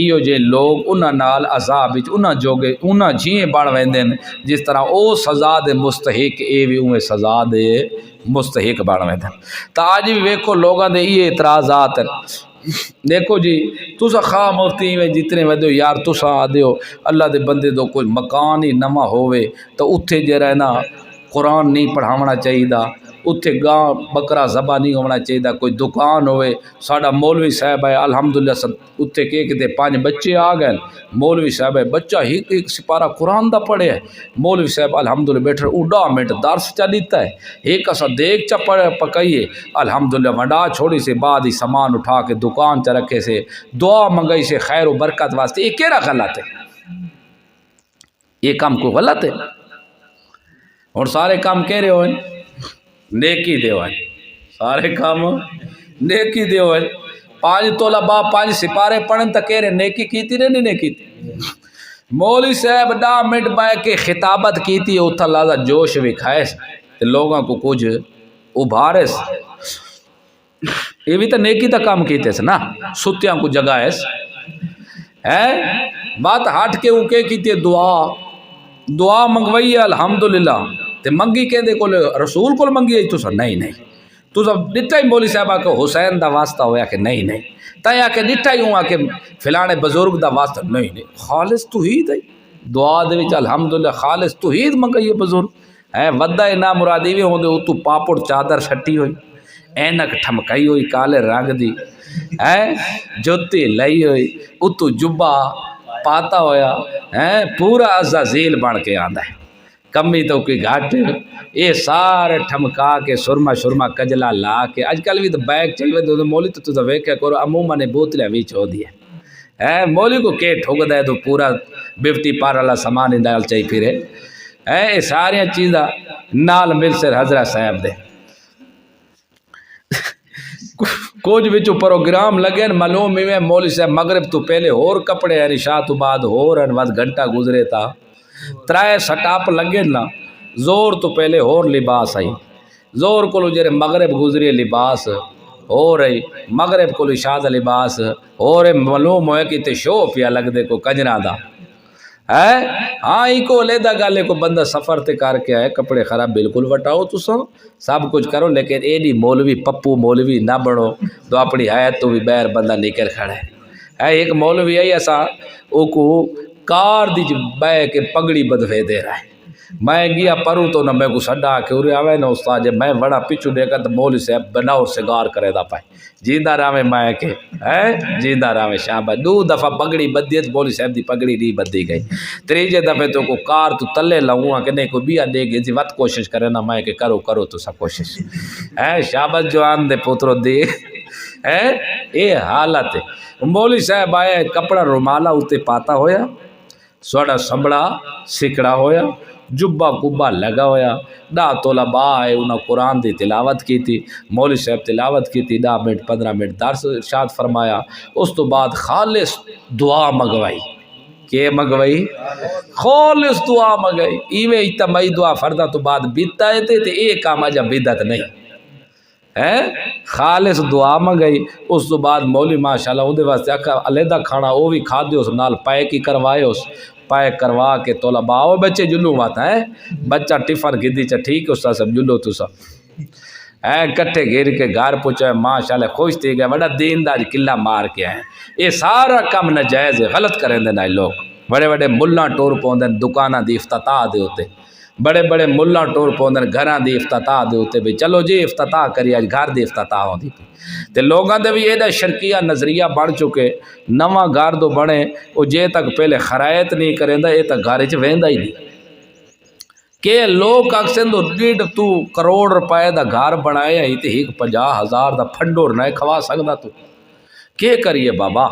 ایو جے لوگ انہاں نال عذاب وچ انہاں جوگے انہاں جیئیں بڑھ ویندن، جس طرح او سزا دے مستحق اے وی اویں سزا دے مستحق بڑھ ویندن۔ تا اج بھی ویکھو لوگاں دے یہ اعتراضات ہیں، دیکھو جی تسا خواہ مفتی میں جتنے ودو یار تسا آدھے ہو اللہ دے بندے دو کوئی مکان ہی نما ہوئے تو اتھے جے رہنا قرآن نہیں پڑھاونا چاہیے، اتھے گاں بکرا ذبح نہیں ہونا چاہیے، کوئی دکان ہوئے، ساڈا مولوی صاحب ہے الحمدللہ اتھے کہ 5 بچے آ گئے، مولوی صاحب ہے بچہ ایک سپارہ قرآن دا پڑھے ہے، مولوی صاحب الحمدللہ بیٹھے اڈا منٹ درس چا لیتا ہے، ایک اسا دیکھ چا پکائیے الحمدللہ، ونڈا چھوڑی سے بعد ہی سامان اٹھا کے دکان چا رکھے سے دعا منگائی سے خیر و برکت واسطے، یہ کیڑا غلط ہے؟ یہ کام کو غلط ہے؟ اور سارے کام کہہ رہے ہوئے نیکی دے ہوئے، سارے کام نیکی دے ہوئے، 5 تولہ 5 سپارے پڑھن تا کہہ رہے نیکی کیتی نہیں نیکی تھی، مولوی صاحب 10 منٹ بائے کے خطابت کیتی ہے، اتھا لازا جوش بھی کھائے سے لوگاں کو کچھ ابھارے سے، یہ بھی تو نیکی تا کام کیتے سے نا، ستیاں کو جگائے سے بات ہٹ کے اوکے کیتی ہے، دعا منگوائی ہے الحمدللہ، تے منگی کہ دے کول رسول کول منگی ہے تو سر نہیں تو سب ڈٹھا ہی مولوی صاحبہ کہ حسین دا واسطہ ہویا کہ نہیں تایا کہ ڈٹھا ہی ہوا کہ فلانے بزرگ دا واسطہ نہیں خالص توحید ہے، دعا دے وچ الحمدللہ خالص توحید منگئی ہے بزرگ ودہ نا مرادی بھی ہوندے اتو پاپڑ چادر چھٹی ہوئی، اینک ٹھمکائی ہوئی کالے رنگ دی، جوتی لئی ہوئی، اتو جبا پاتا ہویا، پورا عزازیل بن کے آندا ہے، کمی تو کوئی گھٹ، یہ سارے ٹھمکا کے سرما کجلا لا کے اج کل بھی تو بیگ چاہیے تو مولی تو ویکھیا کرو عموماً بوتلیں بھی چھو دی ہے، مولی کو کے ٹھوک دے تو پورا 50 پار والا سامان ہی ڈال چاہیے پھرے، یہ ساری چیزاں نال مل سے حضرت صاحب دے کچھ بچوں پروگرام لگے معلوم میں مولوی صاحب مغرب تو پہلے اور کپڑے ہیں عشاء تو بعد اور ود گھنٹہ گزرے تھا ترائے سٹاپ لگے نا زور تو پہلے اور لباس آئی زور کو جرے مغرب گزری لباس ہو رہی مغرب کو عشاء دا لباس ہو رہے معلوم ہوئے کہ تے شو پیا لگ دے کو کنجرا دا ہے ہاں ہی کو علیحدہ گالے کو بندہ سفر تے کر کے آئے کپڑے خراب بالکل وٹاؤ تو سب کچھ کرو لیکن ایڈی مولوی پپو مولوی نہ بڑھو تو اپنی حیات تو بھی بیر بندہ نکل کھڑا ہے ایک مولوی آئی ایسا او کو کار دی بے کے پگڑی بدوے دے رہا ہے میں گیا پروں تو نہ میں کو سڈا کے ارے آوے نا استاد جب میں بڑا پچھو دیکھا تو مولوی صاحب بناؤ سگار کرے دا پائے جیندہ راوے میں کے جیندہ راوے شاباش دو دفعہ پگڑی بدی تو مولوی صاحب دی پگڑی نہیں بدی گئی تریجے دفعے تو کو کار تو تلے لاؤں کہ نہیں کوئی بیا دے گی جی وقت کوشش کرے نا میں کہ کرو تو سب کوشش شاباش جوان دے پوترو دے اے حالت ہے مولوی صاحب آئے کپڑا رومالا اتے پاتا ہویا سوڑا سمبڑا سکڑا ہویا جبا کبا لگا ہویا دا طلباء آئے انہوں قرآن دی تلاوت کی تھی مولوی صاحب تلاوت کی تھی 10 منٹ 15 منٹ درس ارشاد فرمایا اس تو بعد خالص دعا منگوائی کہ منگوائی خالص دعا منگوائی ایویں اجتماعی دعا فردہ تو بعد بیتا ہے تے ایک کام اجا بدعت نہیں خالص دعا منگائی اس تو بعد مولوی ماشاءاللہ اندے واسطے آکھا علیحدہ کھانا وہ بھی کھا دیو نال پائے کی کروائے اس پائے کروا کے طلباء آؤ بچے جلو آتا ہے بچہ ٹفن گدی چا ٹھیک اس سب جلو تو سب کٹھے گھر کے گھر پہنچے ماشاءاللہ خوش تھی گئے بڑا دیندار قلعہ مار کے آئے یہ سارا کم نجائز غلط کریں دے نائے لوگ بڑے بڑے ملہ ٹور پوندے دکانہ دی افتتاح دے ہوتے بڑے بڑے ملہ ٹور پوندے گھراں دی افتتاح دے ہوتے بھی چلو جی افتتاح کری آج گھر دی افتتاح ہوں دی تے لوگاں دے بھی یہ شرکیہ نظریہ بڑھ چکے نواں گھر دو بڑھیں وہ جے تک پہلے خرائط نہیں کریں دا یہ تک گھر چ ویندا ہی نہیں کہ لوگ اکسن دو 1.5 کروڑ روپے دا گھر بنایا ہی تے 50,000 دا پھنڈور نہ کھوا سکدا تو کہ کریے بابا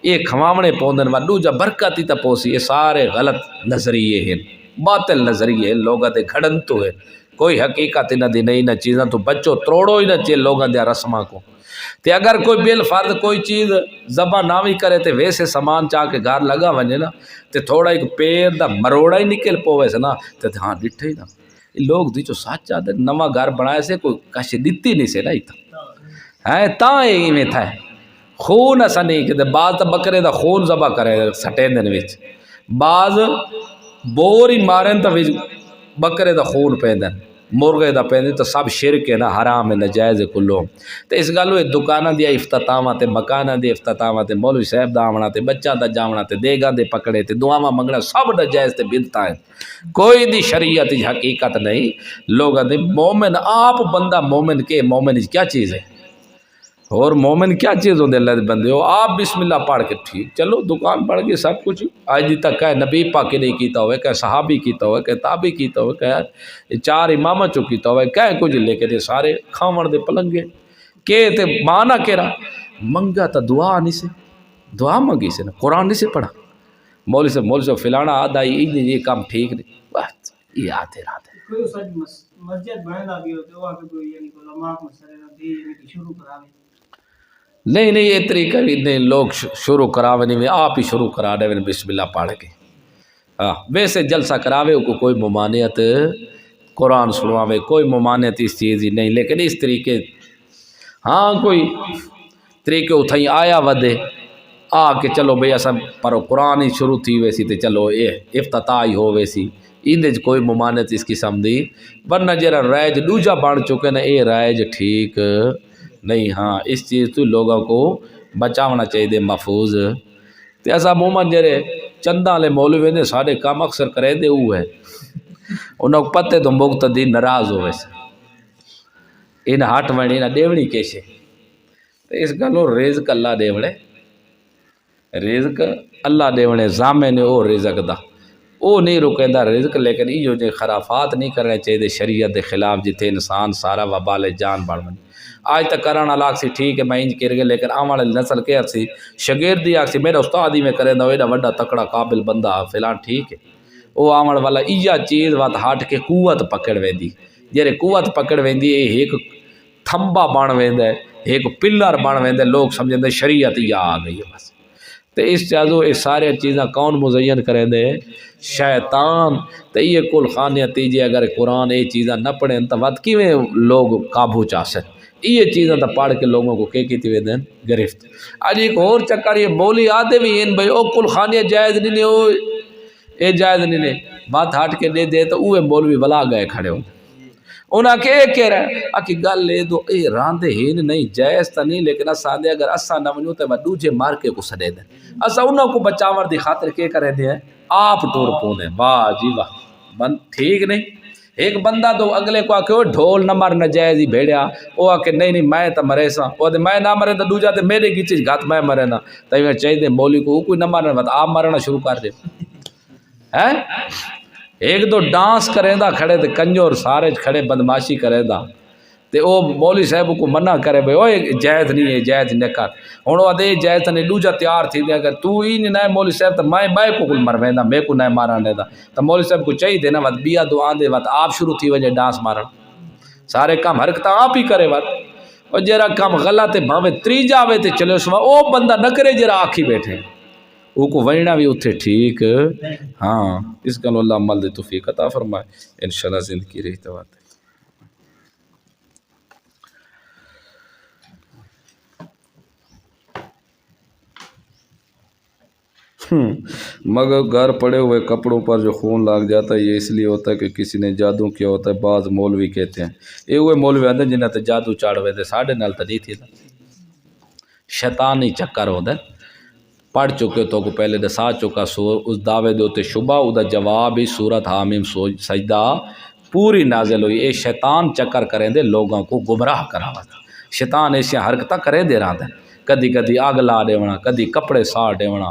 یہ کھواونے پوندن وا دوجا برکت ہی تا پوسی یہ سارے غلط نظریے ہیں باطل نظریے ہیں لوگاں دے گھڑن تو ہے کوئی حقیقت نہ دی نہیں نہ چیزاں تو بچو تروڑو ہی نہ چاہیے لوگاں دیا رسماں کو تے اگر کوئی بل فرد کوئی چیز ذبح نہ بھی کرے تے ویسے سامان چاہ کے گھر لگا ونجے نا تے تھوڑا ایک پیر دا مروڑا ہی نکل پوے سے نا تے ہاں ڈٹھے ہی نا لوگ دی جو سچ آدھے نواں گھر بنائے سے کوئی کشی دیتی نہیں سے نا ہی تاں ایک میں تھا خون ایسا نہیں کہ بعض تا بکرے دا خون ذبح کرے سٹین دن وچ بعض بوری مارن تا بکرے دا خون پیندن مرغے دا پیندن تو سب شرک ہے نا حرام ہے نجائز کلو تو اس گالو دکانہ دیا افتتاحاں تے مکانہ دیا افتتاحاں تے مولوی صاحب دا آمنا تے بچہ دا جامنا تے دیگاں دے پکڑے تے دعاواں منگنا سب نجائز تے بدعتاں ہیں کوئی دی شریعت حقیقت نہیں لوگاں دے مومن آپ بندہ مومن کے مومن کیا چیز ہے اور مومن کیا چیز ہوندے اللہ دے بندے ہو آپ بسم اللہ پڑھ کے ٹھیک چلو دکان پڑھ کے سب کچھ آج تک کہ نبی پاک نہیں کیتا ہوئے کہ صحابی کیتا ہوئے کہ تابعی کیتا ہوئے کہ 4 امامہ چو کیتا ہوئے کہ کچھ لے کے دے سارے کھاون دے پلنگے کہ تے مانا کہرا منگا تا دعا نہیں سے دعا منگی سے نا قرآن نہیں سے پڑھا مولوی سے فلانا آدھائی یہ کام ٹھیک نہیں بس یہ آتے رہتے مسجد بننا بھی ہوتے وہ کوئی یعنی علماء مسئلہ دی یعنی شروع کراوے نہیں یہ طریقہ بھی نہیں لوگ شروع کراوے نہیں آپ ہی شروع کرا دے بسم اللہ پڑھ کے ویسے جلسہ کراوے کو کوئی ممانعت قرآن سنواوے کوئی ممانعت اس چیز ہی نہیں لیکن اس طریقے ہاں کوئی طریقے اتھائی آیا ودے آ کے چلو بھئی ایسا پر قرآن ہی شروع تھی ویسی تے چلو افتتاح ہی ہو ویسی اندے کوئی ممانعت اس قسم دی ورنہ جرا رائج دوجا بن چکے نا اے رائج ٹھیک نہیں ہاں اس چیز تو لوگوں کو بچاونا چاہیے محفوظ تے ایسا مومن جرے چندہ لے مولوی نے سارے کام اکثر کرے دے وہ ہے انہوں کو پتے تو مقتدی ناراض ہوئے سے ان ہاتھ وڑی نہ دیوڑی کیسے تو اس گلو رزق اللہ دیوڑے رزق اللہ دیوڑے زامے نے او رزق دا او نہیں رکیندا رزق لیکن یہ جو خرافات نہیں کرنے چاہیے شریعت دے خلاف جتے انسان سارا وبال جان بڑھ بنی آج تک کرنا لاگ سی ٹھیک ہے میں انج کر گئے لیکن آواں نسل کے سی شاگردی آگ سی میرا استاد ہی میں کرے دا ایڈا وڈا تکڑا قابل بندہ فلان ٹھیک ہے وہ آواں والا ایجا چیز وات ہٹ کے قوت پکڑ ویندی جڑے قوت پکڑ ویندی ایک تھمبا بن ویندے ایک پلر بن ویندے لوگ سمجھتے شریعت یہ آ گئی ہے بس تو اس چیزوں یہ سارے چیزاں کون مزین کریں دے شیطان تو یہ کل خانے تیجے اگر قرآن یہ چیزاں نہ پڑھیں تو وقت کیویں لوگ قابو چاہسیں یہ چیزاں تو پڑھ کے لوگوں کو کیتی وے دین گرفت اج ایک اور چکر یہ بولی آدھے بھی ہیں بھائی او کل خانے جائز نہیں نے او اے جائز نہیں نے بات ہٹ کے دے دے تو اوے مولوی بلا گئے کھڑے ہوں انہاں کے کہہ رہا ہے اکی گل لے دو اے راندے ہین نہیں جائز تا نہیں لیکن اساں دے اگر اساں نہ ونجو تے دوجے مار کے کو سڑے دیں اساں انہاں کو بچاور دی خاطر کے کرے دے آپ ٹور پوندے واہ جی واہ بند ٹھیک نہیں ایک بندہ تو اگلے کو آکے ڈھول نہ مار نجائز ہی بھیڑیا وہ آکے نہیں میں تو مرے سا وہ دے میں نہ مرے تو دوجا تے میرے گیچے گھات میں مرے نا تو میں چاہیے دے مولی کو کوئی نہ مارنا بات آپ مرنا شروع کر دے ہیں ایک دو ڈانس کریں دا کھڑے تے کنجور سارے کھڑے بدماشی کریں دا تے او مولوی صاحب کو منع کرے بھئی اوے جائز نہیں ہے جائز نہیں کر ہن او دے جائز نہیں دوجا تیار تھی دے اگر تو ہی نہیں مولوی صاحب تے میں کو کل مرویندا میں کو نہیں مارن دا تے مولوی صاحب کو چاہیے دے نا وت بیا دعا دے وت آپ شروع تھی وجہ ڈانس مارن سارے کام حرکتاں آپ ہی کرے وت او جڑا کام غلط ہے بھاوے تریجا آوے تے چلے سوا او بندہ نہ کرے جڑا آکھی بیٹھے او کو وینا بھی اتھے ٹھیک ہاں اس گل اللہ عمل دے توفیق عطا فرمائے انشاءاللہ زندگی رہی تو بات مگر گھر پڑے ہوئے کپڑوں پر جو خون لگ جاتا ہے یہ اس لیے ہوتا ہے کہ کسی نے جادو کیا ہوتا ہے بعض مولوی کہتے ہیں یہ وہ مولوی آتے ہیں جنہیں تے جادو چاڑوے دے ساڑھے نال تا نہیں تھی شیطانی چکر ہوتا ہے پڑھ چکے تو کو پہلے دسا چکا اس دعوے دے ہوتے شبہ او دا جواب ہی سورت حامیم سجدہ پوری نازل ہوئی اے شیطان چکر کریں دے لوگوں کو گمراہ کراوا شیطان ایسی حرکتہ کریں دے رہا ہے کدی کدی آگ لا دے ونا کدی کپڑے ساڑ دے ونا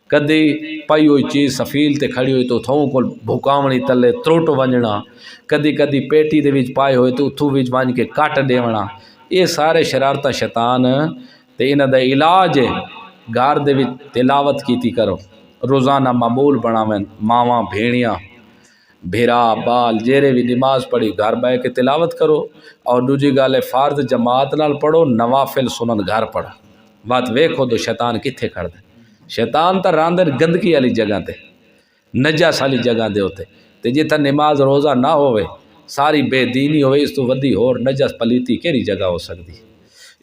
کدی پئی ہوئی چیز سفیل تے کھڑی ہوئی تو تھوں کو بھکاونی تلے تروٹ ونجنا کدی کدی پیٹی دے وچ پائے ہوئے تو اتھو وچ ونج کے کٹ دیونا یہ سارے شرارتہ شیطان تے انہاں دا علاج ہے گھر دے وچ تلاوت کیتی کرو روزانہ معمول بناویں ماواں بھیڑیاں بھیرا بال جیرے بھی نماز پڑھی گھر بہ کے تلاوت کرو اور دوجی گل ہے فرض جماعت نال پڑھو نوافل سنن گھر پڑھو بات ویکھو تو شیطان کتھے کھڑ دے شیطان تا راندر گندگی والی جگہ تے نجس والی جگہ دے ہوتے تے جتھا نماز روزہ نہ ہوئے ساری بے دینی ہوئے اس تو ودی ہور نجس پلیتی کیڑی جگہ ہو سکتی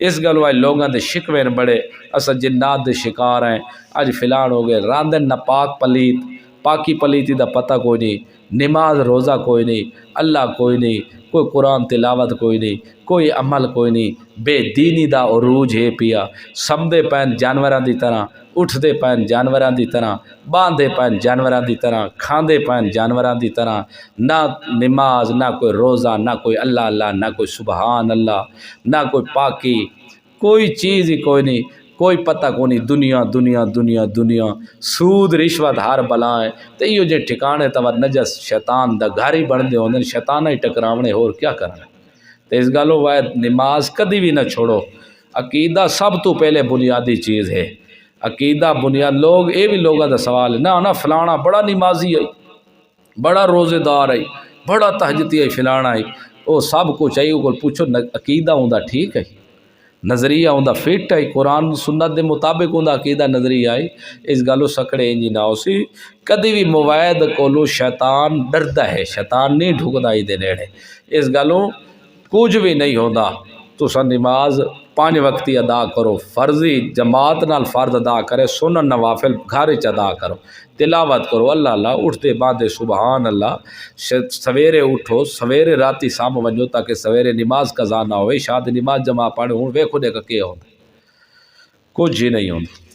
اس گل والے لوگوں دے شکوے بڑے اسا جنات دے شکار ہیں اج فلان ہو گئے راندن نہ پاک پلیت پاکی پلیتی دا پتہ کوئی نہیں نماز روزہ کوئی نہیں اللہ کوئی نہیں کوئی قرآن تلاوت کوئی نہیں کوئی عمل کوئی نہیں بے دینی دا عروج ہے پیا سمدے پین جانوراں دی طرح اٹھدے پین جانوراں دی طرح باندھے پین جانوراں دی طرح کھاندے پین جانوراں دی طرح نہ نماز نہ کوئی روزہ نہ کوئی اللہ اللہ نہ کوئی سبحان اللہ نہ کوئی پاکی کوئی چیز ہی کوئی نہیں کوئی پتہ کوئی نہیں دنیا دنیا دنیا دنیا سود رشوت ہر بلائیں تو یہ جے ٹھکانے تو نجس شیطان دا گھر ہی بن دے ہوندے شیطان ہی ٹکراونے اور کیا کرنا تو اس گالوں واحد نماز کدی بھی نہ چھوڑو عقیدہ سب تو پہلے بنیادی چیز ہے عقیدہ بنیاد لوگ یہ بھی لوگوں دا سوال ہے نہ فلانا بڑا نمازی ہے بڑا روزے دار ہے بڑا تہجدی ہے فلانا ہے وہ سب کچھ چاہیے وہ پوچھو عقیدہ ہوندا ٹھیک ہے نظریہ ہوندا فٹ ہے قرآن سنت دے مطابق ہوندا عقیدہ نظریہ ہے اس گالو سکڑے انجی نہ ہوسی کدی بھی موائد کولو شیطان ڈردا ہے شیطان نہیں ڈھکدا ہی دے نیڑے اس گالو کچھ بھی نہیں ہوندا تساں نماز 5 وقتی ادا کرو فرضی جماعت نال فرض ادا کرے سنن نوافل گھر وچ ادا کرو تلاوت کرو اللہ اللہ اٹھتے باندھے سبحان اللہ سویرے اٹھو سویرے راتی سام ونجو تاکہ سویرے نماز قضا نہ ہوئے شاد نماز جمع پڑھے ہوں ویکھو دے کہ کیا ہوتا کچھ ہی نہیں ہوتا